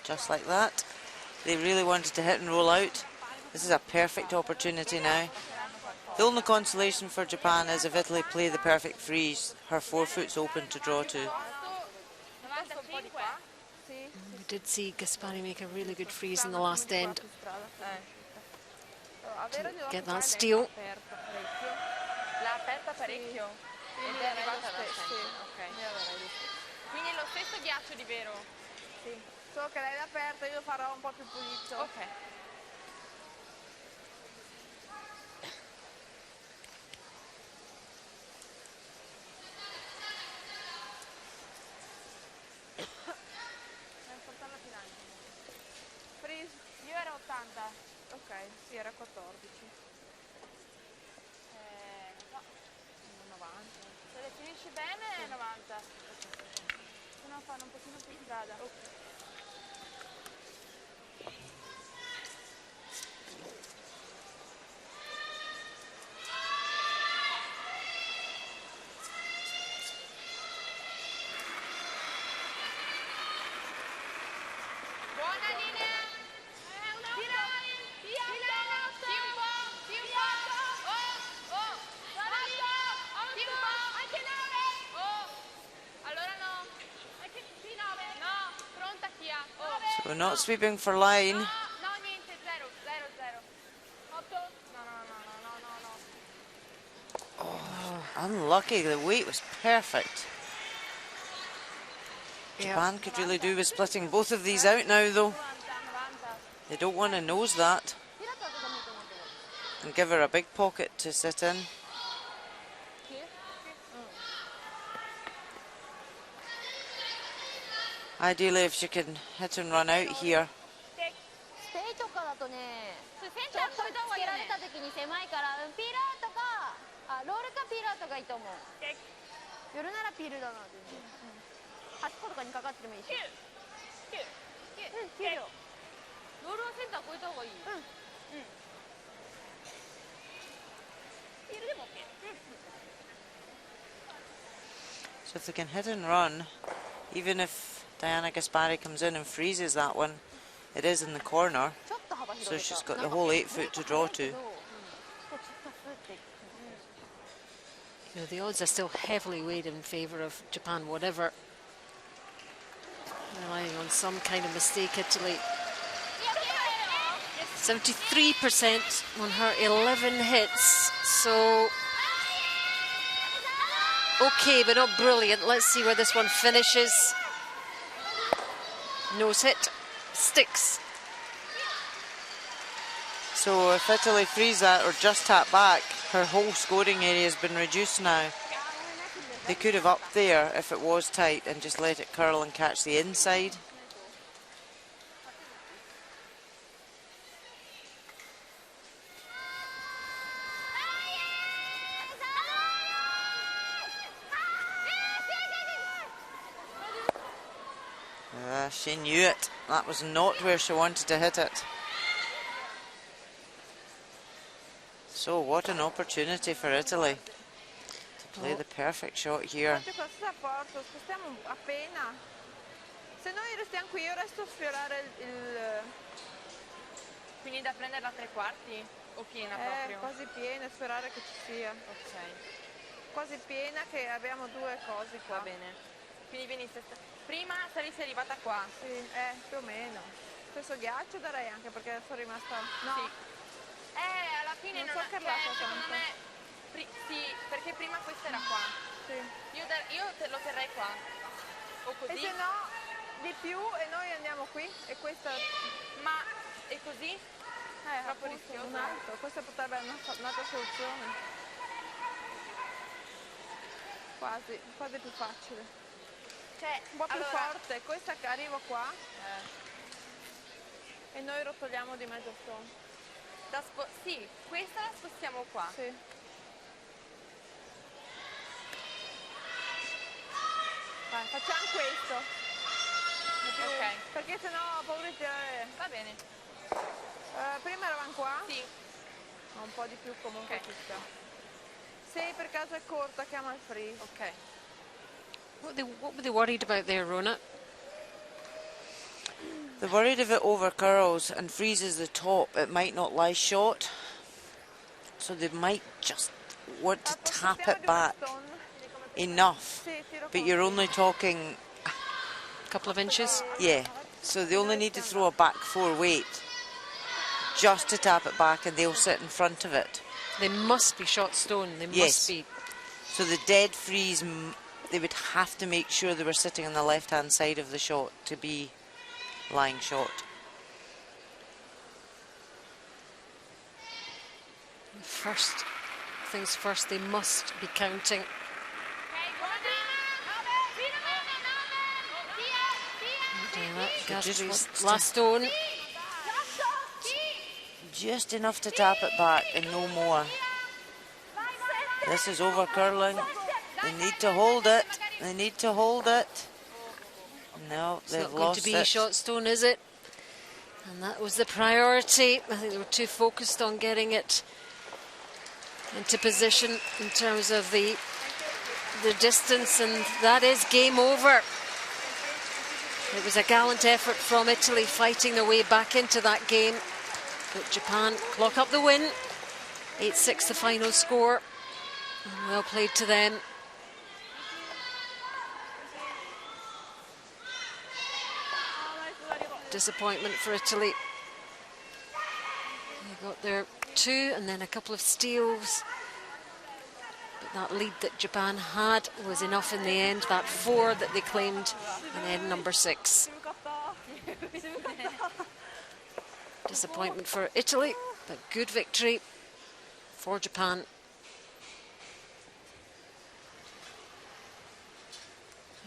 Just like that. They really wanted to hit and roll out. This is a perfect opportunity now. The only consolation for Japan is if Italy play the perfect freeze, her forefoot's open to draw to. We did see Gaspari make a really good freeze in the last end to get that steal. L'ha aperta parecchio ed è arrivata alla quindi è lo stesso ghiaccio di vero? Sì, solo che lei l'ha aperta, io farò un po' più pulito. Ok. Io ero 80. Ok, sì, era 14. No, 90. Se le finisci bene è 90. Se no fanno un pochino più strada. Ok. So we're not sweeping for line. Oh, unlucky. The weight was perfect. Japan could really do with splitting both of these out now, though. They don't want to nose that and give her a big pocket to sit in. Ideally, if she can hit and run out here. So if they can hit and run, even if Diana Gaspari comes in and freezes that one, it is in the corner, so she's got the whole 8 foot to draw to. You know, the odds are still heavily weighed in favour of Japan, whatever. Relying on some kind of mistake, Italy. 73% on her 11 hits, so okay, but not brilliant. Let's see where this one finishes. Nose hit, sticks. So if Italy frees that or just tap back, her whole scoring area has been reduced now. They could have upped there if it was tight and just let it curl and catch the inside. She knew it. That was not where she wanted to hit it. So what an opportunity for Italy to play the perfect shot here. Se noi restiamo qui, io resto a sfiorare il... Quindi da prenderla a 3/4 o piena proprio? Quasi piena, sperare che ci sia. Ok. Quasi piena che abbiamo due cose qua. Va bene. Quindi venisse... Prima saresti arrivata qua. Sì, più o meno. Stesso ghiaccio darei anche perché sono rimasta... No. Sì. Alla fine non so è carlato secondo tanto. me... Sì, perché prima questa era qua. Sì. Io lo terrei qua. O così. E se no... di più e noi andiamo qui e questa ma è così? Troppo appunto, rischioso. Un altro. Questa potrebbe essere un'altra soluzione, quasi più facile, cioè un po' più allora, forte. Questa che arriva qua e noi rotoliamo di mezzo stone. Sì, questa la spostiamo qua. Sì. Vai, facciamo questo. Ok. Perché sennò ho paura di tirare. Va bene. Prima eravamo qua? Sì. Un po' di più comunque Okay. ci sta. Se per caso è corta, chiama il free. Ok. What were they worried about there, Rona? They're worried if it over curls and freezes the top, it might not lie short. So they might just want to tap it back enough. But you're only talking... Couple of inches. Yeah, so they only need to throw a back 4 weight just to tap it back and they'll sit in front of it. They must be shot stone. They must be. So the dead freeze, they would have to make sure they were sitting on the left-hand side of the shot to be lying short. First things first, they must be counting. Last stone. Just enough to tap it back and no more. This is over curling. They need to hold it. They need to hold it. No, It's they've not going lost to be it. shot stone, is it? And that was the priority. I think they were too focused on getting it into position in terms of the distance, and that is game over. It was a gallant effort from Italy fighting their way back into that game. But Japan clock up the win. 8-6 the final score. And well played to them. Disappointment for Italy. They got their 2 and then a couple of steals. But that lead that Japan had was enough in the end. That 4 that they claimed in end number 6. Disappointment for Italy, but good victory for Japan.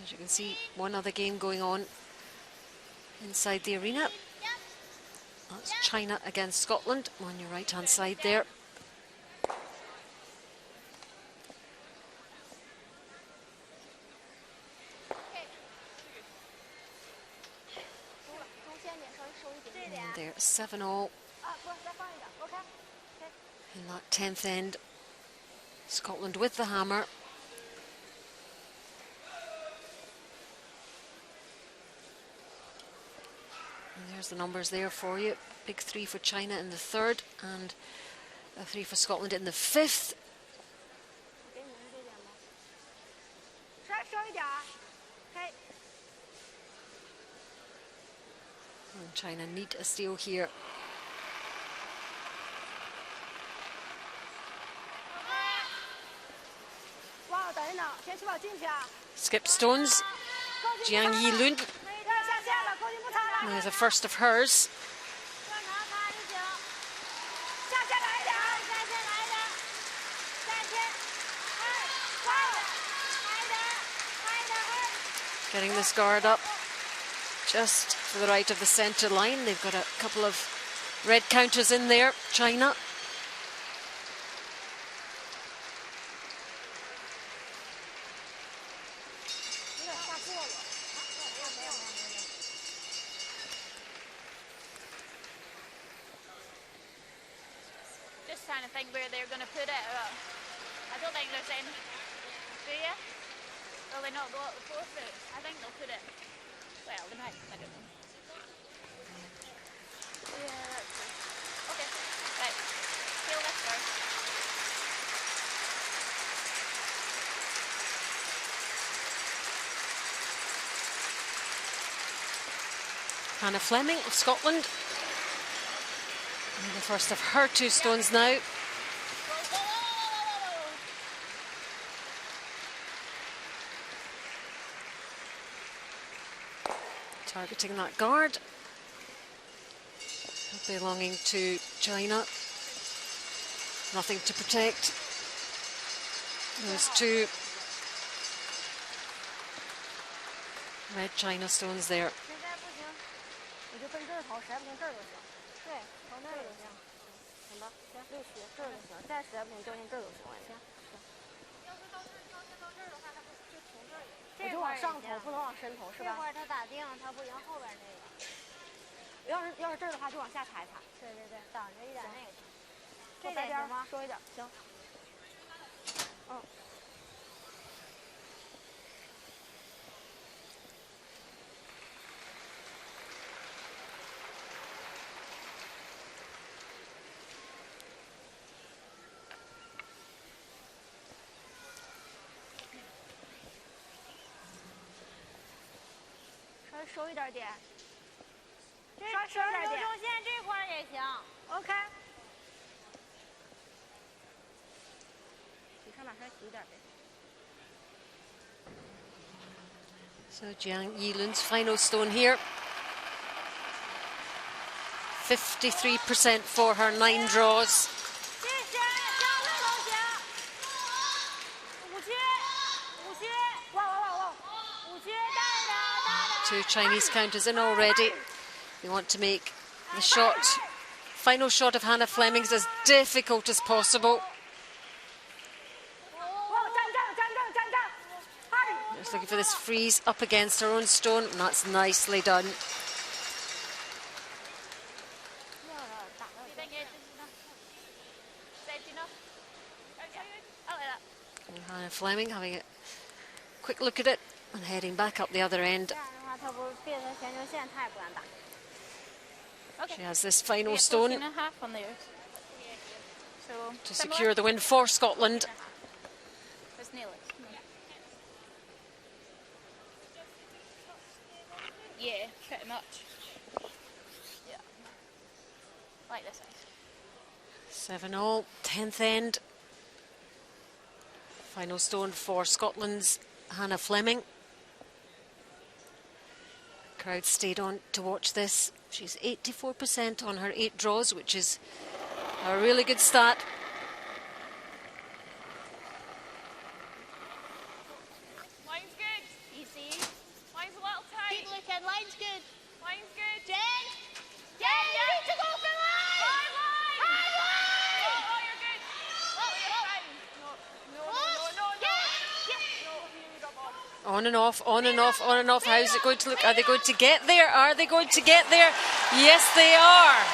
As you can see, one other game going on inside the arena. That's China against Scotland on your right hand side there. And they're 7-all in that 10th end. Scotland with the hammer. And there's the numbers there for you. Big 3 for China in the 3rd and a 3 for Scotland in the 5th. And China need a steal here. Skip stones. Jiang Yilun. There's a first of hers. Getting this guard up just to the right of the centre line. They've got a couple of red counters in there, China. Just trying to think where they're going to put it. I don't think there's any. Do you? Will they not go up the 4 foot? I think they'll put it. Well, they might. I don't know. Yeah, that's it. Okay. Right. Peel this first. Hannah Fleming of Scotland. And the first of her 2 stones now. Targeting that guard. Belonging to China. Nothing to protect. Those 2 red China stones there. OK。 So Jiang Yilun's final stone here. 53% for her 9 draws. 2 Chinese counters in already. They want to make the shot, final shot of Hannah Fleming's as difficult as possible. Just looking for this freeze up against her own stone, and that's nicely done. And Hannah Fleming having a quick look at it and heading back up the other end 他不别的旋球线他也不敢打。Okay. She has this final Yeah, stone 14.5 on theirs. So to similar? secure the win for Scotland. Let's nail it. Yeah, pretty much. Yeah. Like this one. 7-all, 10th end. Final stone for Scotland's Hannah Fleming. Crowd stayed on to watch this. She's 84% on her 8 draws, which is a really good stat. Line's good. Easy. Line's a little tight. Keep looking. Line's good. Line's good. Jen! Jen, you need to go for line! High line! High line! Oh, you're good. Oh, you're fine. No. On and off, on and off, on and off. How's it going to look? Are they going to get there? Are they going to get there? Yes, they are.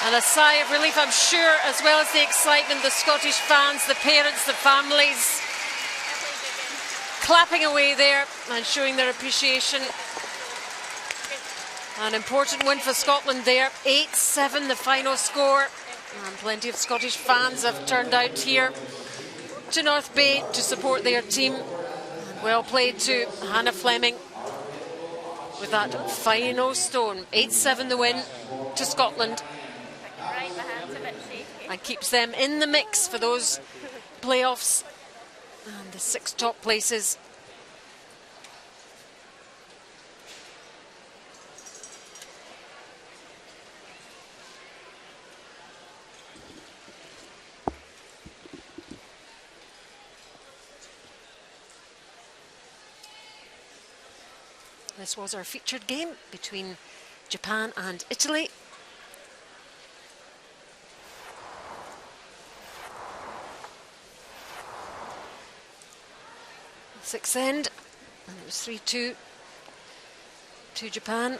And a sigh of relief, I'm sure, as well as the excitement, the Scottish fans, the parents, the families, clapping away there and showing their appreciation. An important win for Scotland there. 8-7 the final score. And plenty of Scottish fans have turned out here to North Bay to support their team. And well played to Hannah Fleming with that final stone. 8-7 the win to Scotland. Right, my hand's a bit shaky. And keeps them in the mix for those playoffs and the 6 top places. This was our featured game between Japan and Italy. Sixth end, and it was 3-2 to Japan.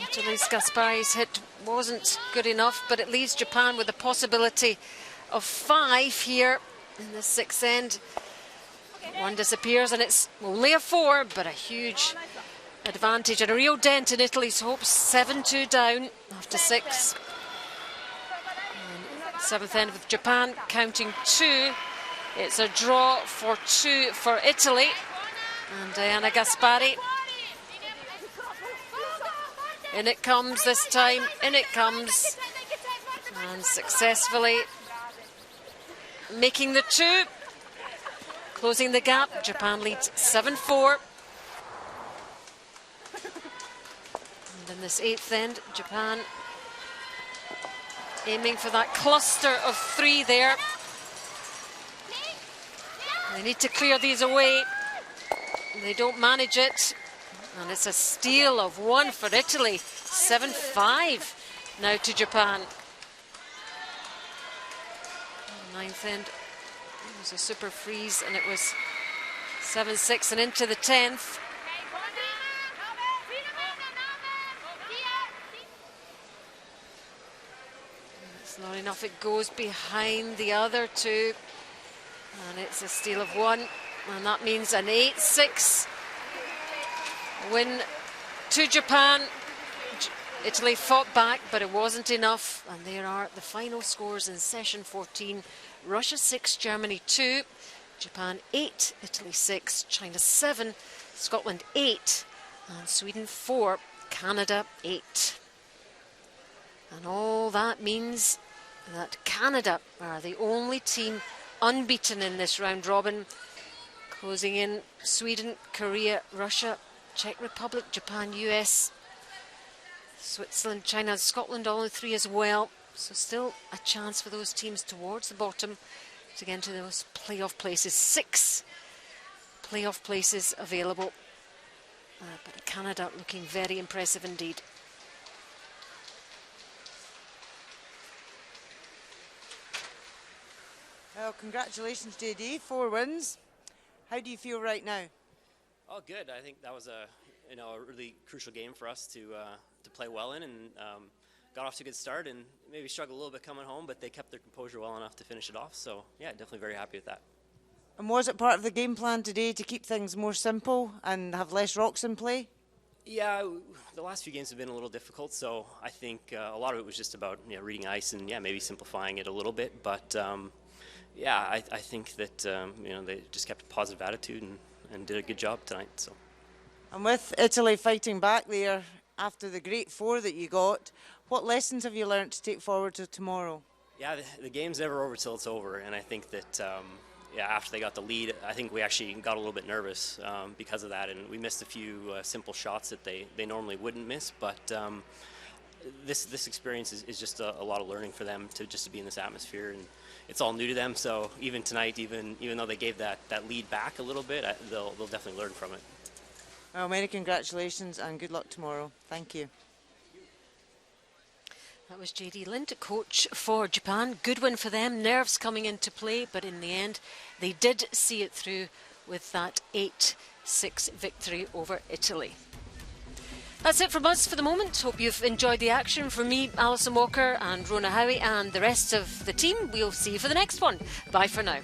Italy's Gaspari's hit wasn't good enough, but it leaves Japan with a possibility of 5 here in the sixth end. One disappears and it's only a 4, but a huge advantage and a real dent in Italy's hopes. 7-2 down after 6. And seventh end with Japan counting 2. It's a draw for 2 for Italy. And Diana Gaspari. In it comes this time. In it comes. And successfully making the 2. Closing the gap. Japan leads 7-4. And in this eighth end, Japan aiming for that cluster of 3 there. They need to clear these away. They don't manage it. And it's a steal of 1 for Italy. 7-5 now to Japan. Ninth end. It was a super freeze and it was 7-6 and into the 10th. It's not enough. It goes behind the other 2. And it's a steal of 1. And that means an 8-6 win to Japan. Italy fought back, but it wasn't enough. And there are the final scores in session 14. Russia 6, Germany 2, Japan 8, Italy 6, China 7, Scotland 8, and Sweden 4, Canada 8. And all that means that Canada are the only team unbeaten in this round robin. Closing in Sweden, Korea, Russia, Czech Republic, Japan, US, Switzerland, China and Scotland, all in 3 as well. So still a chance for those teams towards the bottom to get into those playoff places. 6 playoff places available. But Canada looking very impressive indeed. Well, congratulations, JD. 4 wins. How do you feel right now? Oh, good. I think that was a really crucial game for us to play well in, and got off to a good start and maybe struggled a little bit coming home, but they kept their composure well enough to finish it off. So yeah, definitely very happy with that. And was it part of the game plan today to keep things more simple and have less rocks in play? Yeah, the last few games have been a little difficult, so I think a lot of it was just about reading ice and maybe simplifying it a little bit. But yeah, I think that they just kept a positive attitude and did a good job tonight. So. And with Italy fighting back there after the great 4 that you got, what lessons have you learnt to take forward to tomorrow? Yeah, the game's never over till it's over, and I think that after they got the lead, I think we actually got a little bit nervous because of that, and we missed a few simple shots that they normally wouldn't miss. But this experience is just a lot of learning for them to be in this atmosphere, and it's all new to them. So even tonight, even though they gave that lead back a little bit, they'll definitely learn from it. Well, many congratulations and good luck tomorrow. Thank you. That was JD Lind, coach for Japan. Good win for them, nerves coming into play, but in the end they did see it through with that 8-6 victory over Italy. That's it from us for the moment. Hope you've enjoyed the action. From me, Alison Walker and Rona Howie and the rest of the team, we'll see you for the next one. Bye for now.